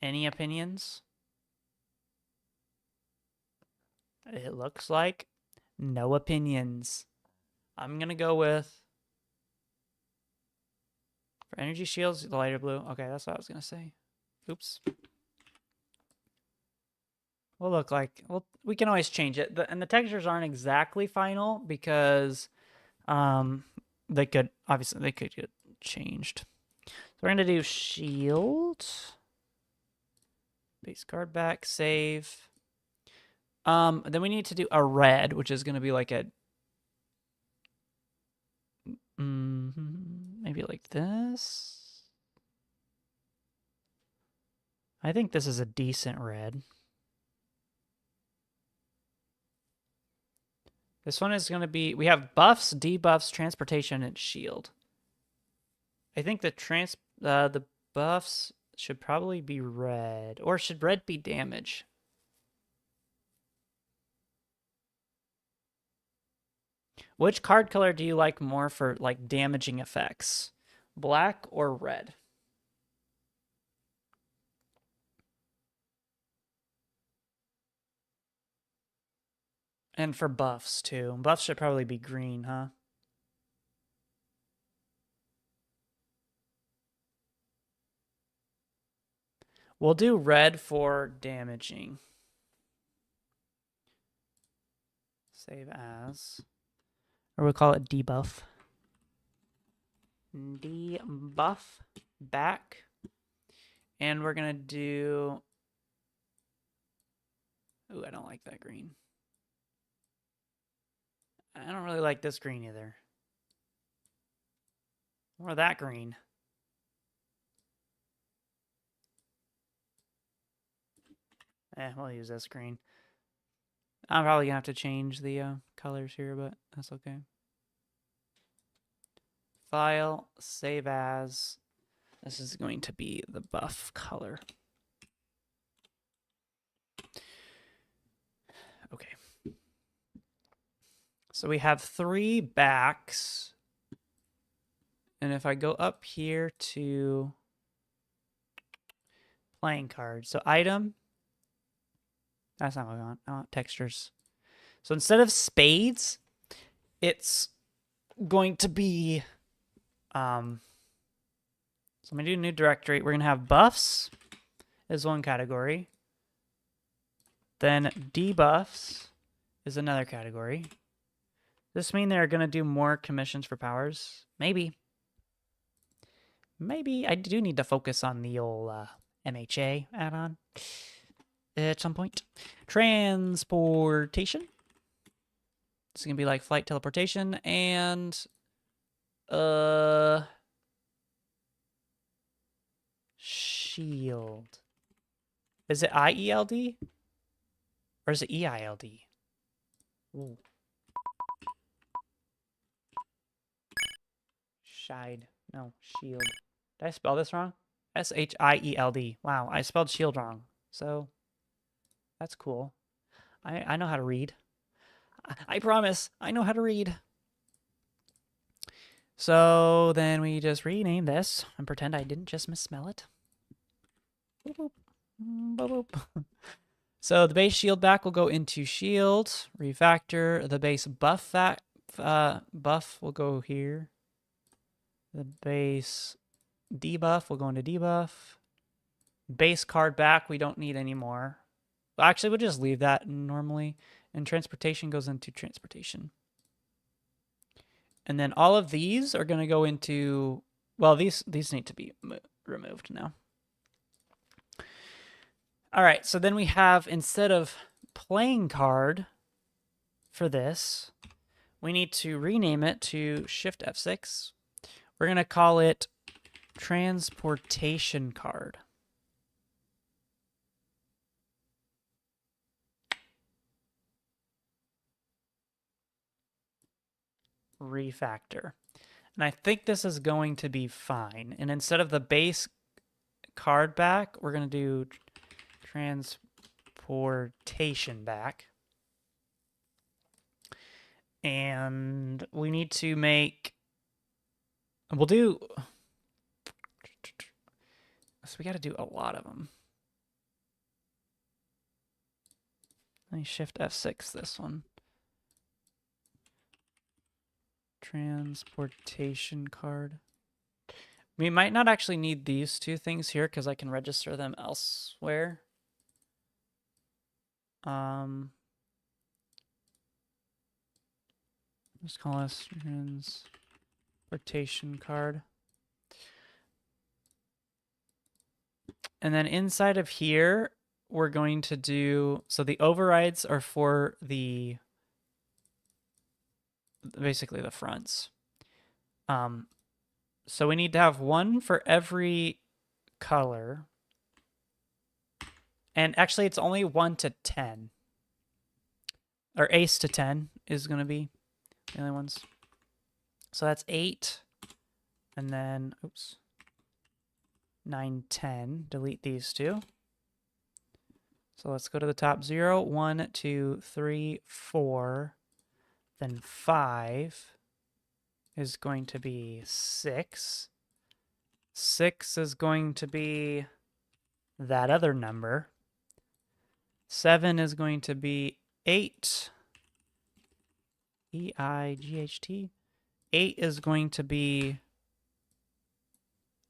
Any opinions? It looks like no opinions. I'm gonna go with, for energy shields, the lighter blue. Okay, that's what I was gonna say. Oops. Will look like, well, we can always change it. And the textures aren't exactly final because they could get changed. So we're gonna do shield. Base card back, save. Then we need to do a red, which is gonna be like a maybe like this. I think this is a decent red. This one is going to be, we have buffs, debuffs, transportation, and shield. I think the buffs should probably be red. Or should red be damage? Which card color do you like more for like damaging effects? Black or red? And for buffs too. Buffs should probably be green, huh? We'll do red for damaging. Save as. Or we'll call it debuff. Debuff back. And we're going to do... Ooh, I don't like that green. I don't really like this green either. Or that green. We'll use this green. I'm probably going to have to change the colors here, but that's okay. File, save as. This is going to be the buff color. Okay. So we have 3 backs. And if I go up here to playing cards, so item, that's not what I want. I want textures. So instead of spades, it's going to be, so I'm going to do a new directory. We're going to have buffs is one category. Then debuffs is another category. Does this mean they're going to do more commissions for powers? Maybe. Maybe. I do need to focus on the old MHA add-on at some point. Transportation. This is going to be like flight teleportation and shield. Is it IELD? Or is it EILD? Ooh. Shide. No, shield. Did I spell this wrong? SHIELD. Wow, I spelled shield wrong. So, that's cool. I know how to read. I promise. I know how to read. So then we just rename this and pretend I didn't just misspell it. Boop, boop. Boop, boop. So the base shield back will go into shield, refactor. The base buff buff will go here. The base debuff will go into debuff. Base card back we don't need anymore. Actually, we'll just leave that normally. And transportation goes into transportation. And then all of these are going to go into, well, these need to be removed now. All right, so then we have, instead of playing card for this, we need to rename it to Shift F6. We're going to call it transportation card. Refactor. And I think this is going to be fine. And instead of the base card back, we're going to do transportation back. And we need to make, we'll do, so we got to do a lot of them. Let me Shift F6 this one. Transportation card. We might not actually need these two things here because I can register them elsewhere. Just call this transportation card. And then inside of here, we're going to do, so the overrides are for the, basically the fronts. So we need to have one for every color. And actually, it's only 1 to 10. Or ace to 10 is going to be the only ones. So that's 8. And then, oops, 9, 10. Delete these two. So let's go to the top 0. 1, 2, 3, 4. Then 5 is going to be 6. 6 is going to be that other number. 7 is going to be 8. E-I-G-H-T. 8 is going to be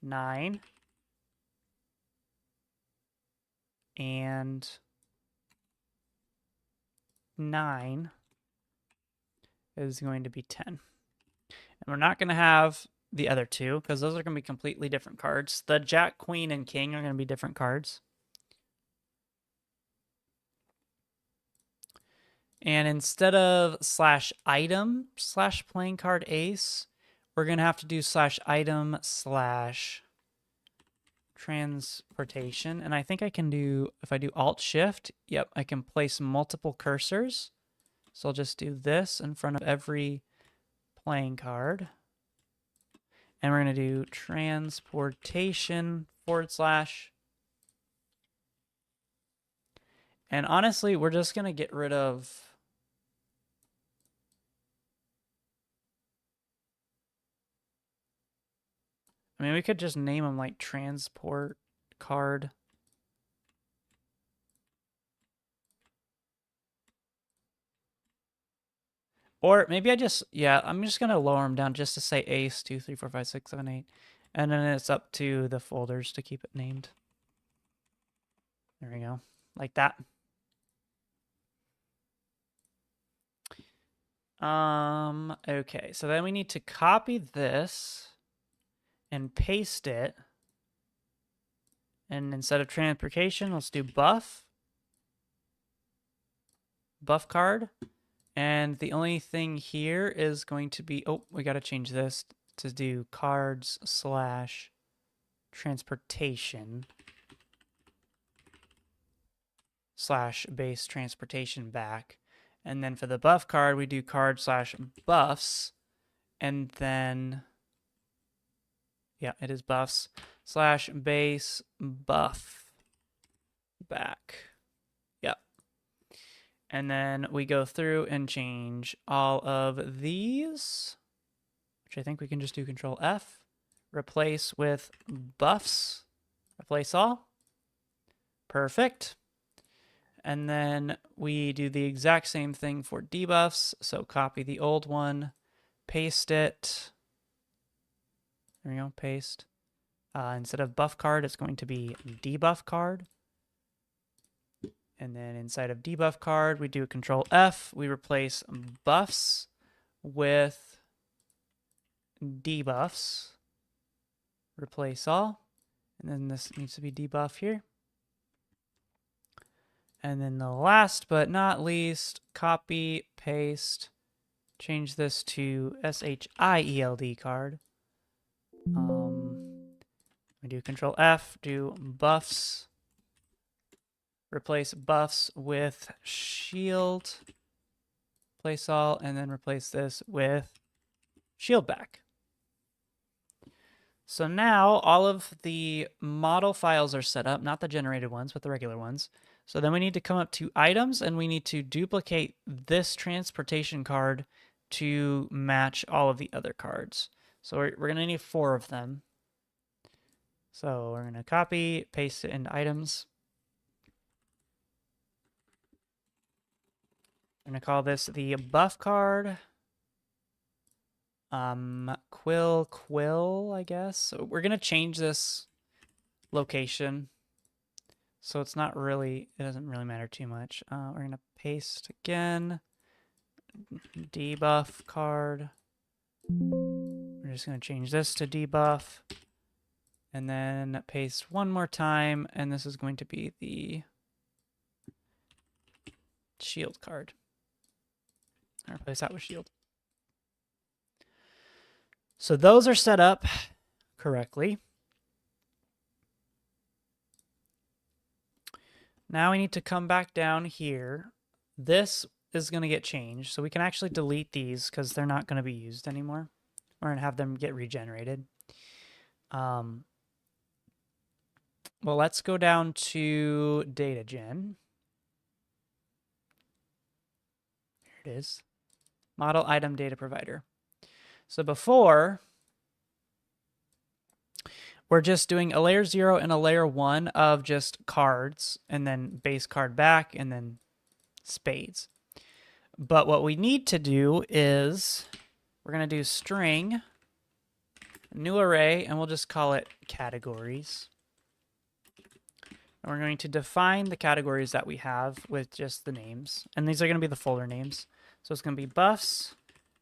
9. And 9 is going to be 10. And we're not going to have the other two because those are going to be completely different cards. The Jack, Queen, and King are going to be different cards. And instead of /item / playing card ace, we're going to have to do /item / transportation. And I think I can do, if I do Alt-Shift, yep, I can place multiple cursors. So I'll just do this in front of every playing card. And we're going to do transportation /. And honestly, we're just going to get rid of I mean, we could just name them like transport card. Or maybe I just, yeah, I'm just going to lower them down just to say ace, 2, 3, 4, 5, 6, 7, 8. And then it's up to the folders to keep it named. There we go. Like that. Okay, so then we need to copy this and paste it. And instead of transportation, let's do buff card. And the only thing here is going to be, oh, we got to change this to do cards / transportation / base transportation back. And then for the buff card, we do card / buffs. And then, yeah, it is buffs / base buff back. Yep. And then we go through and change all of these, which I think we can just do Control F. Replace with buffs. Replace all. Perfect. And then we do the exact same thing for debuffs. So copy the old one, paste it. There we go, paste. Instead of buff card, it's going to be debuff card. And then inside of debuff card, we do Control F. We replace buffs with debuffs. Replace all. And then this needs to be debuff here. And then the last but not least, copy, paste, change this to SHIELD card. We do Control F, do buffs, replace buffs with shield, place all, and then replace this with shield back. So now all of the model files are set up, not the generated ones, but the regular ones. So then we need to come up to items and we need to duplicate this transportation card to match all of the other cards. So we're going to need 4 of them. So we're going to copy, paste it into items. I'm going to call this the buff card. Quill, I guess. So we're going to change this location. So it's not really, it doesn't really matter too much. We're going to paste again. Debuff card. We're just going to change this to debuff. And then paste one more time. And this is going to be the shield card. I'll replace that with shield. So those are set up correctly. Now we need to come back down here. This is going to get changed. So we can actually delete these because they're not going to be used anymore. We're going to have them get regenerated. Well, let's go down to data gen. Here it is. Model item data provider. So before, we're just doing a layer 0 and a layer 1 of just cards, and then base card back, and then spades. But what we need to do is we're going to do string, new array, and we'll just call it categories. And we're going to define the categories that we have with just the names. And these are going to be the folder names. So it's going to be buffs,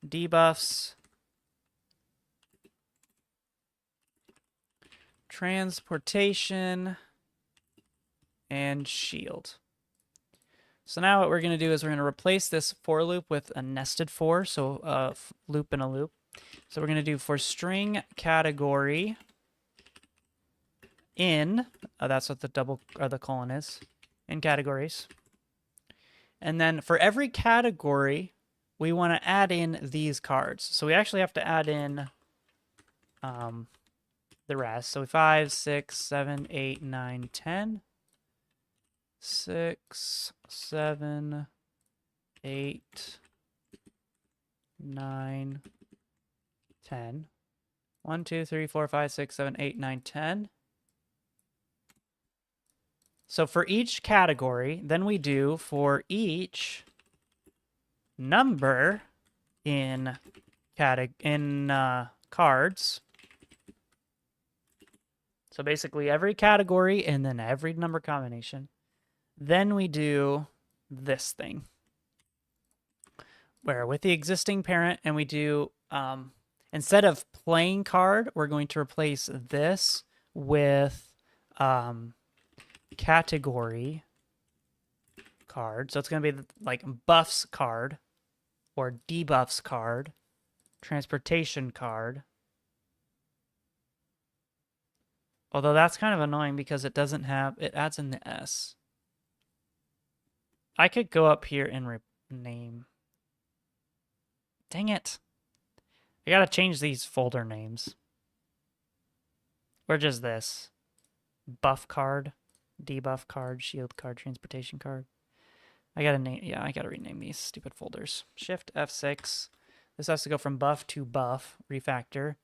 debuffs, transportation, and shield. So now what we're going to do is we're going to replace this for loop with a nested for, so a loop in a loop. So we're going to do for string category in, that's what the double or the colon is, in categories. And then for every category, we want to add in these cards. So we actually have to add in the rest. So 5, 6, 7, 8, 9, 10. 6, 7, 8, 9, 10. 1, 2, 3, 4, 5, 6, 7, 8, 9, 10. So for each category, then we do for each number in cards. So basically every category and then every number combination. Then we do this thing, where with the existing parent, and we do, instead of playing card, we're going to replace this with category card. So it's going to be like buffs card or debuffs card, transportation card. Although that's kind of annoying because it doesn't have, it adds in the S. I could go up here and rename. Dang it. I gotta change these folder names. Or just this. Buff card, debuff card, shield card, transportation card. I gotta name, yeah, I gotta rename these stupid folders. Shift F6. This has to go from buff to buff, refactor.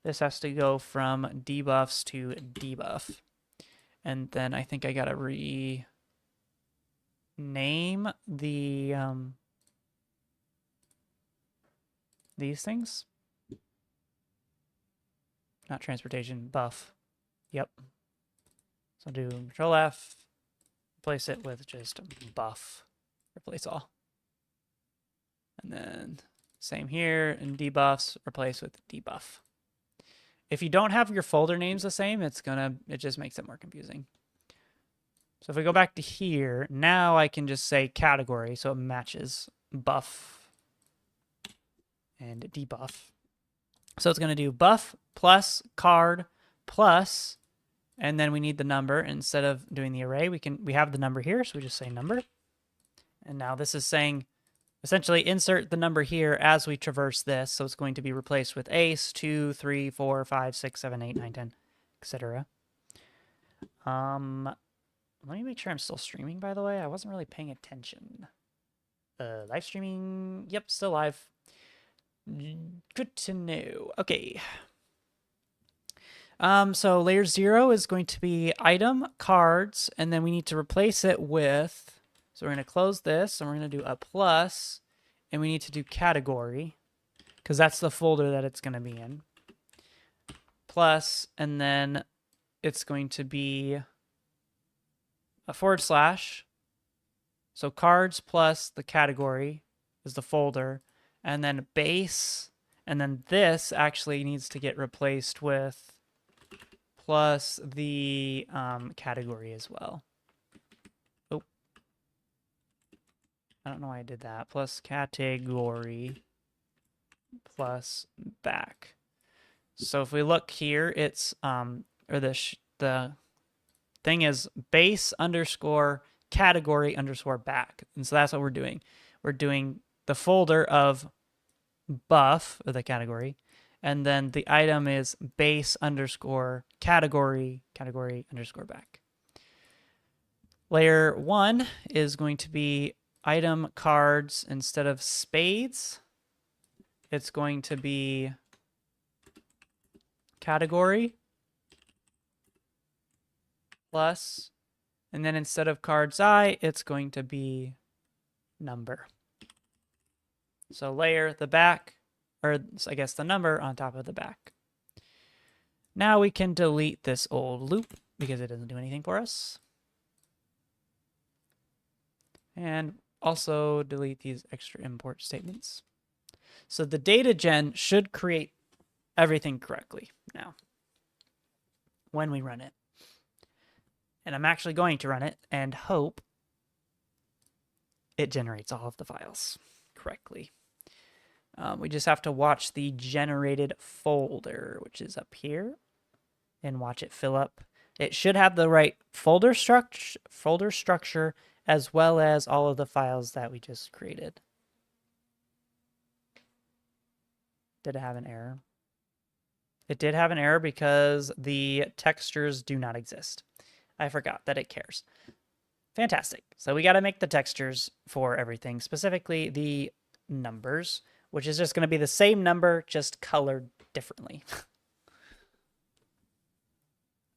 This has to go from debuffs to debuff. And then I think I gotta rename the these things. Not transportation, buff. Yep. So do Control F, replace it with just buff. Replace all. And then same here, and debuffs, replace with debuff. If you don't have your folder names the same, it just makes it more confusing. So if we go back to here, now I can just say category, so it matches buff and debuff. So it's going to do buff plus card plus, and then we need the number. Instead of doing the array, we have the number here, so we just say number. And now this is saying, essentially insert the number here as we traverse this. So it's going to be replaced with ace, 2, 3, 4, 5, 6, 7, 8, 9, 10, etc. Let me make sure I'm still streaming, by the way. I wasn't really paying attention. Live streaming. Yep, still live. Good to know. Okay. So layer 0 is going to be item, cards, and then we need to replace it with, so we're going to close this, and we're going to do a plus, and we need to do category, because that's the folder that it's going to be in. Plus, and then it's going to be a /. So cards plus the category is the folder, and then base, and then this actually needs to get replaced with plus the category as well. Oh, I don't know why I did that. Plus category plus back. So if we look here, it's the thing is base underscore category underscore back, and so that's what we're doing. We're doing the folder of buff, or the category, and then the item is base underscore category underscore back. Layer 1 is going to be item cards instead of spades. It's going to be category plus, and then instead of cards I, it's going to be number. So layer the back, or I guess the number on top of the back. Now we can delete this old loop because it doesn't do anything for us. And also delete these extra import statements. So the data gen should create everything correctly now when we run it. And I'm actually going to run it and hope it generates all of the files correctly. We just have to watch the generated folder, which is up here, and watch it fill up. It should have the right folder structure as well as all of the files that we just created. Did it have an error? It did have an error because the textures do not exist. I forgot that it cares. Fantastic. So we got to make the textures for everything, specifically the numbers, which is just going to be the same number, just colored differently.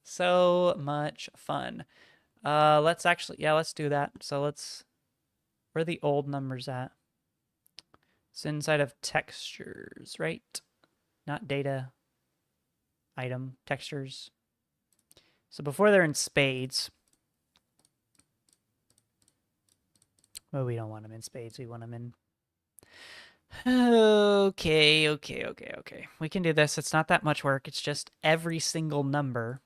So much fun. Let's do that. So where are the old numbers at? It's inside of textures, right? Not data, item, textures. So before they're in spades, well, we don't want them in spades. We want them in. Okay. We can do this. It's not that much work. It's just every single number.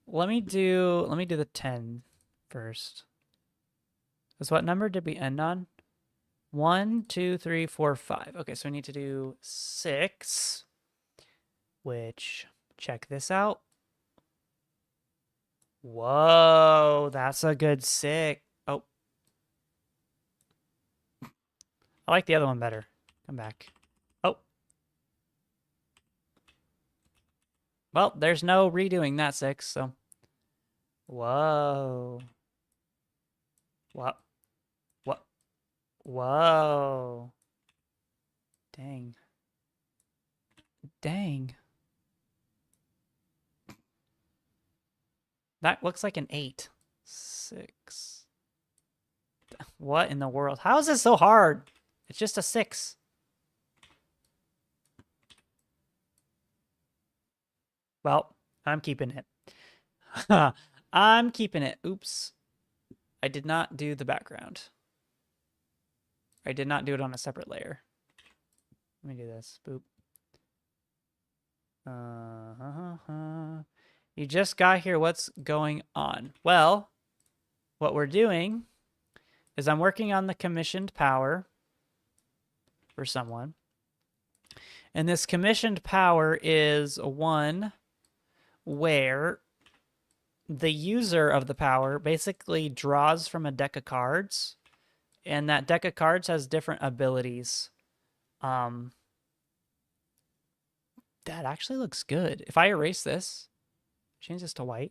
Let me do the 10 first. Because what number did we end on? 1, 2, 3, 4, 5. Okay, so we need to do 6, which, check this out. Whoa, that's a good 6. Oh. I like the other one better. Come back. Oh. Well, there's no redoing that 6, so Whoa. What? What? Whoa. Dang. Dang. That looks like an 8. 6. What in the world? How is this so hard? It's just a 6. Well, I'm keeping it. I'm keeping it. Oops. I did not do the background. I did not do it on a separate layer. Let me do this. Boop. You just got here. What's going on? Well, what we're doing is I'm working on the commissioned power for someone. And this commissioned power is one where the user of the power basically draws from a deck of cards, and that deck of cards has different abilities. That actually looks good. If I erase this, change this to white.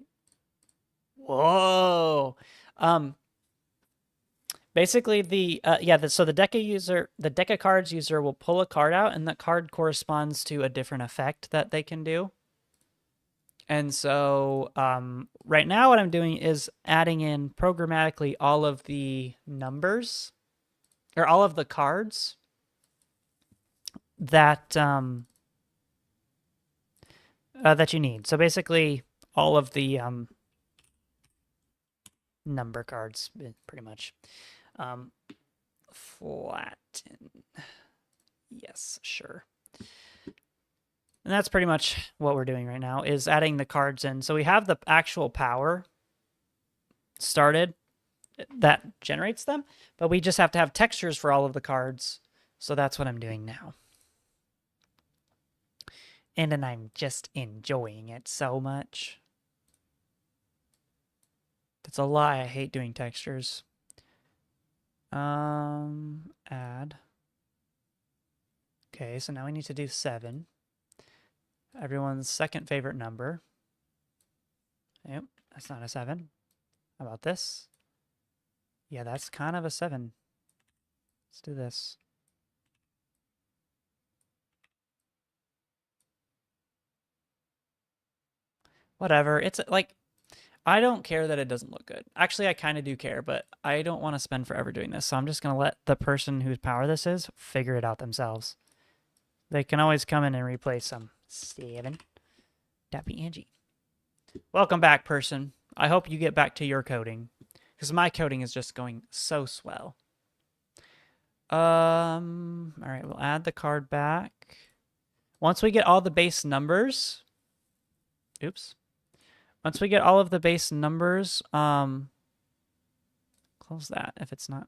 Whoa. Basically so the deck of cards user will pull a card out, and that card corresponds to a different effect that they can do. And so right now what I'm doing is adding in programmatically all of the numbers, or all of the cards that that you need. So basically all of the number cards, pretty much. Flatten. Yes, sure. And that's pretty much what we're doing right now, is adding the cards in. So we have the actual power started that generates them, but we just have to have textures for all of the cards. So that's what I'm doing now. And then I'm just enjoying it so much. That's a lie. I hate doing textures. Add. Okay, so now we need to do 7. Everyone's second favorite number. Yep, that's not a 7. How about this? Yeah, that's kind of a 7. Let's do this. Whatever. It's like, I don't care that it doesn't look good. Actually, I kind of do care, but I don't want to spend forever doing this. So I'm just going to let the person whose power this is figure it out themselves. They can always come in and replace some. 7. Dappy Angie. Welcome back, person. I hope you get back to your coding, because my coding is just going so swell. All right, we'll add the card back. Once we get all the base numbers, oops. Once we get all of the base numbers, close that if it's not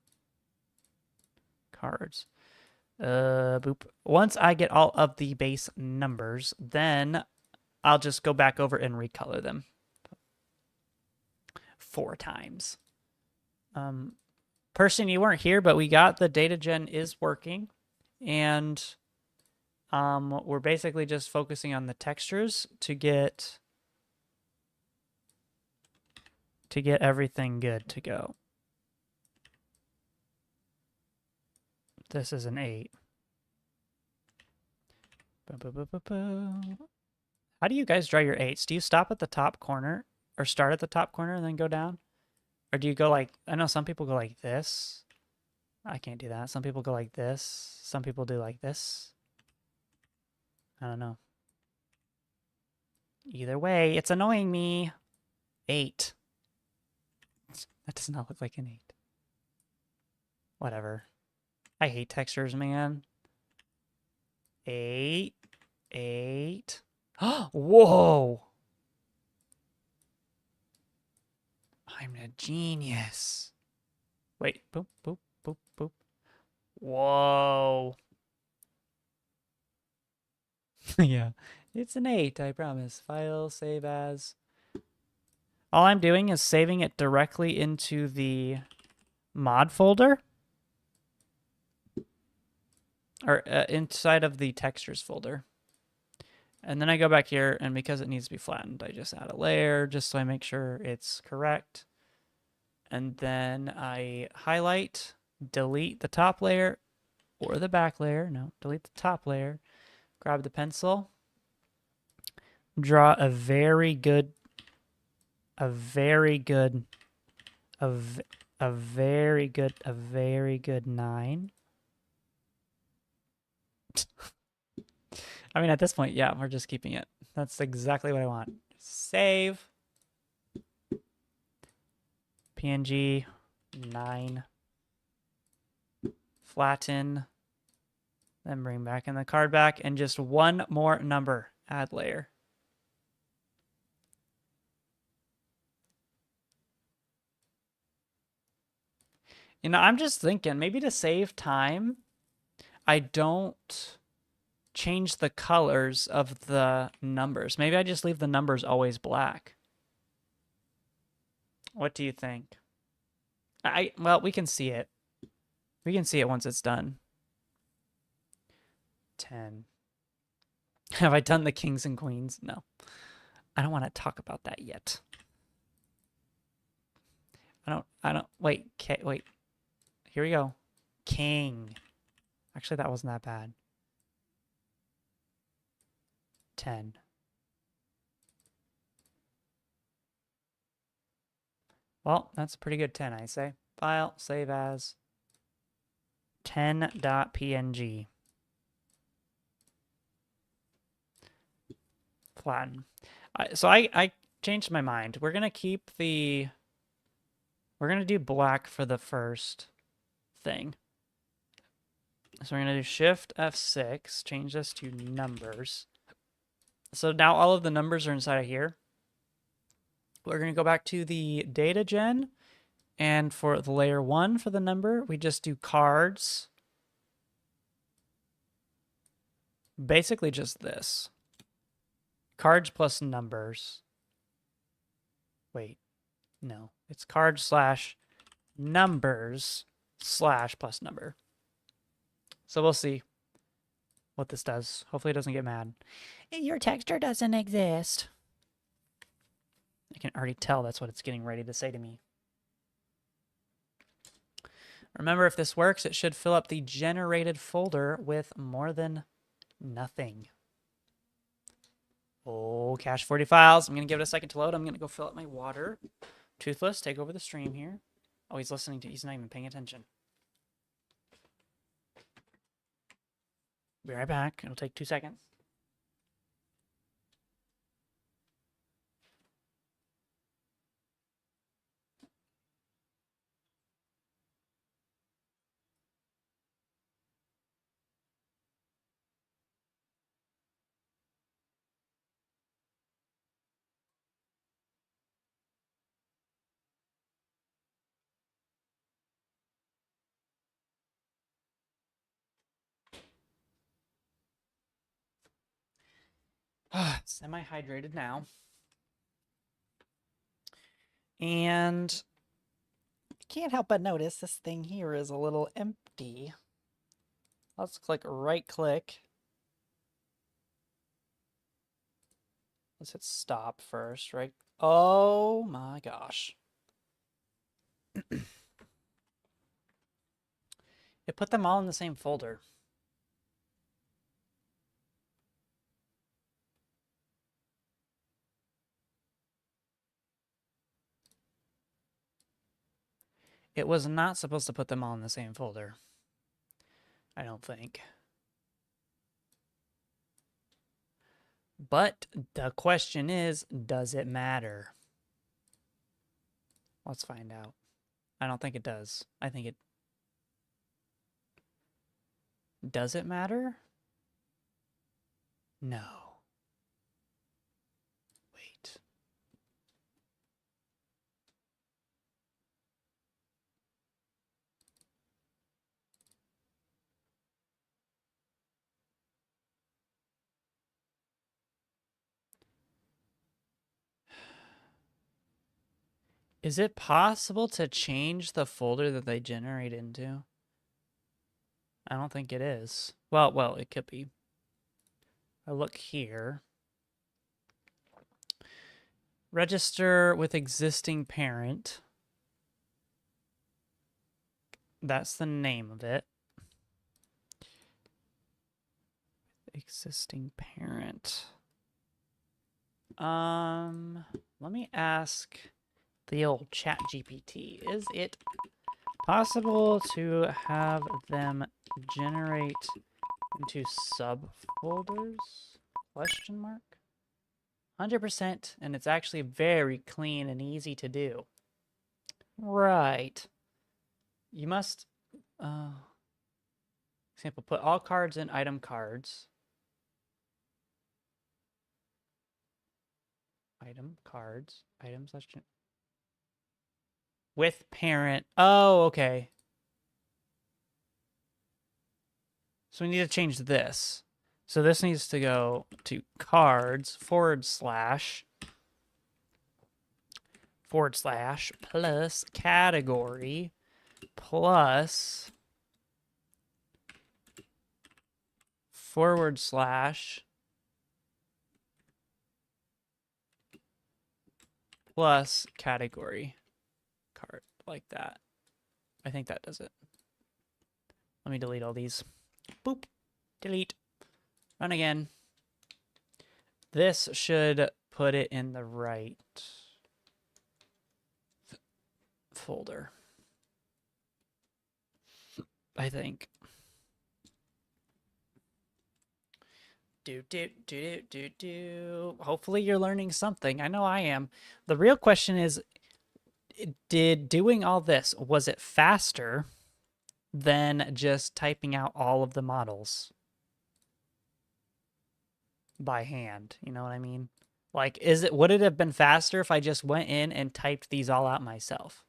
cards. Boop. Once I get all of the base numbers, then I'll just go back over and recolor them 4 times. Person, you weren't here, but we got the data gen is working, and we're basically just focusing on the textures to get everything good to go. This is an 8. How do you guys draw your 8s? Do you stop at the top corner, or start at the top corner and then go down? Or do you go like, I know some people go like this. I can't do that. Some people go like this. Some people do like this. I don't know. Either way, it's annoying me. 8. That does not look like an 8. Whatever. I hate textures, man. 8. 8. Whoa! I'm a genius. Wait. Boop, boop, boop, boop. Whoa. Yeah. It's an 8, I promise. File, save as. All I'm doing is saving it directly into the mod folder. Or inside of the textures folder. And then I go back here, and because it needs to be flattened, I just add a layer just so I make sure it's correct. And then I highlight, delete the top layer or the back layer. No, delete the top layer. Grab the pencil. Draw a very good 9. I mean, at this point, yeah, we're just keeping it. That's exactly what I want. Save. PNG 9. Flatten. Then bring back in the card back and just one more number. Add layer. You know, I'm just thinking maybe to save time, I don't change the colors of the numbers. Maybe I just leave the numbers always black. What do you think? Well, we can see it. We can see it once it's done. 10. Have I done the kings and queens? No. I don't want to talk about that yet. Wait, wait. Here we go. King. Actually, that wasn't that bad. 10. Well, that's a pretty good 10, I say. File, save as 10.png. Flatten. So I changed my mind. We're going to keep the... We're going to do black for the first thing. So we're going to do Shift F6, change this to numbers. So now all of the numbers are inside of here. We're going to go back to the data gen, and for the layer 1 for the number, we just do cards. Basically just this. Cards plus numbers. Wait, no. It's cards slash numbers slash plus number. So we'll see what this does. Hopefully it doesn't get mad. Your texture doesn't exist. I can already tell that's what it's getting ready to say to me. Remember, if this works, it should fill up the generated folder with more than nothing. Oh, cache 40 files. I'm going to give it a second to load. I'm going to go fill up my water. Toothless, take over the stream here. Oh, he's listening to, he's not even paying attention. Be right back. It'll take 2 seconds. Semi-hydrated now. And I can't help but notice this thing here is a little empty. Let's click right click. Let's hit stop first, right? Oh my gosh. It put them all in the same folder. It was not supposed to put them all in the same folder. I don't think. But the question is, does it matter? Let's find out. I don't think it does. I think it... Does it matter? No. Wait. Is it possible to change the folder that they generate into? I don't think it is. Well, it could be. I look here. Register with existing parent. That's the name of it. Existing parent. Let me ask the old chat GPT. Is it possible to have them generate into subfolders? Question mark. 100%, and it's actually very clean and easy to do. Right. You must, example, put all cards in item cards. Item cards. Item slash with parent. Oh, okay. So we need to change this. So this needs to go to cards / plus category plus / plus category card, like that. I think that does it. Let me delete all these. Boop. Delete. Run again. This should put it in the right folder, I think. Hopefully you're learning something. I know I am. The real question is, did doing all this, was it faster than just typing out all of the models by hand? You know what I mean? Like, would it have been faster if I just went in and typed these all out myself?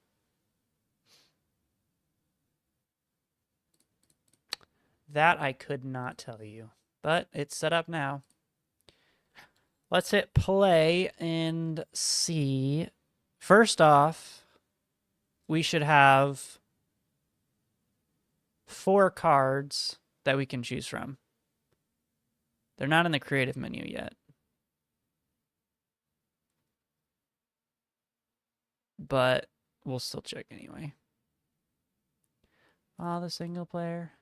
That I could not tell you, but it's set up now. Let's hit play and see. First off, we should have 4 cards that we can choose from. They're not in the creative menu yet. But we'll still check anyway. The single player.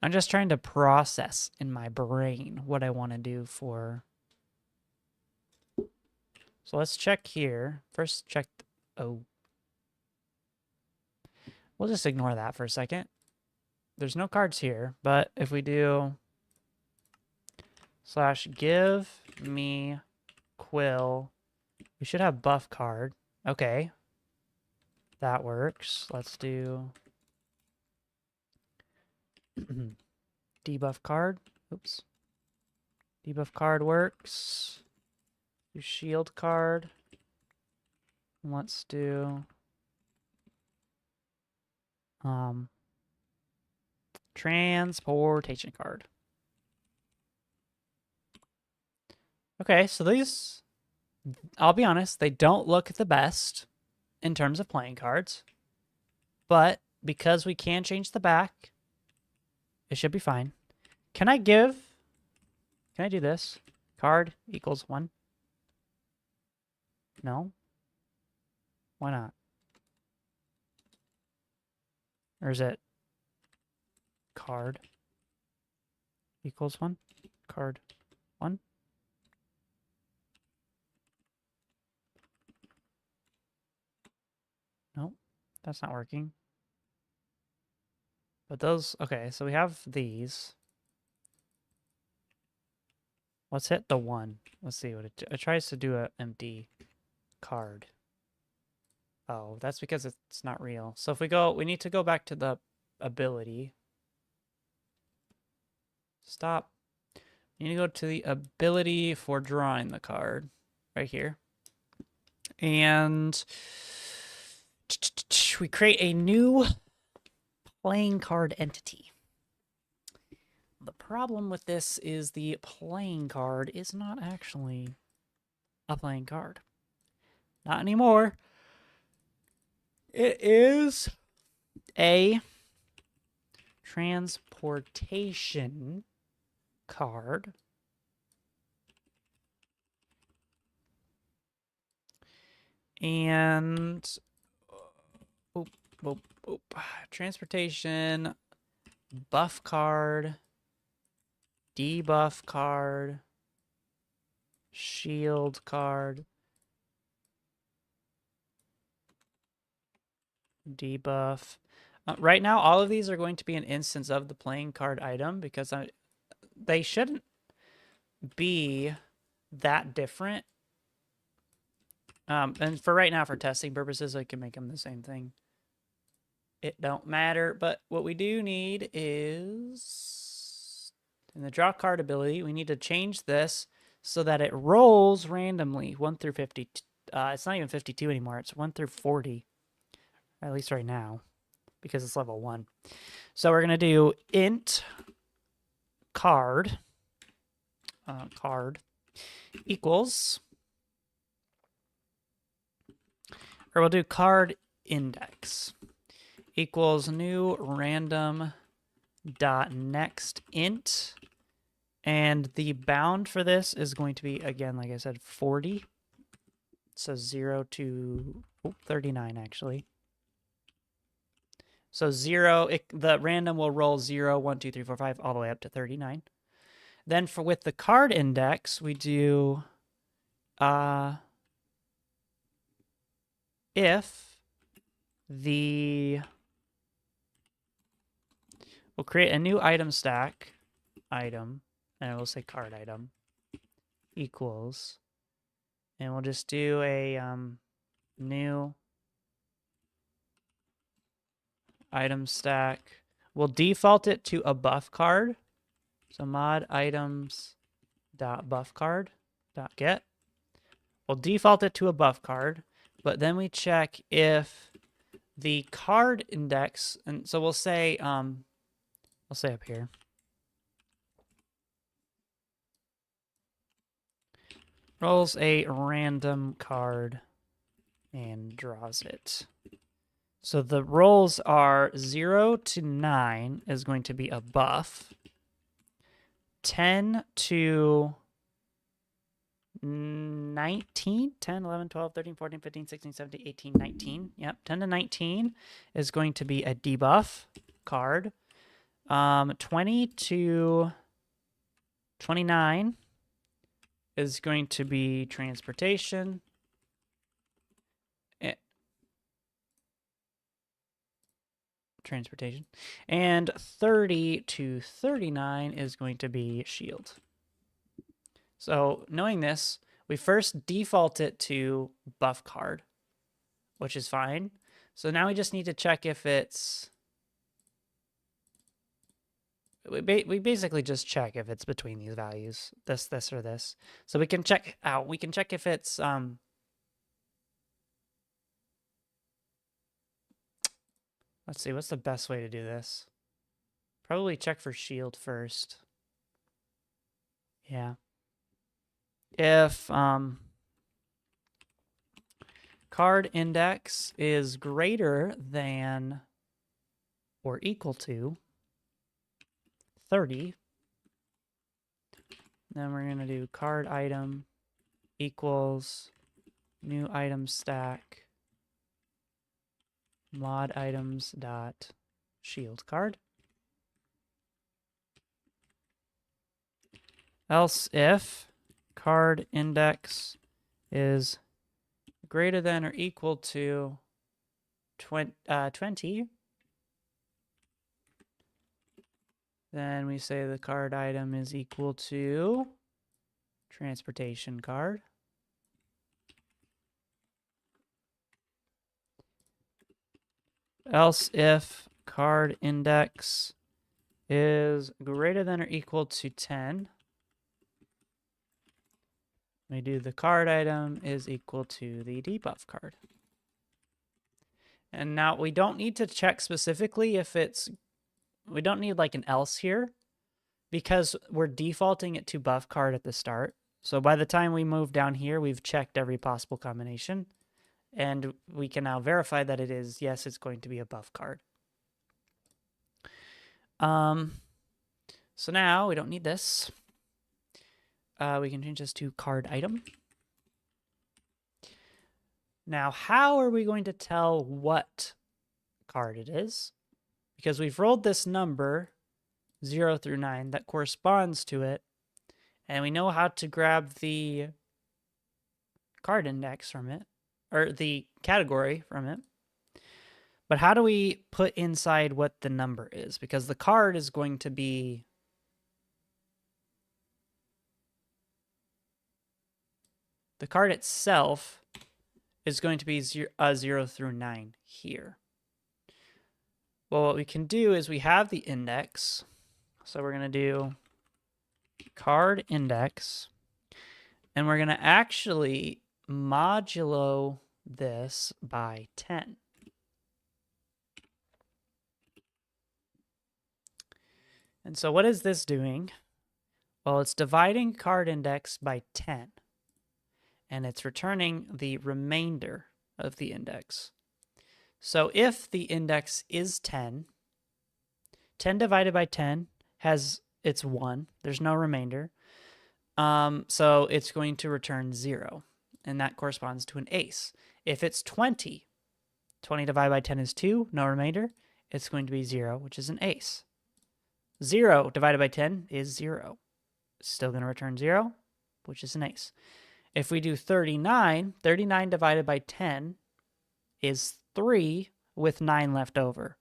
I'm just trying to process in my brain what I want to do for. So let's check here. First check. Oh. We'll just ignore that for a second. There's no cards here, but if we do / give me quill, we should have buff card. Okay. That works. Let's do debuff card. Oops. Debuff card works. Do shield card. Let's do transportation card. Okay, so these, I'll be honest, they don't look the best in terms of playing cards, but because we can change the back, it should be fine. Can I do this? Card equals 1? No? Why not? Or is it card equals 1? Card 1? Nope, that's not working. But those, okay, so we have these. Let's hit the 1. Let's see what it tries to do an empty card. Oh, that's because it's not real. So if we need to go back to the ability. Stop. You need to go to the ability for drawing the card right here. And we create a new playing card entity. The problem with this is the playing card is not actually a playing card. Not anymore. It is a transportation card. And oop, oop, oop. Transportation, buff card, debuff card, shield card, debuff. Right now, all of these are going to be an instance of the playing card item because they shouldn't be that different. And for right now, for testing purposes, I can make them the same thing. It don't matter, but what we do need is in the draw card ability, we need to change this so that it rolls randomly 1 through 50. It's not even 52 anymore. It's 1 through 40, at least right now, because it's level 1. So we're going to do int card equals, or we'll do card index equals new random dot next int, and the bound for this is going to be, again, like I said, 40. So 0 to 39 actually. So 0, the random will roll 0, 1, 2, 3, 4, 5 all the way up to 39. Then with the card index, we do if we'll create a new item stack item, and we'll say card item equals, and we'll just do a new item stack. We'll default it to a buff card. So mod items dot buff card dot get. We'll default it to a buff card, but then we check if the card index, and so we'll say I'll say up here. Rolls a random card and draws it. So the rolls are 0 to 9 is going to be a buff. 10 to 19, 10, 11, 12, 13, 14, 15, 16, 17, 18, 19. Yep, 10 to 19 is going to be a debuff card. 20 to 29 is going to be transportation. And 30 to 39 is going to be shield. So knowing this, we first default it to buff card, which is fine. So now we just need to check if it's, we basically just check if it's between these values, this, or this. So we can check out, we can check if it's, let's see, what's the best way to do this? Probably check for shield first. Yeah. If card index is greater than or equal to 30, then we're going to do card item equals new item stack mod items dot shield card. Else if card index is greater than or equal to 20, then we say the card item is equal to transportation card. Else if card index is greater than or equal to 10, we do the card item is equal to the debuff card. And now we don't need to check specifically if it's, we don't need like an else here because we're defaulting it to buff card at the start. So by the time we move down here, we've checked every possible combination. And we can now verify that it is, yes, it's going to be a buff card. So now we don't need this. We can change this to card item. Now, how are we going to tell what card it is? Because we've rolled this number 0 through 9 that corresponds to it, and we know how to grab the card index from it, or the category from it. But how do we put inside what the number is? Because the card is going to be the card itself is going to be 0 through 9 here. Well, what we can do is we have the index. So we're going to do card index. And we're going to actually modulo this by 10. And so what is this doing? Well, it's dividing card index by 10. And it's returning the remainder of the index. So if the index is 10, 10 divided by 10 it's 1. There's no remainder. So it's going to return 0. And that corresponds to an ace. If it's 20, 20 divided by 10 is 2, no remainder. It's going to be 0, which is an ace. 0 divided by 10 is 0. It's still going to return 0, which is an ace. If we do 39, 39 divided by 10 is 3 with 9 left over.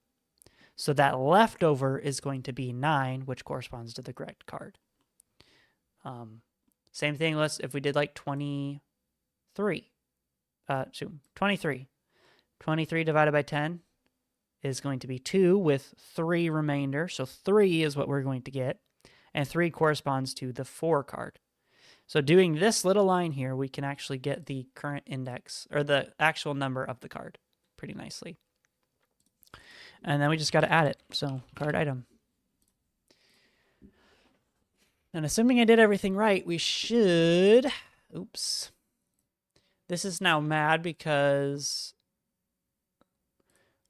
So that leftover is going to be 9, which corresponds to the correct card. Same thing, if we did like 23. 23. 23 divided by 10 is going to be 2 with 3 remainder. So 3 is what we're going to get. And 3 corresponds to the 4 card. So doing this little line here, we can actually get the current index, or the actual number of the card, pretty nicely. And then we just got to add it. So card item. And assuming I did everything right, we should... Oops. This is now mad because...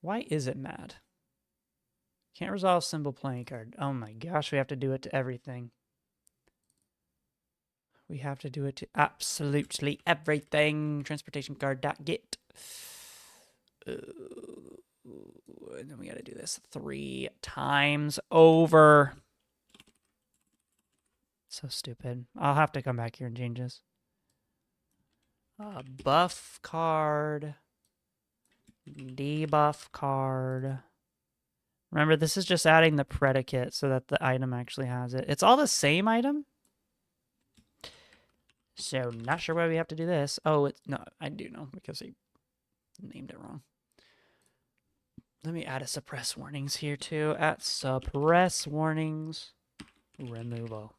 Why is it mad? Can't resolve symbol playing card. Oh my gosh, we have to do it to everything. We have to do it to absolutely everything. Transportation card.get. And then we got to do this 3 times over. So stupid. I'll have to come back here and change this. Buff card. Debuff card. Remember, this is just adding the predicate so that the item actually has it. It's all the same item. So, not sure why we have to do this. Oh, no, I do know because he named it wrong. Let me add a suppress warnings here too. At suppress warnings, removal.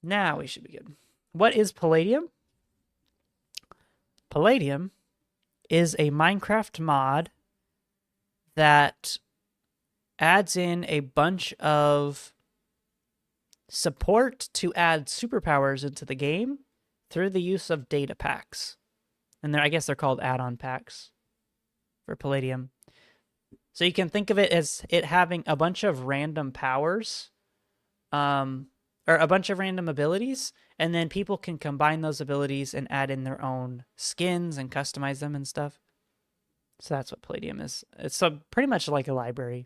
Now we should be good. What is Palladium? Palladium is a Minecraft mod that adds in a bunch of support to add superpowers into the game through the use of data packs. And I guess they're called add-on packs for Palladium. So you can think of it as it having a bunch of random powers, or a bunch of random abilities, and then people can combine those abilities and add in their own skins and customize them and stuff. So that's what Palladium is. It's pretty much like a library.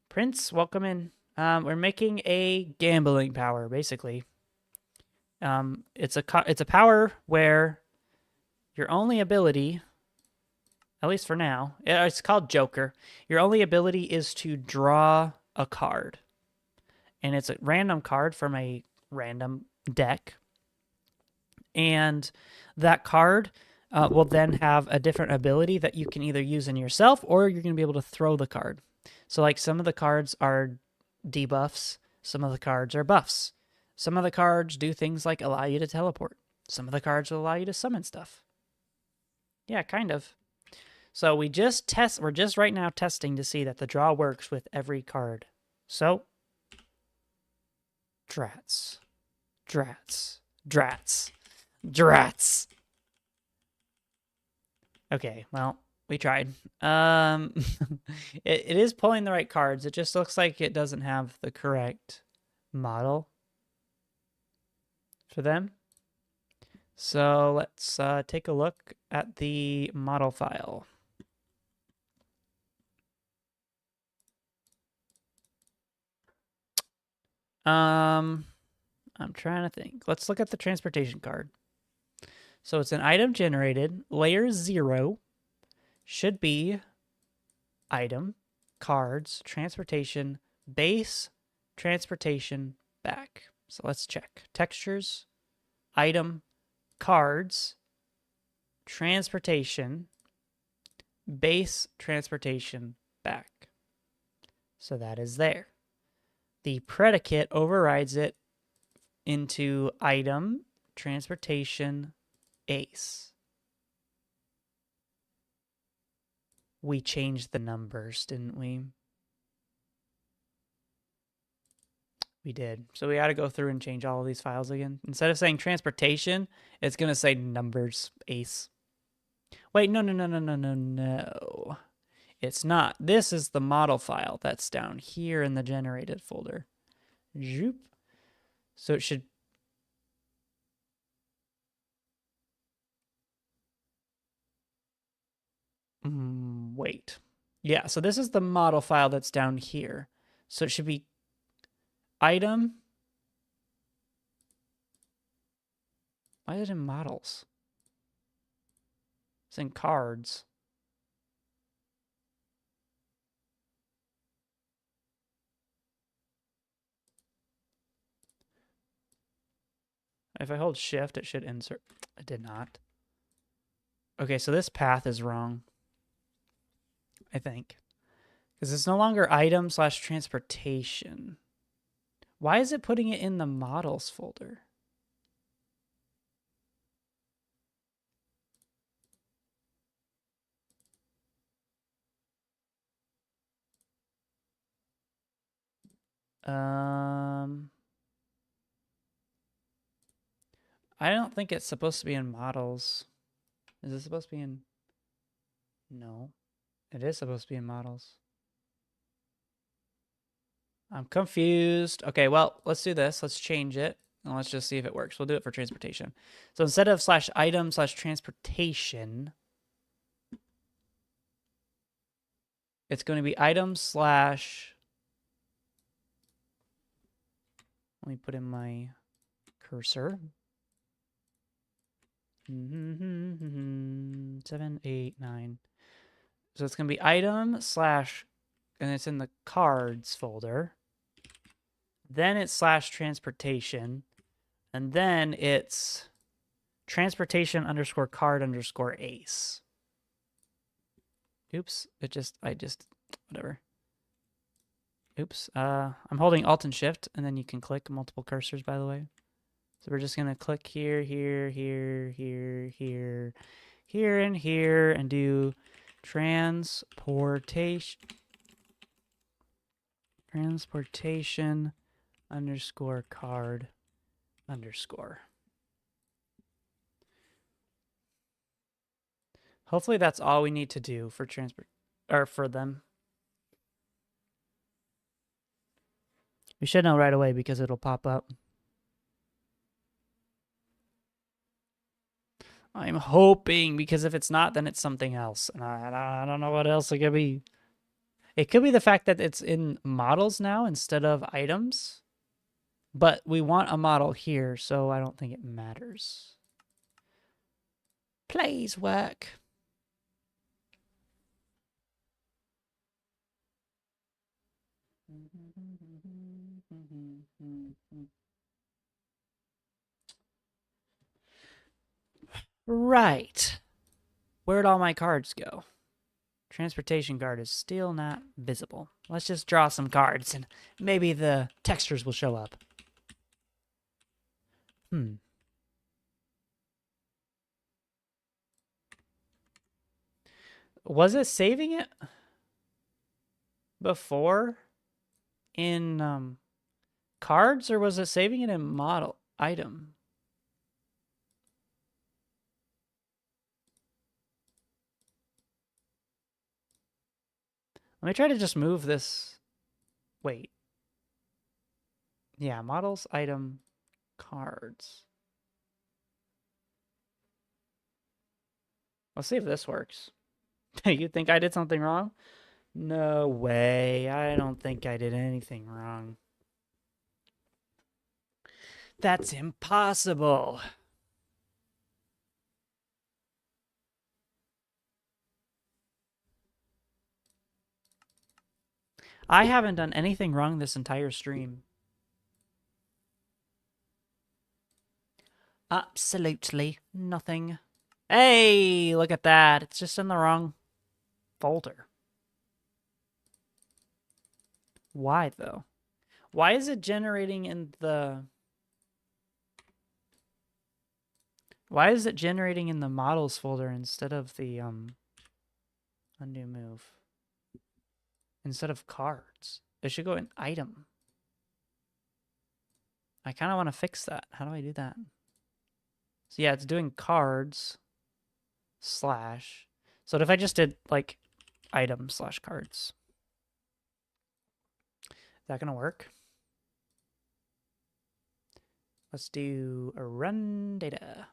Prince, welcome in. We're making a gambling power, basically. It's a power where your only ability, at least for now, it's called Joker. Your only ability is to draw a card. And it's a random card from a random deck. And that card will then have a different ability that you can either use in yourself or you're going to be able to throw the card. So like some of the cards are debuffs, some of the cards are buffs. Some of the cards do things like allow you to teleport. Some of the cards will allow you to summon stuff. Yeah, kind of. So we're just right now testing to see that the draw works with every card. So, drats. Drats. Drats. Drats. Okay, well, we tried. It is pulling the right cards. It just looks like it doesn't have the correct model for them. So let's take a look at the model file. I'm trying to think. Let's look at the transportation card. So it's an item generated. Layer 0 should be item, cards, transportation, base, transportation, back. So let's check. Textures, item, cards, transportation, base, transportation, back. So that is there. The predicate overrides it into item, transportation, ace. We changed the numbers, didn't we? We did. So we got to go through and change all of these files again. Instead of saying transportation, it's going to say numbers, ace. Wait, no. It's not. This is the model file that's down here in the generated folder. Zoop. So it should... wait. Yeah, so this is the model file that's down here. So it should be item. Why is it in models? It's in cards. If I hold shift, it should insert. It did not. Okay, so this path is wrong, I think. Because it's no longer item / transportation. Why is it putting it in the models folder? I don't think it's supposed to be in models. Is it supposed to be in... No. It is supposed to be in models. I'm confused. Okay, well, let's do this. Let's change it. And let's just see if it works. We'll do it for transportation. So instead of /item / transportation, it's going to be item / let me put in my cursor. 7, 8, 9. So it's going to be item / and it's in the cards folder. Then it's / transportation. And then it's transportation _ card _ ace. Oops, whatever. Oops, I'm holding Alt and Shift, and then you can click multiple cursors, by the way. So we're just gonna click here, here, and here, and do transportation _ card _. Hopefully that's all we need to do for for them. We should know right away because it'll pop up. I'm hoping, because if it's not, then it's something else. And I don't know what else it could be. It could be the fact that it's in models now instead of items. But we want a model here, so I don't think it matters. Please work. Right. Where'd all my cards go? Transportation card is still not visible. Let's just draw some cards and maybe the textures will show up. Was it saving it before in cards, or was it saving it in model item? Let me try to just move this. Wait. Yeah, models, item, cards. Let's see if this works. You think I did something wrong? No way. I don't think I did anything wrong. That's impossible. I haven't done anything wrong this entire stream. Absolutely nothing. Hey, look at that. It's just in the wrong folder. Why, though? Why is it generating in the... Why is it generating in the models folder instead of the, undo move? Instead of cards. It should go in item. I kind of want to fix that. How do I do that? So yeah, it's doing cards slash. So if I just did like item slash cards, is that going to work? Let's do a run data.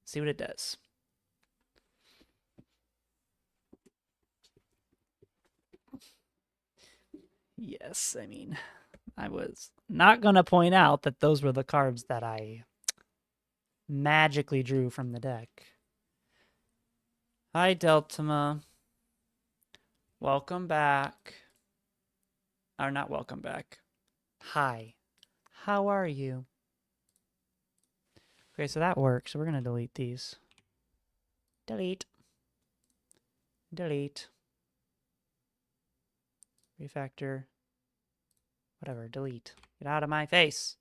See what it does. Yes, I mean, I was not going to point out that those were the cards that I magically drew from the deck. Hi, Deltima. Welcome back. Or not welcome back. Hi. How are you? Okay, so that works. So we're going to delete these. Delete. Delete. Refactor. Whatever, delete. Get out of my face.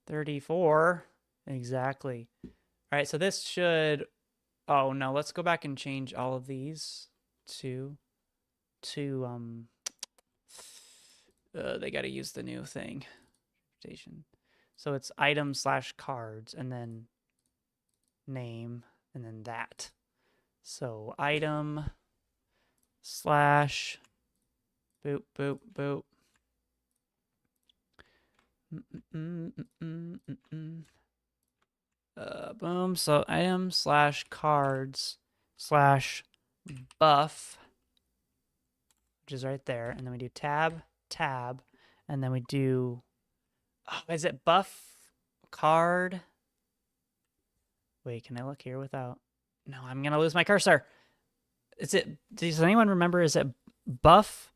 34. Exactly. All right, so this should... Oh, no, let's go back and change all of these to they got to use the new thing. So it's item slash cards and then name and then that. So item slash boop, boop, boop. Boom. So item slash cards slash buff, which is right there. And then we do tab, tab, and then we do, oh, is it buff card? Wait, can I look here without? No, I'm going to lose my cursor. Is it, does anyone remember, is it buff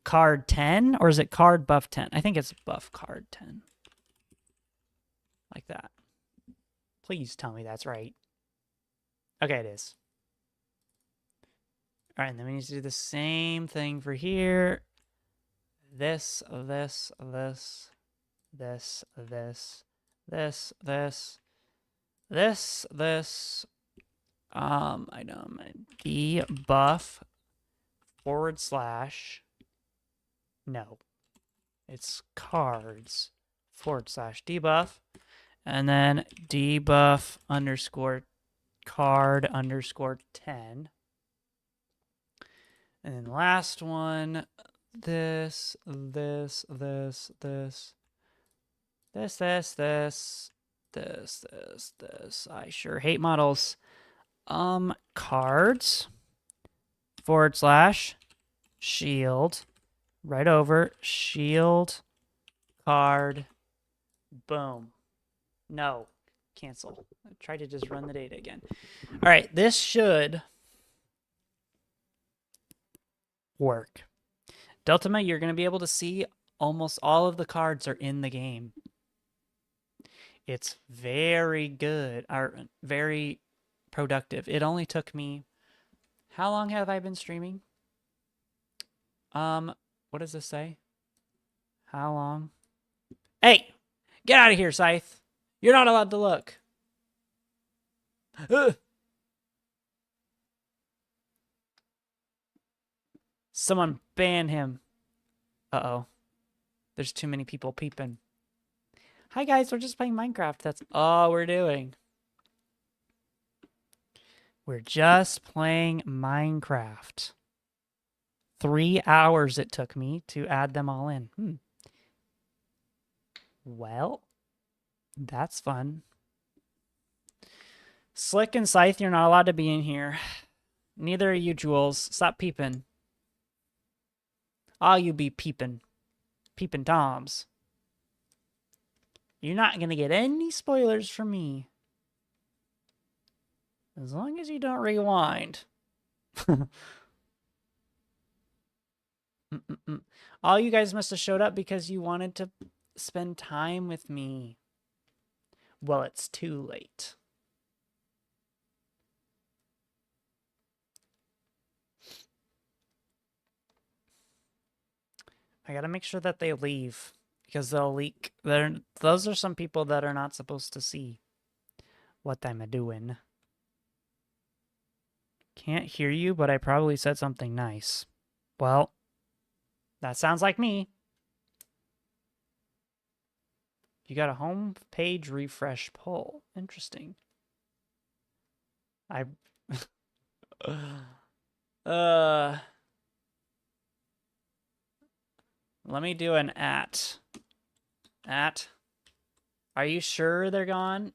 card 10 or is it card buff 10? I think it's buff card 10. Like that. Please tell me that's right. Okay, it is. All right, and then we need to do the same thing for here. This, this, this, this, this, this, this, this, this. Item debuff / no, it's cards / debuff, and then debuff underscore card underscore 10. And then last one, this, this, this, this, this, this, this, this, this, this. I sure hate models. Cards / shield, right over shield, card, boom. No, cancel. I tried to just run the data again. All right, this should work. Deltima, you're going to be able to see almost all of the cards are in the game. It's very good, or very productive. It only took me, how long have I been streaming? What does this say? How long? Hey, get out of here, Scythe. You're not allowed to look. Ugh. Someone ban him. Uh-oh. There's too many people peeping. Hi, guys. We're just playing Minecraft. That's all we're doing. We're just playing Minecraft. 3 hours it took me to add them all in. Well, that's fun. Slick and Scythe, you're not allowed to be in here. Neither are you, Jules. Stop peeping. All you be peeping. Peeping Toms. You're not going to get any spoilers from me. As long as you don't rewind. All you guys must have showed up because you wanted to spend time with me. Well, it's too late. I gotta make sure that they leave because they'll leak. Those are some people that are not supposed to see what I'm doing. Can't hear you, but I probably said something nice. Well, that sounds like me. You got a home page refresh poll. Interesting. Let me do an at. Are you sure they're gone?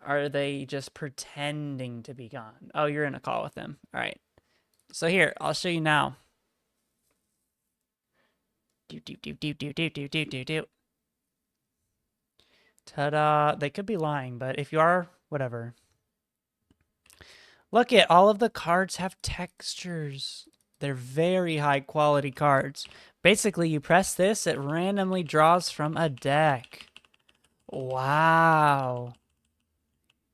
Are they just pretending to be gone? Oh, you're in a call with them. All right. So here, I'll show you now. Do. Ta-da. They could be lying, but if you are, whatever. Look at all of the cards have textures. They're very high quality cards. Basically, you press this, it randomly draws from a deck. Wow.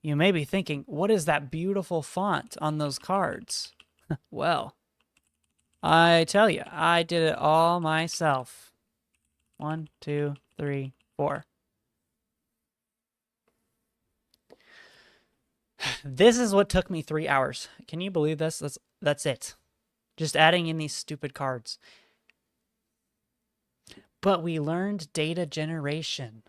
You may be thinking, what is that beautiful font on those cards? Well, I tell you, I did it all myself. 1, 2, 3, 4. This is what took me 3 hours. Can you believe this? That's it. Just adding in these stupid cards. But we learned data generation.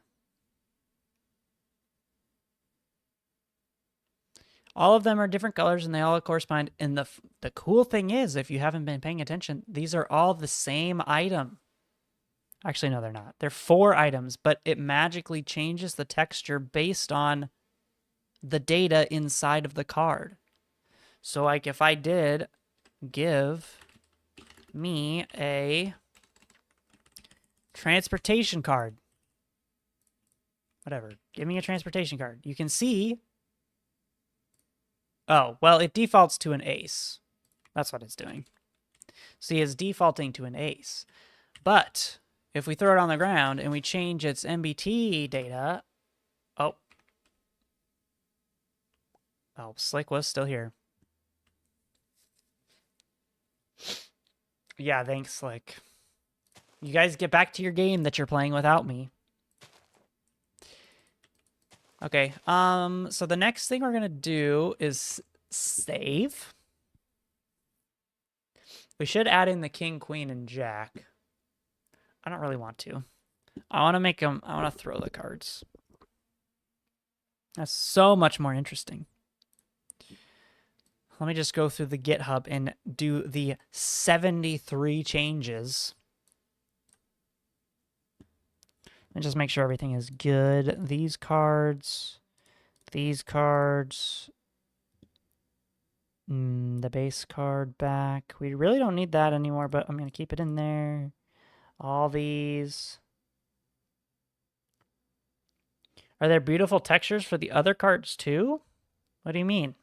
All of them are different colors and they all correspond. And the cool thing is, if you haven't been paying attention, these are all the same item. Actually, no, they're not. They're 4 items, but it magically changes the texture based on the data inside of the card. So like if I did give me a transportation card, whatever, give me a transportation card, you can see, oh, well, it defaults to an ace. That's what it's doing. See, it's defaulting to an ace. But if we throw it on the ground and we change its MBT data, oh, Slick was still here. Yeah, thanks, Slick. You guys get back to your game that you're playing without me. Okay, so the next thing we're gonna do is save. We should add in the king, queen, and jack. I don't really want to. I want to make them, I want to throw the cards. That's so much more interesting. Let me just go through the GitHub and do the 73 changes. And just make sure everything is good. These cards, the base card back. We really don't need that anymore, but I'm going to keep it in there. All these. Are there beautiful textures for the other cards too? What do you mean?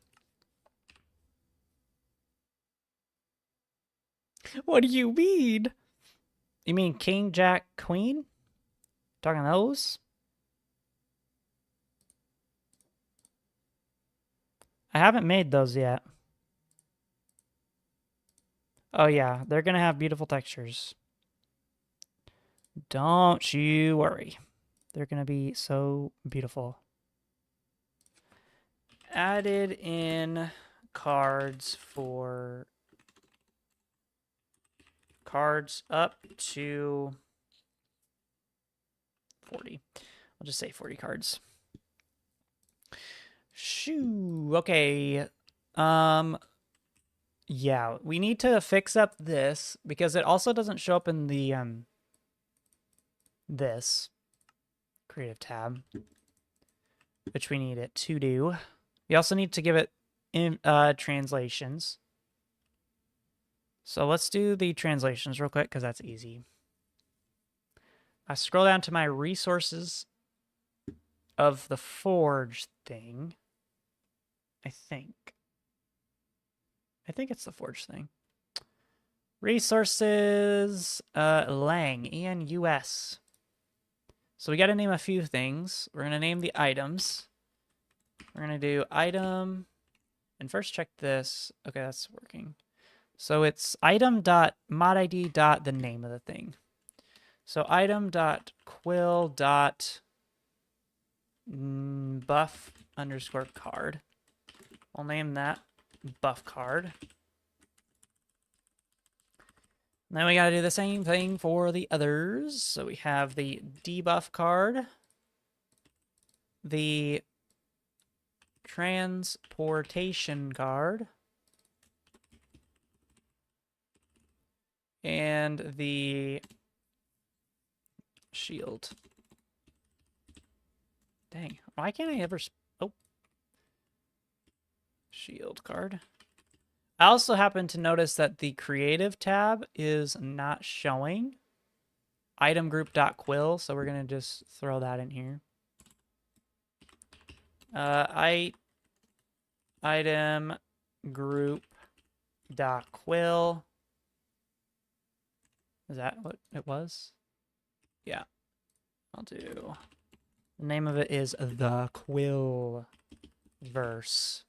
What do you mean? You mean king, jack, queen? Talking those? I haven't made those yet. Oh yeah, they're gonna have beautiful textures. Don't you worry. They're gonna be so beautiful. Added in cards for cards up to 40. I'll just say 40 cards. Shoo. Okay. Yeah, we need to fix up this because it also doesn't show up in the this creative tab, which we need it to do. We also need to give it in translations. So let's do the translations real quick because that's easy. I scroll down to my resources of the forge thing. I think it's the forge thing. Resources, Lang, ENUS. So we got to name a few things. We're going to name the items. We're going to do item, and first check this. Okay, that's working. So it's item.modid. The name of the thing. So item.quill.buff_card. We'll name that buff card. Then we got to do the same thing for the others. So we have the debuff card, the transportation card, and the shield. Dang, why can't I ever... Oh. Shield card. I also happen to notice that the creative tab is not showing item group.quill, so we're going to just throw that in here. Item group.quill. Is that what it was? Yeah. I'll do... The name of it is the Quill Verse.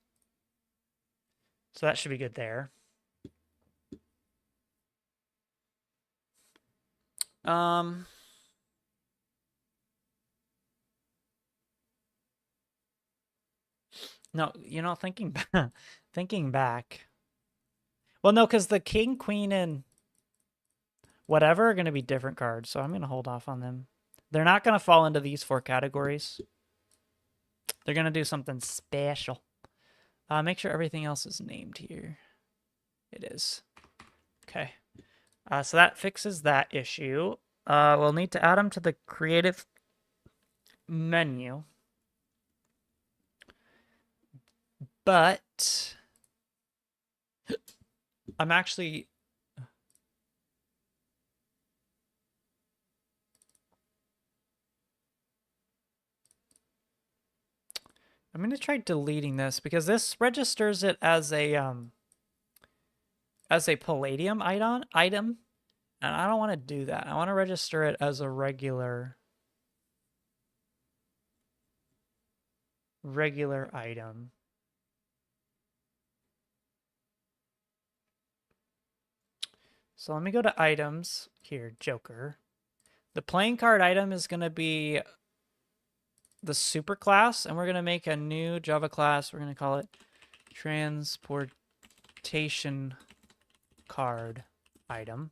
So that should be good there. No, you know, thinking back. Well, no, because the king, queen, and whatever are going to be different cards, so I'm going to hold off on them. They're not going to fall into these 4 categories. They're going to do something special. Make sure everything else is named here. It is. Okay. So that fixes that issue. We'll need to add them to the creative menu. But I'm actually... I'm going to try deleting this because this registers it as a Palladium item, and I don't want to do that. I want to register it as a regular item. So let me go to items here, Joker. The playing card item is going to be the super class, and we're going to make a new Java class. We're going to call it transportation card item.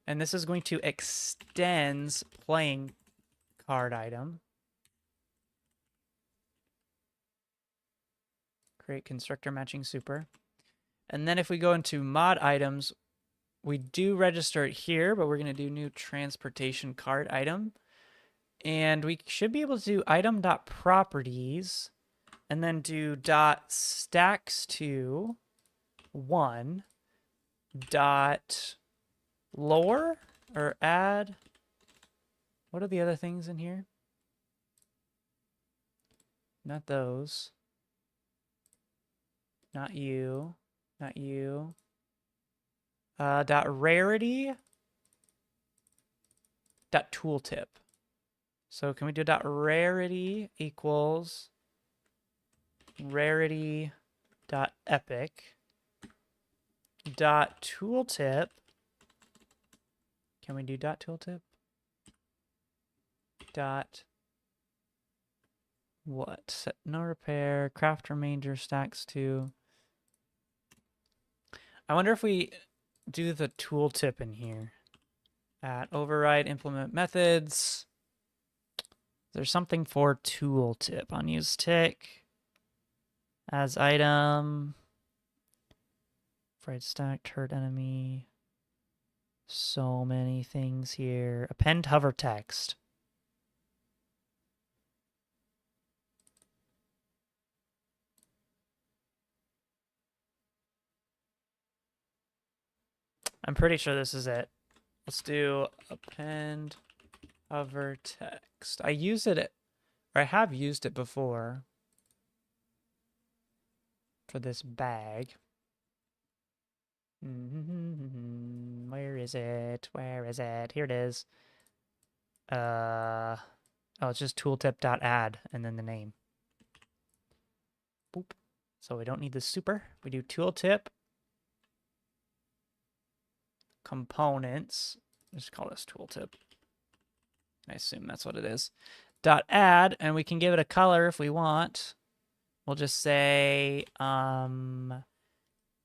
And this is going to extends playing card item. Create constructor matching super. And then if we go into mod items, we do register it here, but we're going to do new transportation card item. And we should be able to do item.properties and then do .stacks to 1 dot lore or add. What are the other things in here? Not those. Not you. Not you. Dot rarity. Dot tooltip. So can we do dot rarity equals rarity dot epic dot tooltip. Can we do dot tooltip? Dot what? Set no repair, craft remainder stacks to. I wonder if we do the tooltip in here. At override implement methods. There's something for tooltip. Unused tick. As item. Fried stacked, hurt enemy. So many things here. Append hover text. I'm pretty sure this is it. Let's do append hover text. I use it, or I have used it before for this bag. Where is it? Where is it? Here it is. Oh, it's just tooltip.add and then the name. Boop. So we don't need the super. We do tooltip components. Just call this tooltip. I assume that's what it is. .add, and we can give it a color if we want. We'll just say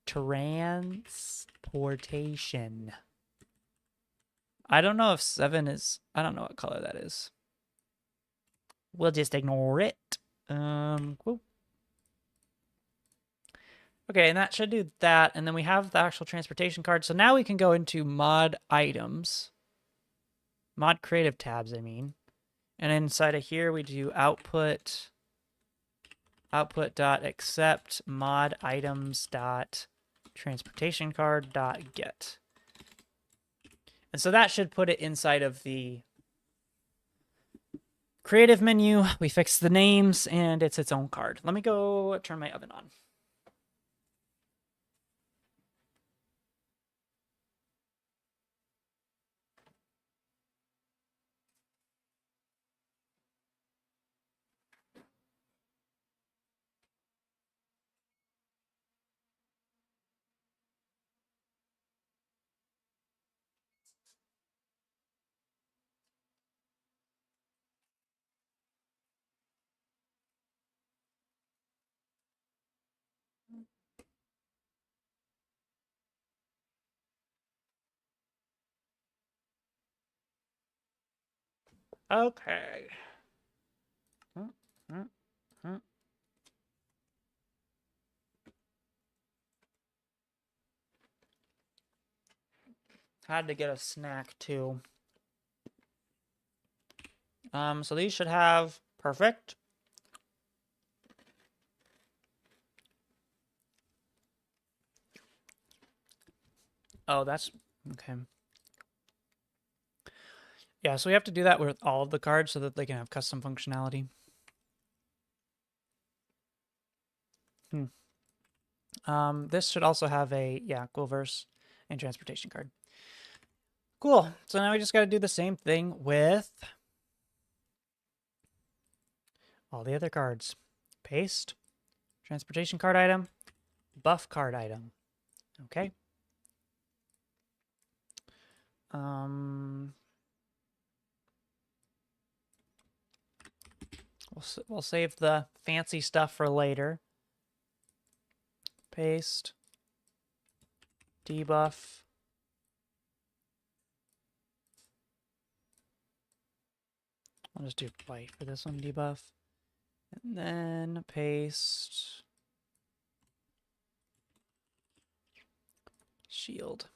transportation. I don't know if 7 is, I don't know what color that is. We'll just ignore it. Cool. Okay, and that should do that. And then we have the actual transportation card. So now we can go into mod items. Mod creative tabs, I mean. And inside of here, we do output dot accept mod items dot transportation card dot get. And so that should put it inside of the creative menu. We fixed the names and it's its own card. Let me go turn my oven on. Okay. Had to get a snack too. So these should have perfect. Oh, that's okay. Yeah, so we have to do that with all of the cards so that they can have custom functionality. This should also have a, yeah, Coolverse and transportation card. Cool. So now we just got to do the same thing with all the other cards. Paste, transportation card item, buff card item. Okay. We'll save the fancy stuff for later. Paste, debuff. I'll just do white for this one, debuff. And then paste shield.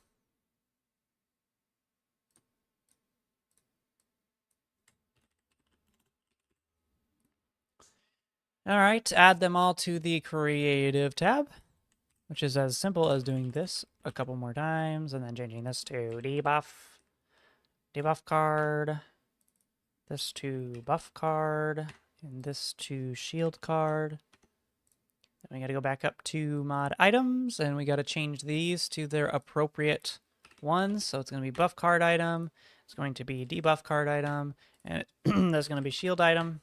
All right, add them all to the creative tab, which is as simple as doing this a couple more times and then changing this to debuff card, this to buff card, and this to shield card. Then we got to go back up to mod items, and we got to change these to their appropriate ones. So it's going to be buff card item, it's going to be debuff card item, and there's going to be shield item.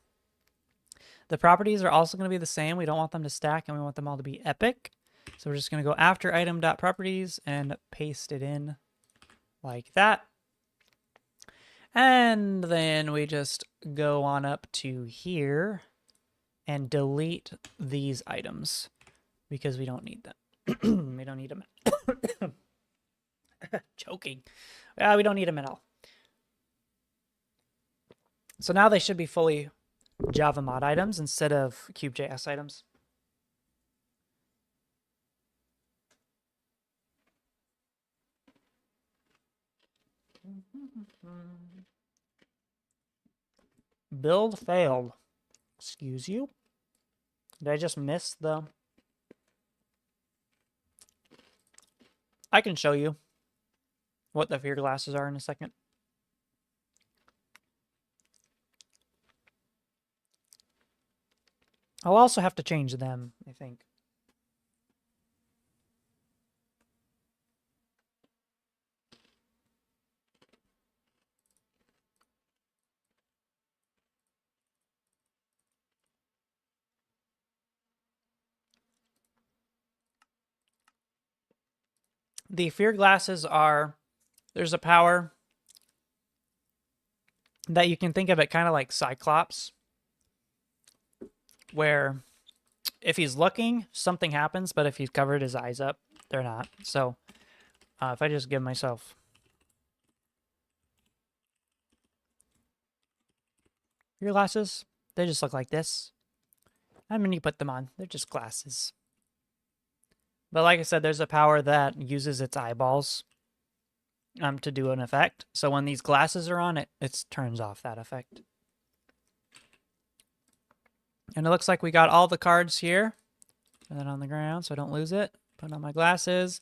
The properties are also going to be the same. We don't want them to stack, and we want them all to be epic. So we're just going to go after item.properties and paste it in like that. And then we just go on up to here and delete these items because we don't need them. We don't need them. Choking. We don't need them at all. So now they should be fully Java mod items instead of Cube.js items. Build failed. Excuse you? Did I just miss the... I can show you. what the fear glasses are in a second. I'll also have to change them, I think. The fear glasses are, there's a power that you can think of it kind of like Cyclops, where if he's looking, something happens, but if he's covered his eyes up, they're not. So if I just give myself fear glasses, they just look like this. And when you put them on, they're just glasses. But like I said, there's a power that uses its eyeballs to do an effect. So when these glasses are on, it turns off that effect. And it looks like we got all the cards here. Put that on the ground so I don't lose it. Put on my glasses.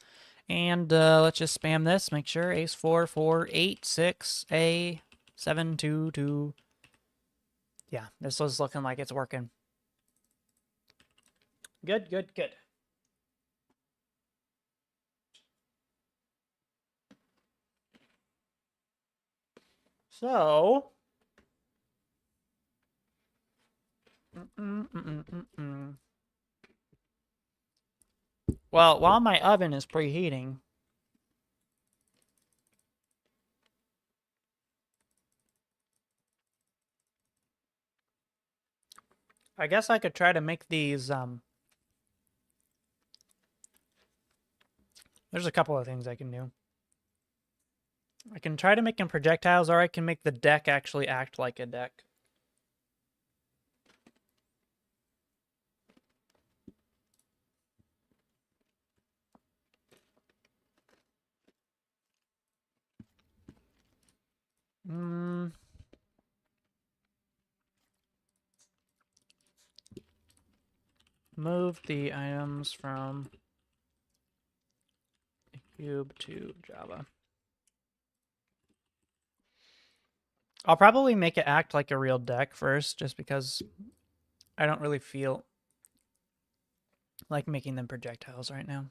And let's just spam this. Make sure. Ace 4, 4, 8, 6, A, 7, 2, 2. Yeah, this was looking like it's working. Good, good, good. So, well, while my oven is preheating, I guess I could try to make these, there's a couple of things I can do. I can try to make them projectiles, or I can make the deck actually act like a deck. Move the items from Cube to Java. I'll probably make it act like a real deck first, just because I don't really feel like making them projectiles right now.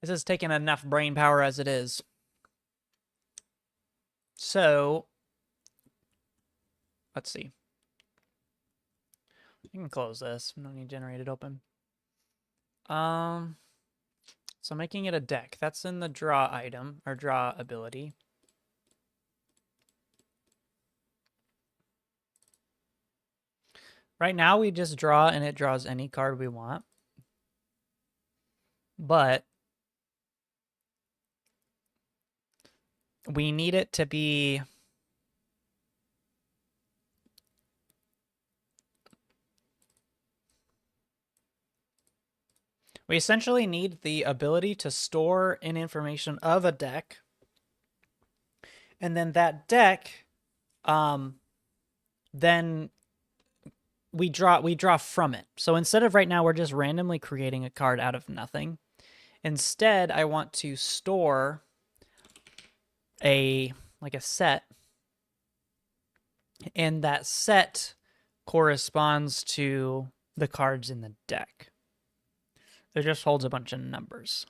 This is taking enough brain power as it is. So, let's see. I can close this. No need generated open. So making it a deck. That's in the draw item, or draw ability. Right now we just draw and it draws any card we want. But we need it to be we essentially need the ability to store in information of a deck. And then that deck, then we draw from it. So instead of right now, we're just randomly creating a card out of nothing. Instead, I want to store a set, and that set corresponds to the cards in the deck. It just holds a bunch of numbers.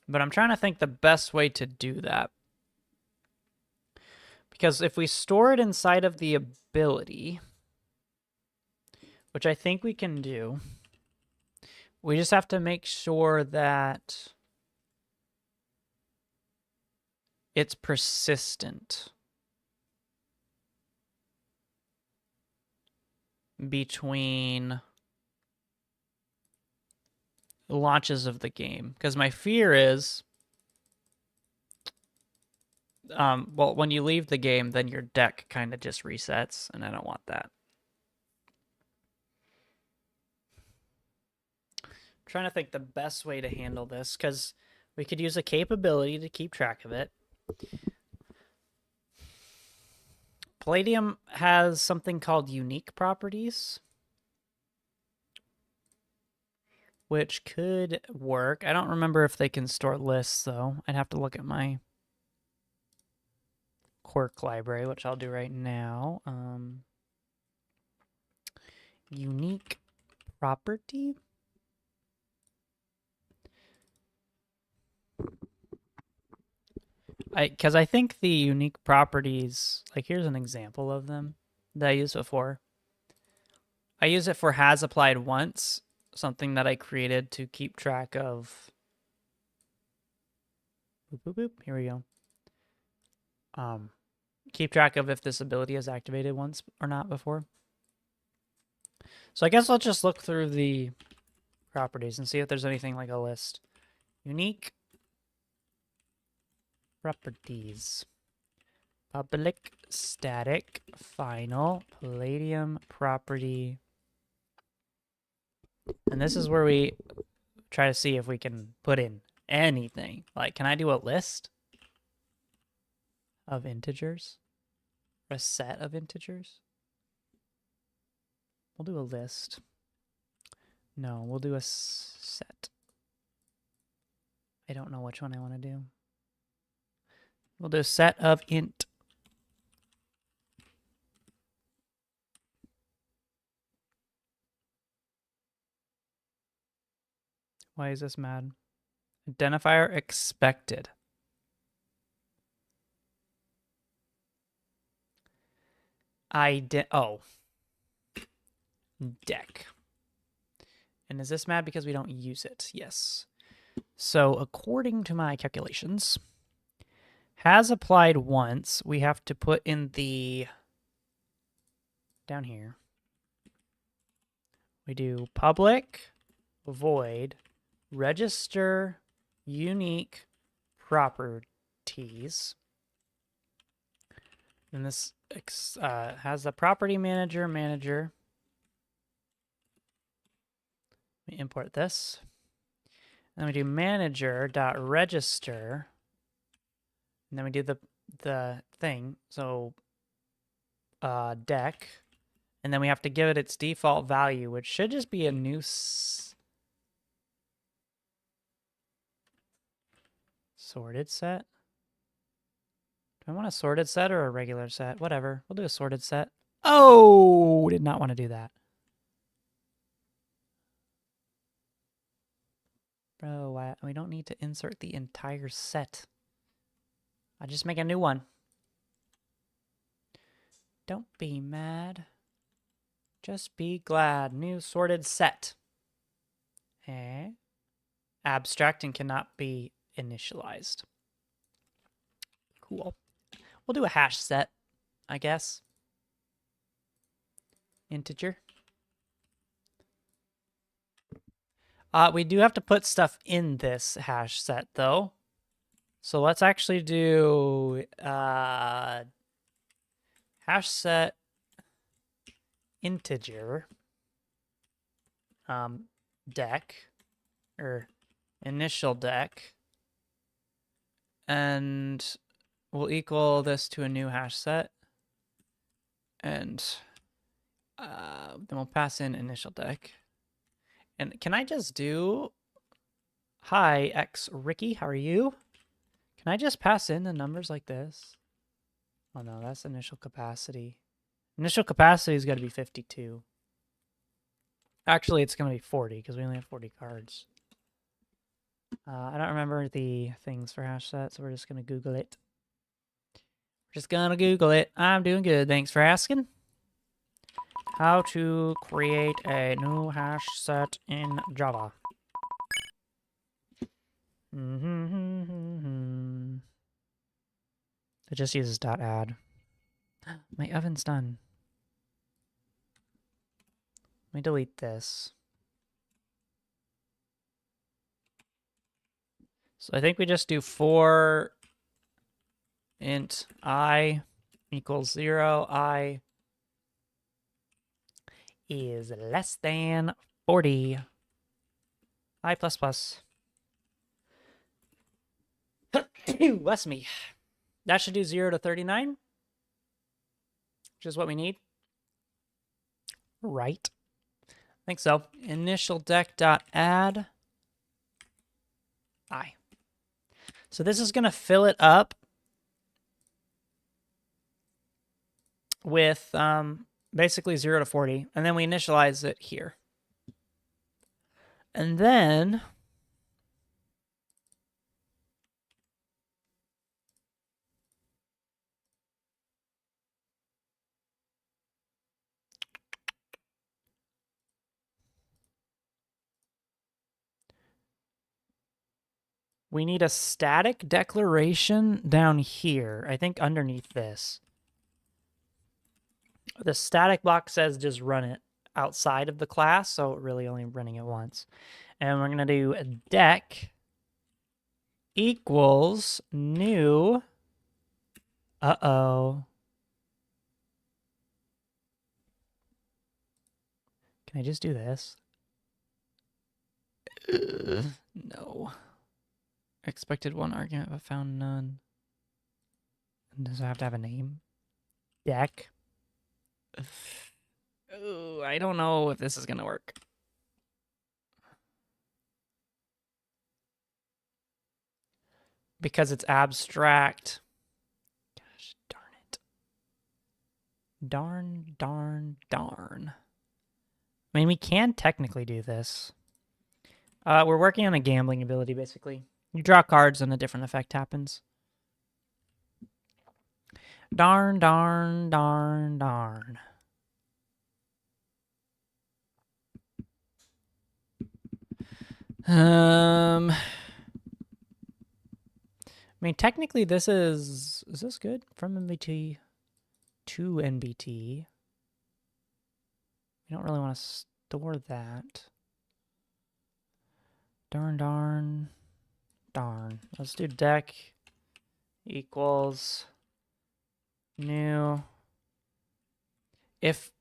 But I'm trying to think the best way to do that. Because if we store it inside of the ability, which I think we can do, we just have to make sure that it's persistent between launches of the game. Because my fear is, well, when you leave the game, then your deck kind of just resets, and I don't want that. I'm trying to think the best way to handle this, because we could use a capability to keep track of it. Palladium has something called unique properties, which could work. I don't remember if they can store lists, though. I'd have to look at my quirk library, which I'll do right now. Unique property? Because I think the unique properties, like here's an example of them that I used before. I use it for has applied once, something that I created to keep track of. Boop, boop, boop. Here we go. Keep track of if this ability is activated once or not before. So I guess I'll just look through the properties and see if there's anything like a list. Unique properties. Public static final Palladium property. And this is where we try to see if we can put in anything. Like, can I do a list of integers? Or a set of integers? We'll do a list. No, we'll do a set. I don't know which one I want to do. We'll do a set of int. Why is this mad? Identifier expected. Oh. Deck. And is this mad because we don't use it? Yes. So according to my calculations, has applied once, we have to put in the, down here, we do public void register unique properties. And this has the property manager. Let me import this. And then we do manager.register. And then we do the thing. So deck. And then we have to give it its default value, which should just be a new sorted set. Do I want a sorted set or a regular set? Whatever. We'll do a sorted set. Oh, did not want to do that. Bro, we don't need to insert the entire set. I just make a new one. Don't be mad. Just be glad. New sorted set. Abstract and cannot be initialized. Cool. We'll do a hash set, I guess. Integer. We do have to put stuff in this hash set, though. So let's actually do hash set integer deck or initial deck, and we'll equal this to a new hash set, and then we'll pass in initial deck. And can I just do, hi, X Ricky, how are you? Can I just pass in the numbers like this? Oh no, that's initial capacity. Initial capacity is going to be 52. Actually, it's going to be 40 because we only have 40 cards. I don't remember the things for hash set, so we're just going to Google it. We're just going to Google it. I'm doing good. Thanks for asking. How to create a new hash set in Java. It just uses .add. My oven's done. Let me delete this. So I think we just do for int I equals 0, I is less than 40. I plus plus. Bless me. That should do 0 to 39. which is what we need. Right. I think so. Initial deck.add I. So this is going to fill it up with basically 0 to 40, and then we initialize it here. And then we need a static declaration down here, I think underneath this. The static block says just run it outside of the class, so really only running it once. And we're going to do a deck equals new. Uh-oh. Can I just do this? No. Expected one argument, but found none. Does it have to have a name? Deck. Ooh, I don't know if this is going to work. Because it's abstract. Gosh, darn it. Darn, darn, darn. I mean, we can technically do this. We're working on a gambling ability, basically. You draw cards and a different effect happens. Darn, darn, darn, darn. I mean, technically this is this good? From NBT to NBT. We don't really want to store that. Darn, darn, darn. Let's do deck equals new. If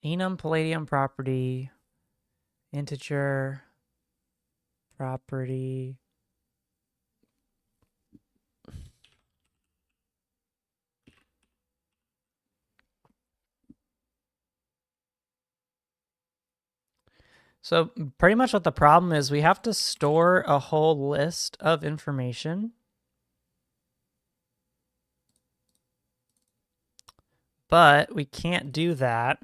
enum Palladium property, integer property, so pretty much what the problem is, we have to store a whole list of information. But we can't do that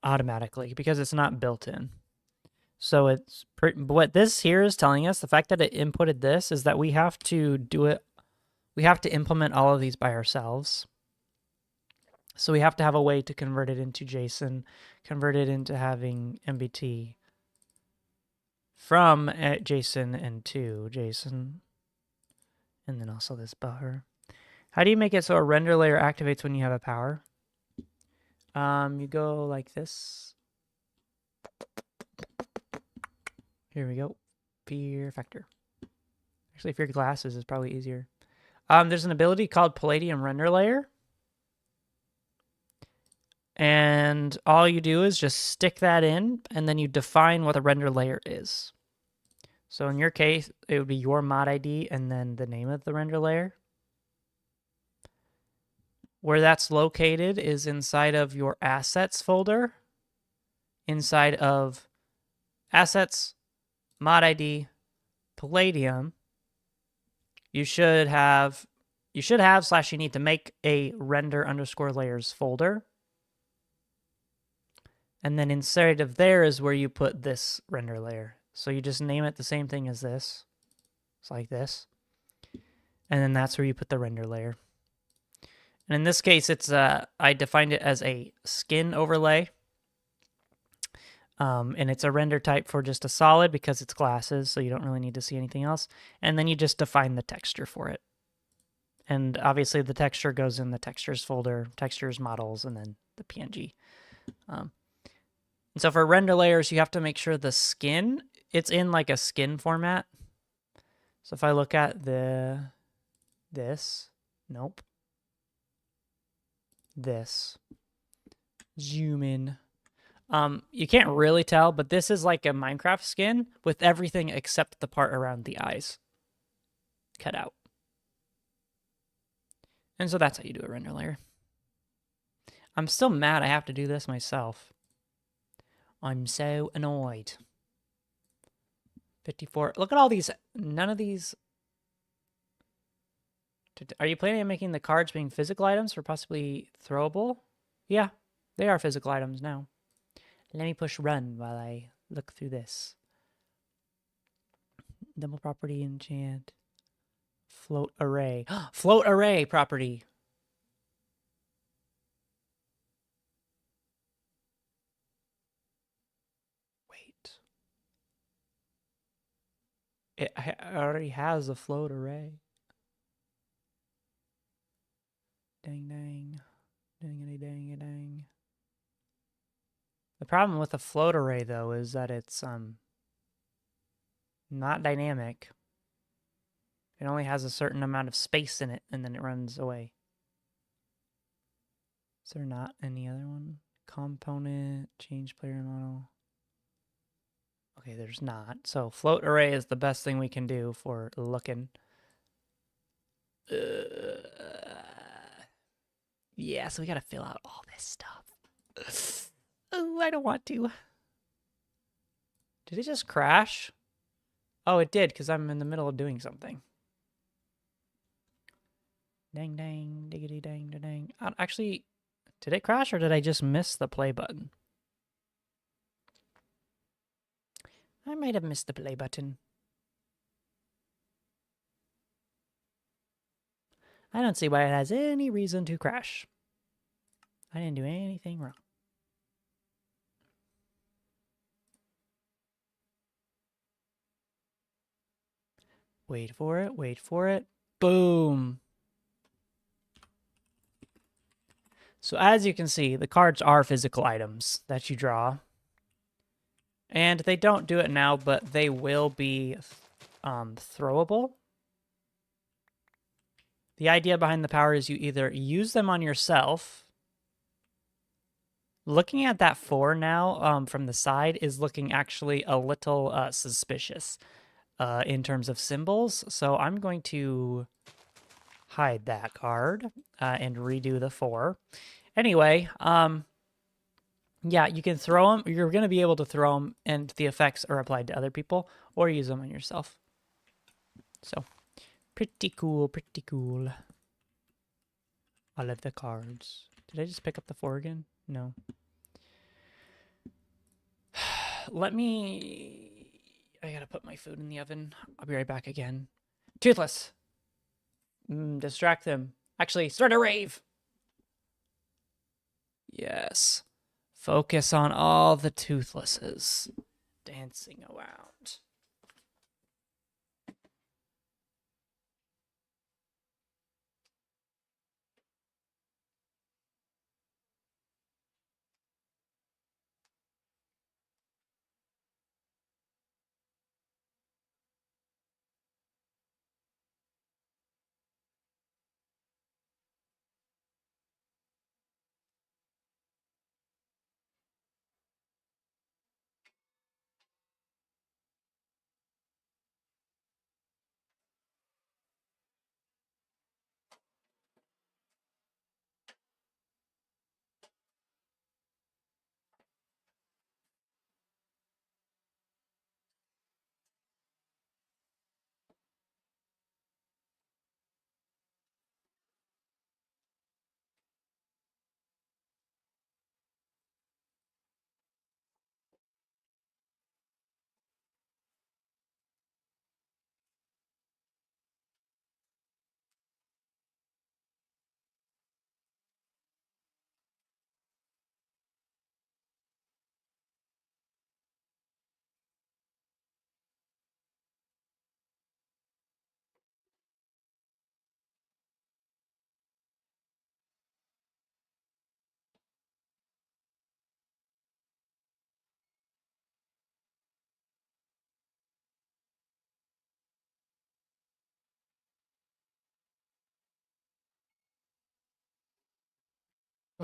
automatically because it's not built in. So it's what this here is telling us, the fact that it inputted this, is that we have to do it. We have to implement all of these by ourselves. So we have to have a way to convert it into JSON, convert it into having MBT from JSON and to JSON, and then also this buffer. How do you make it so a render layer activates when you have a power? You go like this. Here we go. Fear factor. Actually, fear glasses is probably easier. There's an ability called Palladium render layer. And all you do is just stick that in, and then you define what the render layer is. So in your case, it would be your mod ID and then the name of the render layer. Where that's located is inside of your assets folder, inside of assets, mod ID, Palladium. You should have / you need to make a render underscore layers folder. And then inside of there is where you put this render layer. So you just name it the same thing as this. It's like this. And then that's where you put the render layer. And in this case, it's I defined it as a skin overlay. And it's a render type for just a solid because it's glasses, so you don't really need to see anything else. And then you just define the texture for it. And obviously the texture goes in the textures folder, textures, models, and then the PNG. And so for render layers, you have to make sure the skin, it's in like a skin format. So if I look at this, nope. This. Zoom in. You can't really tell, but this is like a Minecraft skin with everything except the part around the eyes cut out. And so that's how you do a render layer. I'm still mad I have to do this myself. I'm so annoyed. 54. Look at all these. None of these. Are you planning on making the cards being physical items for possibly throwable? Yeah, they are physical items now. Let me push run while I look through this. Double property enchant. Float array. Float array property. Wait. It already has a float array. Dang, dang. Dang, dang, dang. The problem with a float array, though, is that it's not dynamic. It only has a certain amount of space in it, and then it runs away. Is there not any other one? Component, change player model. Okay, there's not. So float array is the best thing we can do for looking. Yeah, so we gotta fill out all this stuff. Oh, I don't want to. Did it just crash? Oh, it did, because I'm in the middle of doing something. Dang, dang, diggity, dang, dang. Actually, did it crash or did I just miss the play button? I might have missed the play button. I don't see why it has any reason to crash. I didn't do anything wrong. Wait for it, wait for it. Boom. So as you can see, the cards are physical items that you draw. And they don't do it now, but they will be throwable. The idea behind the power is you either use them on yourself. Looking at that 4 now from the side is looking actually a little suspicious in terms of symbols. So I'm going to hide that card and redo the 4. Anyway, yeah, you can throw them. You're going to be able to throw them, and the effects are applied to other people, or use them on yourself. So, pretty cool, pretty cool. All of the cards. Did I just pick up the 4 again? No. Let me... I gotta put my food in the oven. I'll be right back again. Toothless! Distract them. Actually, start a rave! Yes. Focus on all the toothlesses dancing around.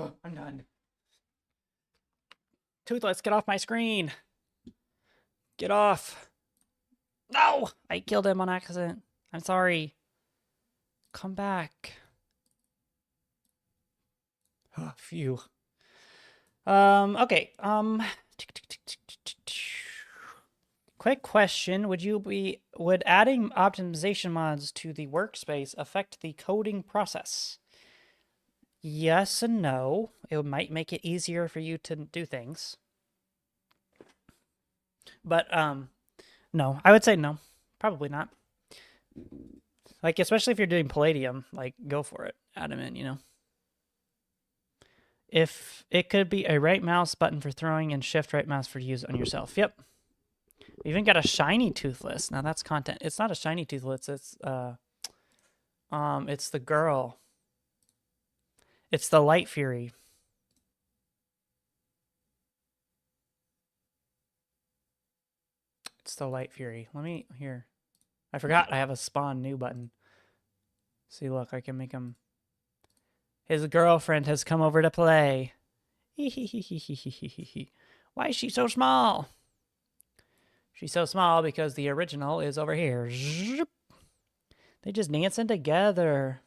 Oh, I'm done. Toothless, get off my screen! Get off! No! I killed him on accident. I'm sorry. Come back. Phew. Okay. Quick question. Would adding optimization mods to the workspace affect the coding process? Yes and no. It might make it easier for you to do things. But, no. I would say no. Probably not. Like, especially if you're doing Palladium, like, go for it. Add them in, you know? If it could be a right mouse button for throwing and shift right mouse for use on yourself. Yep. We even got a shiny toothless. Now that's content. It's not a shiny toothless. It's the girl. It's the Light Fury. It's the Light Fury. Let me here. I forgot I have a spawn new button. See, look, I can make him. His girlfriend has come over to play. Why is she so small? She's so small because the original is over here. They just dancing together.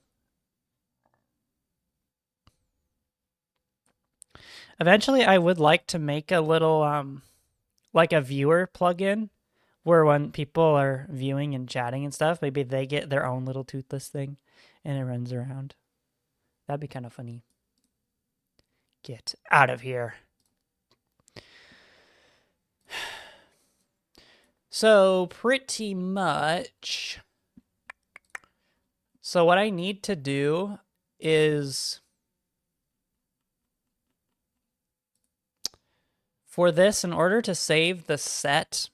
Eventually, I would like to make a little, like a viewer plugin where when people are viewing and chatting and stuff, maybe they get their own little toothless thing and it runs around. That'd be kind of funny. Get out of here. So pretty much. So what I need to do is for this, in order to save the set,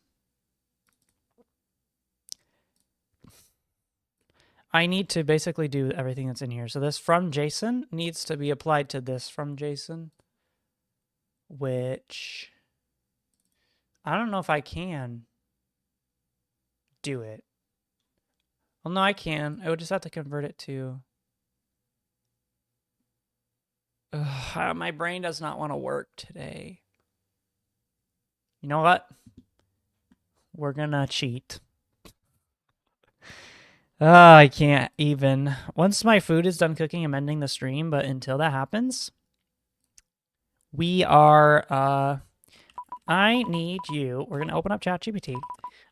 I need to basically do everything that's in here. So this from JSON needs to be applied to this from JSON, which I don't know if I can do it. Well, no, I can. I would just have to convert it to... Ugh, my brain does not want to work today. You know what? We're gonna cheat. I can't even. Once my food is done cooking, I'm ending the stream, but until that happens, we are, I need you, we're going to open up ChatGPT.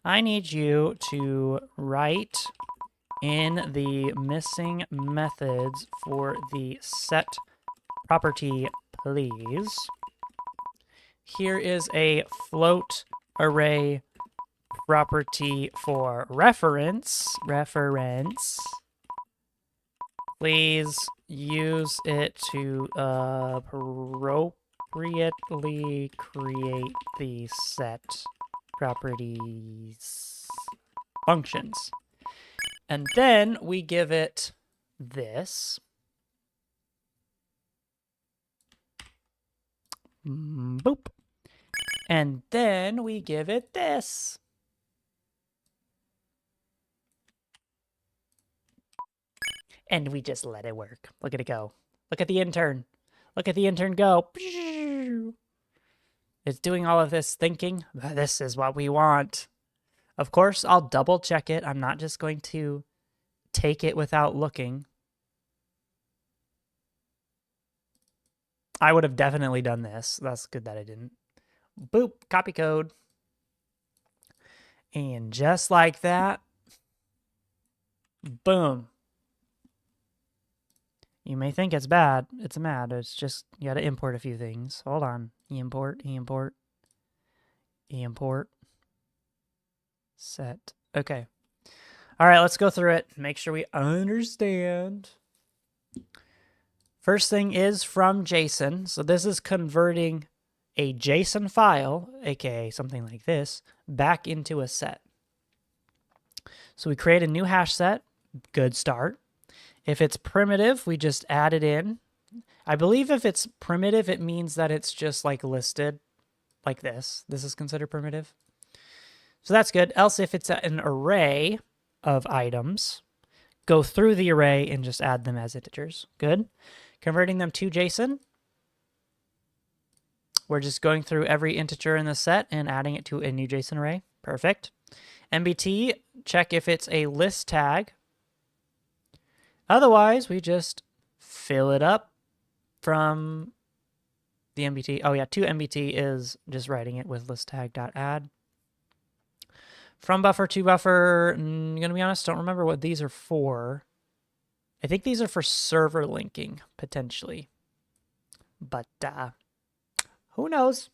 I need you to write in the missing methods for the set property, please. Here is a float array property for reference. Please use it to appropriately create the set properties functions. And then we give it this. Boop. And then we give it this. And we just let it work. Look at it go. Look at the intern. Look at the intern go. It's doing all of this thinking. This is what we want. Of course, I'll double check it. I'm not just going to take it without looking. I would have definitely done this. That's good that I didn't. Boop, copy code. And just like that, boom. You may think it's bad. It's mad. It's just, you gotta import a few things. Hold on. Import. Set. Okay. All right, let's go through it. Make sure we understand. First thing is from JSON. So this is converting a JSON file, aka something like this, back into a set. So we create a new hash set. Good start. If it's primitive, we just add it in. I believe if it's primitive, it means that it's just like listed like this. This is considered primitive. So that's good. Else, if it's an array of items, go through the array and just add them as integers. Good. Converting them to JSON. We're just going through every integer in the set and adding it to a new JSON array. Perfect. MBT, check if it's a list tag. Otherwise, we just fill it up from the MBT. Oh yeah, to MBT is just writing it with list tag.add. From buffer to buffer, I'm gonna be honest, don't remember what these are for. I think these are for server linking, potentially. But who knows?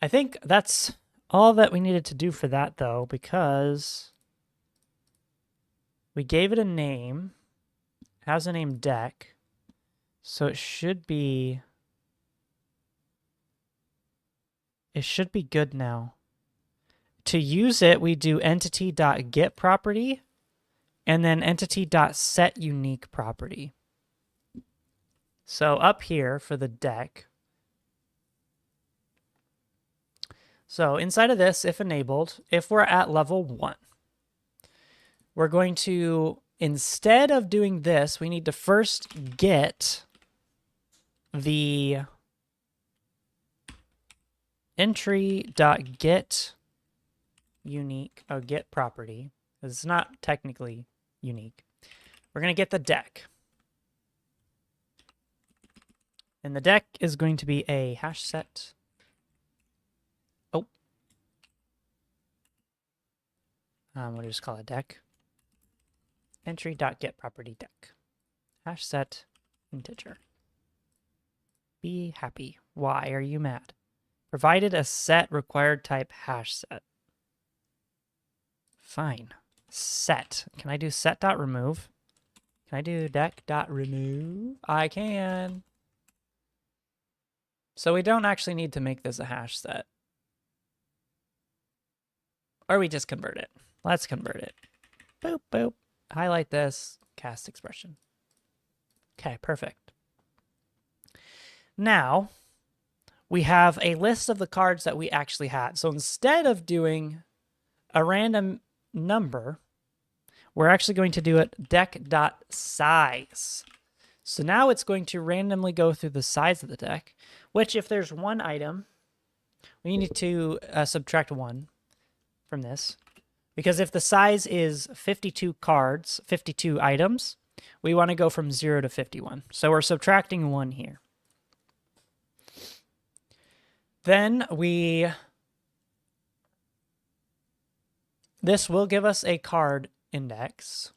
I think that's all that we needed to do for that, though, because we gave it a name. It has a name deck. So it should be good now. To use it, we do entity.get property and then entity.set unique property. So up here for the deck. So inside of this, if enabled, if we're at level 1, we're going to, instead of doing this, we need to first get the entry.get unique, get property. It's not technically unique. We're going to get the deck. And the deck is going to be a hash set. Oh. We'll just call it deck. Entry.get property deck. Hash set integer. Be happy. Why are you mad? Provided a set required type hash set. Fine. Set. Can I do set.remove? Can I do deck.remove? I can. So we don't actually need to make this a hash set. Or we just convert it. Let's convert it. Boop, boop. Highlight this. Cast expression. Okay, perfect. Now, we have a list of the cards that we actually had. So instead of doing a random number, we're actually going to do it deck.size. So now it's going to randomly go through the size of the deck, which if there's one item, we need to subtract 1 from this. Because if the size is 52 cards, 52 items, we want to go from 0 to 51. So we're subtracting 1 here. Then this will give us a card index.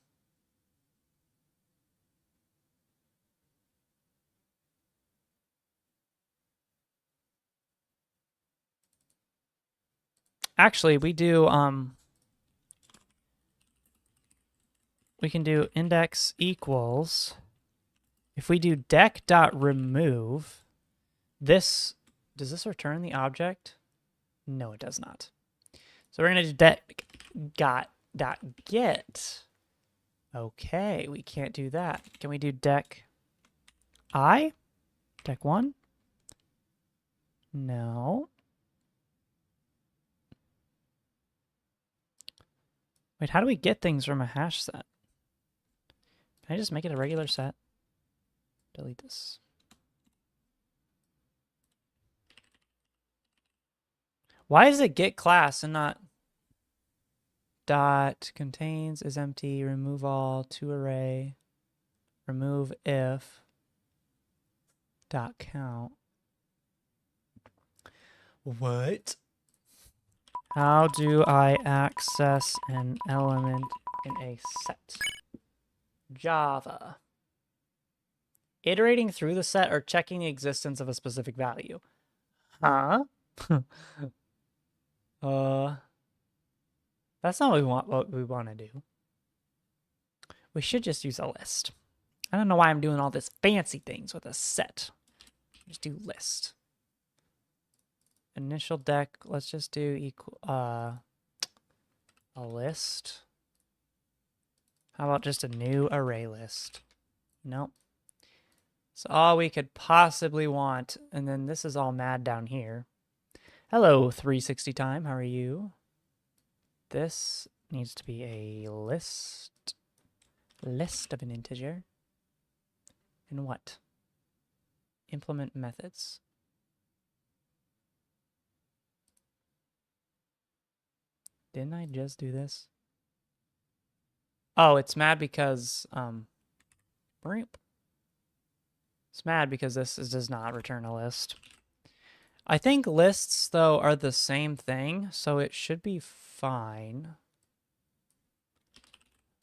Actually, we do, we can do index equals, if we do deck.remove, this, does this return the object? No, it does not. So we're going to do deck.get. Okay, we can't do that. Can we do deck I? Deck 1? No. Wait, how do we get things from a hash set? Can I just make it a regular set? Delete this. Why is it get class and not dot contains is empty, remove all, to array, remove if, dot count? What? How do I access an element in a set? Java. Iterating through the set or checking the existence of a specific value. Huh? That's not what we want to do. We should just use a list. I don't know why I'm doing all this fancy things with a set. Just do list. Initial deck, let's just do equal a list. How about just a new array list? Nope. It's all we could possibly want. And then this is all mad down here. Hello, 360 time. How are you? This needs to be a list. List of an integer. And what? Implement methods. Didn't I just do this? Oh, it's mad because, so It's mad because does not return a list. I think lists, though, are the same thing, so it should be fine.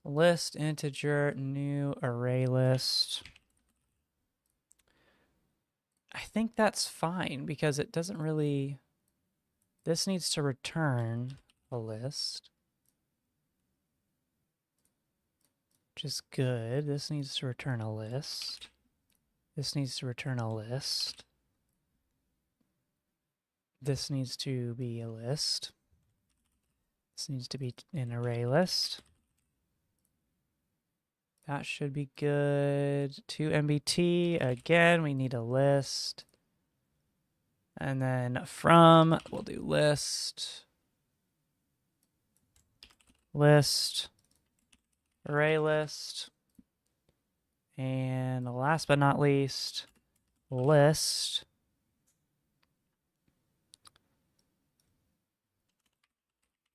List, integer, new array list. I think that's fine because it doesn't really... This needs to return a list, which is good. This needs to return a list. This needs to return a list. This needs to be a list. This needs to be an array list. That should be good. To MBT, again, we need a list. And then from, we'll do list. List. Array list. And last but not least, list.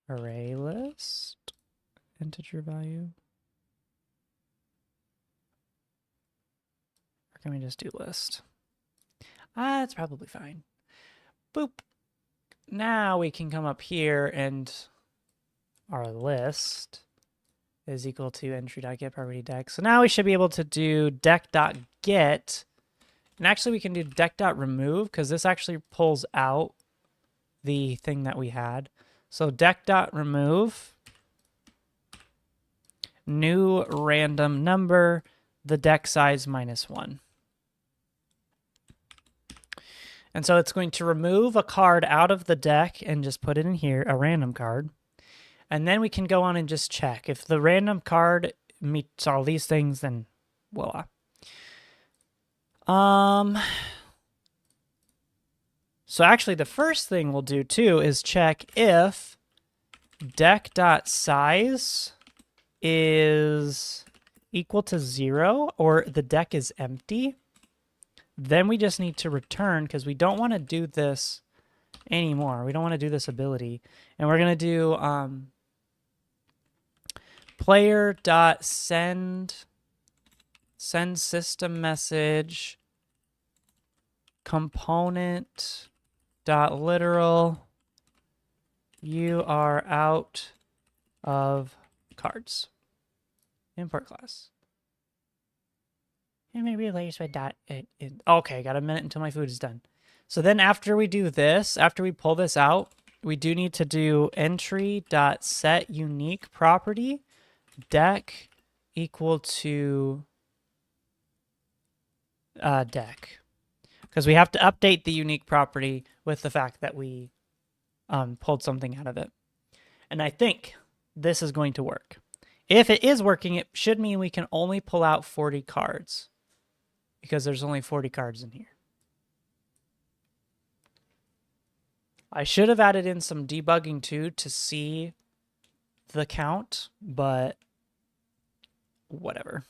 Array list. Integer value. Or can we just do list? That's probably fine. Boop. Now we can come up here and our list is equal to entry.get property deck. So now we should be able to do deck.get. And actually we can do deck.remove because this actually pulls out the thing that we had. So deck.remove, new random number, the deck size -1. And so it's going to remove a card out of the deck and just put it in here, a random card. And then we can go on and just check. If the random card meets all these things, then voila. So actually the first thing we'll do too is check if deck.size is equal to 0 or the deck is empty. Then we just need to return because we don't want to do this anymore. We don't want to do this ability. And we're going to do player.send system message component.literal you are out of cards. Import class. And maybe layers by dot. Okay, got a minute until my food is done. So then after we do this, after we pull this out, we do need to do entry.set unique property deck equal to deck. Because we have to update the unique property with the fact that we pulled something out of it. And I think this is going to work. If it is working, it should mean we can only pull out 40 cards. Because there's only 40 cards in here. I should have added in some debugging too to see the count, but whatever.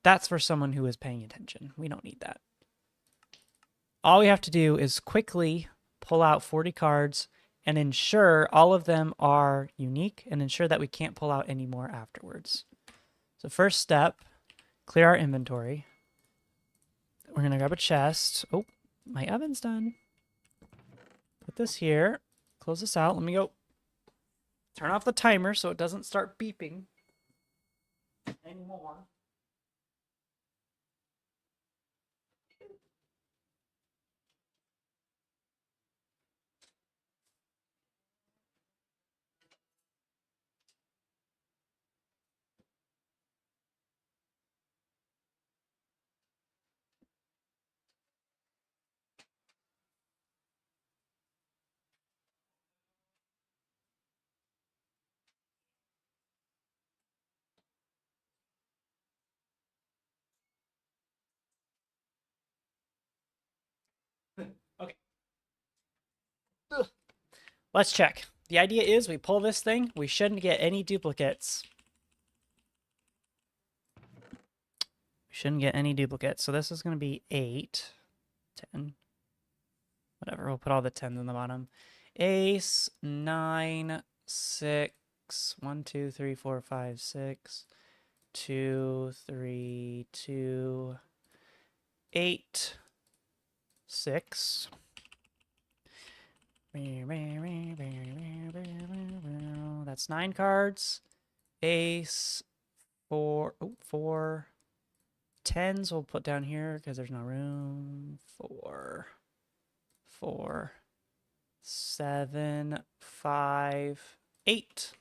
That's for someone who is paying attention. We don't need that. All we have to do is quickly pull out 40 cards and ensure all of them are unique and ensure that we can't pull out any more afterwards. So first step, clear our inventory. We're going to grab a chest. Oh, my oven's done. Put this here. Close this out. Let me go turn off the timer so it doesn't start beeping anymore. Okay. Ugh. Let's check. The idea is we pull this thing. We shouldn't get any duplicates. We shouldn't get any duplicates. So this is going to be 8, 10. Whatever. We'll put all the 10s on the bottom. Ace, 9, 6, 1, 2, 3, 4, 5, 6, 2, 3, 2, 8, 6. That's 9 cards. Ace, 4, 4. 10s we'll put down here because there's no room. 4, 4, 7, 5, 8.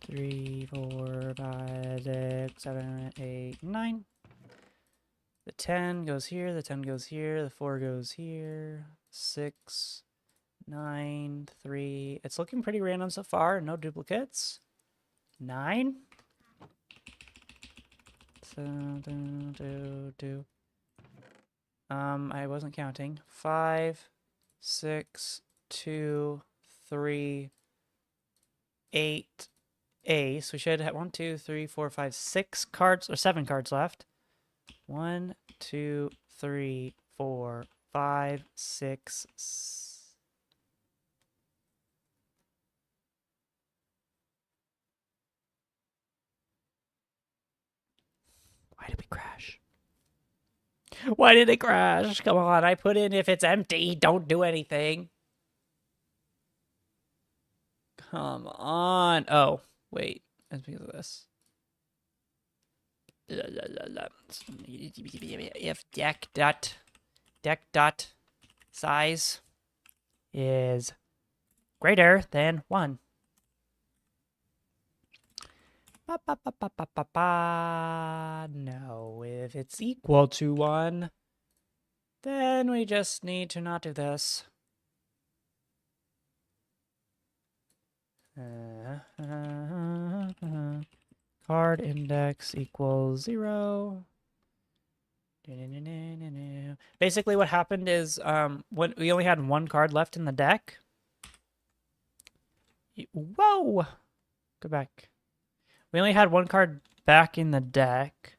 3, 4, 5, 6, 7, 8, 9. The 10 goes here, the 10 goes here, the 4 goes here. 6, 9, 3. It's looking pretty random so far. No duplicates. 9. I wasn't counting. 5, 6, 2, 3, 8. Ace. We should have 1, 2, 3, 4, 5, 6 cards or 7 cards left. 1, 2, 3, 4, 5, 6. Why did we crash? Why did it crash? Come on, I put in if it's empty, don't do anything. Come on. Oh, wait. That's because of this. If deck dot size is greater than 1. No, if it's equal to 1, then we just need to not do this. Card index equals 0. Basically what happened is when we only had 1 card left in the deck. Whoa! Go back. We only had 1 card back in the deck.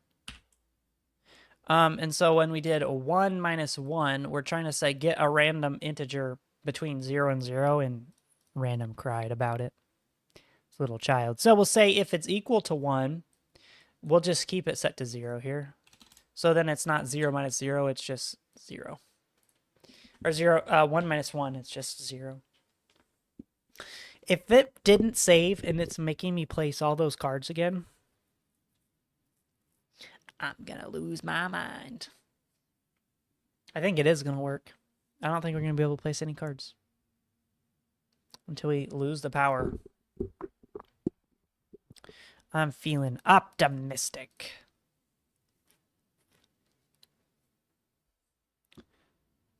And so when we did a 1 minus 1, we're trying to say get a random integer between 0 and 0, and random cried about it. It's a little child. So we'll say if it's equal to 1, we'll just keep it set to 0 here. So then it's not 0 minus 0, it's just 0. Or 1 minus 1, it's just 0. If it didn't save and it's making me place all those cards again, I'm gonna lose my mind. I think it is gonna work. I don't think we're gonna be able to place any cards until we lose the power. I'm feeling optimistic.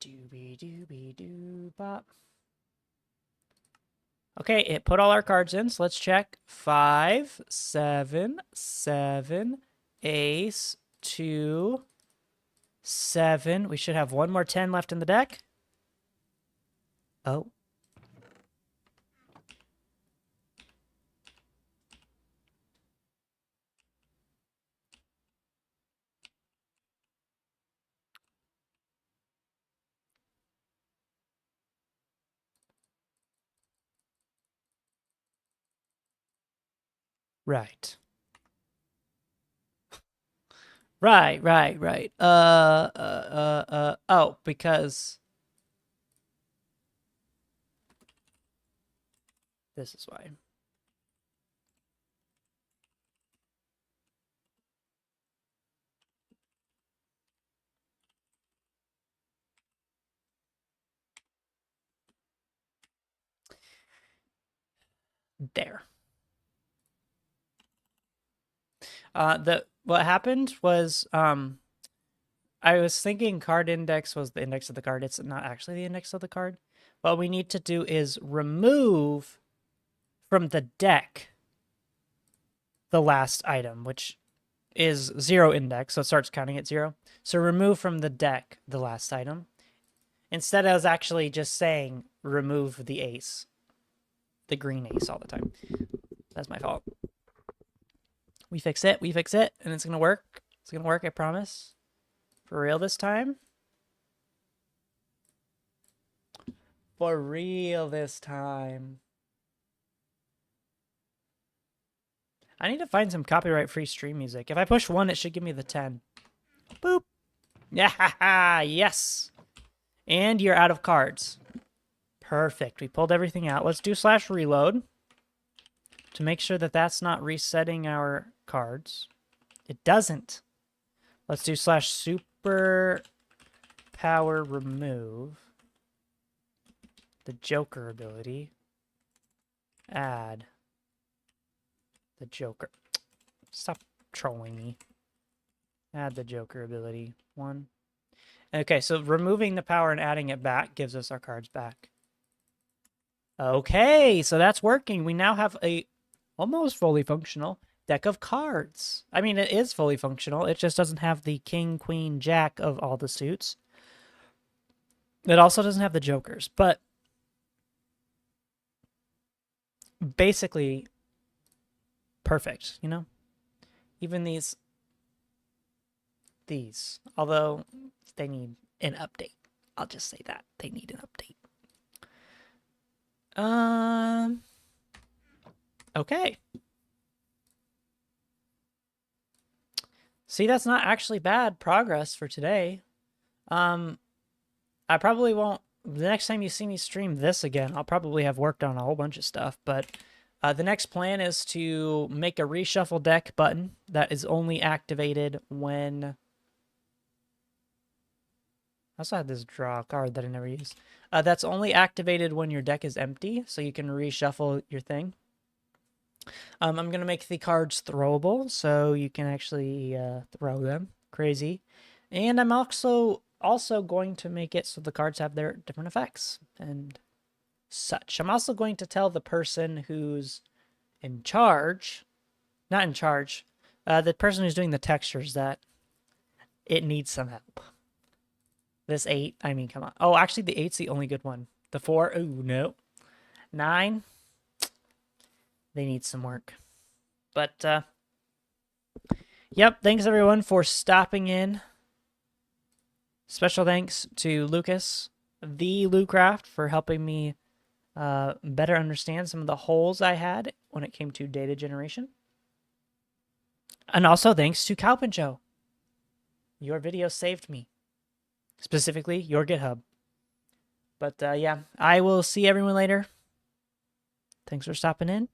Doobie doobie doo bop. Okay, it put all our cards in, so let's check. 5, 7, 7, ace, 2, 7. We should have 1 more 10 left in the deck. Oh. Right. Right. Oh, because this is why. There. What happened was I was thinking card index was the index of the card. It's not actually the index of the card. What we need to do is remove from the deck the last item, which is 0 index, so it starts counting at 0. So remove from the deck the last item. Instead, I was actually just saying remove the ace, the green ace all the time. That's my fault. We fix it, and it's gonna work. It's gonna work, I promise. For real this time. For real this time. I need to find some copyright-free stream music. If I push 1, it should give me the 10. Boop. Yeah, yes. And you're out of cards. Perfect. We pulled everything out. Let's do /reload to make sure that that's not resetting our cards. It doesn't. Let's do /super power remove the Joker ability. Add the Joker. Stop trolling me. Add the Joker ability. 1. Okay, so removing the power and adding it back gives us our cards back. Okay, so that's working. We now have a almost fully functional deck of cards. I mean, it is fully functional. It just doesn't have the king, queen, jack of all the suits. It also doesn't have the jokers, but basically perfect, you know? Even these, although they need an update. I'll just say that. They need an update. Okay. See, that's not actually bad progress for today. I probably won't, the next time you see me stream this again, I'll probably have worked on a whole bunch of stuff, but the next plan is to make a reshuffle deck button that is only activated when... I also had this draw card that I never use. That's only activated when your deck is empty, so you can reshuffle your thing. I'm going to make the cards throwable, so you can actually throw them. Crazy. And I'm also going to make it so the cards have their different effects and such. I'm also going to tell the person who's in charge, not in charge, the person who's doing the textures that it needs some help. This 8, I mean, come on. Oh, actually, the 8's the only good one. The 4, ooh, no. 9, they need some work. But, yep, thanks everyone for stopping in. Special thanks to Lucas, the Lucraft, for helping me better understand some of the holes I had when it came to data generation. And also thanks to Calpincho. Your video saved me. Specifically, your GitHub. But yeah, I will see everyone later. Thanks for stopping in.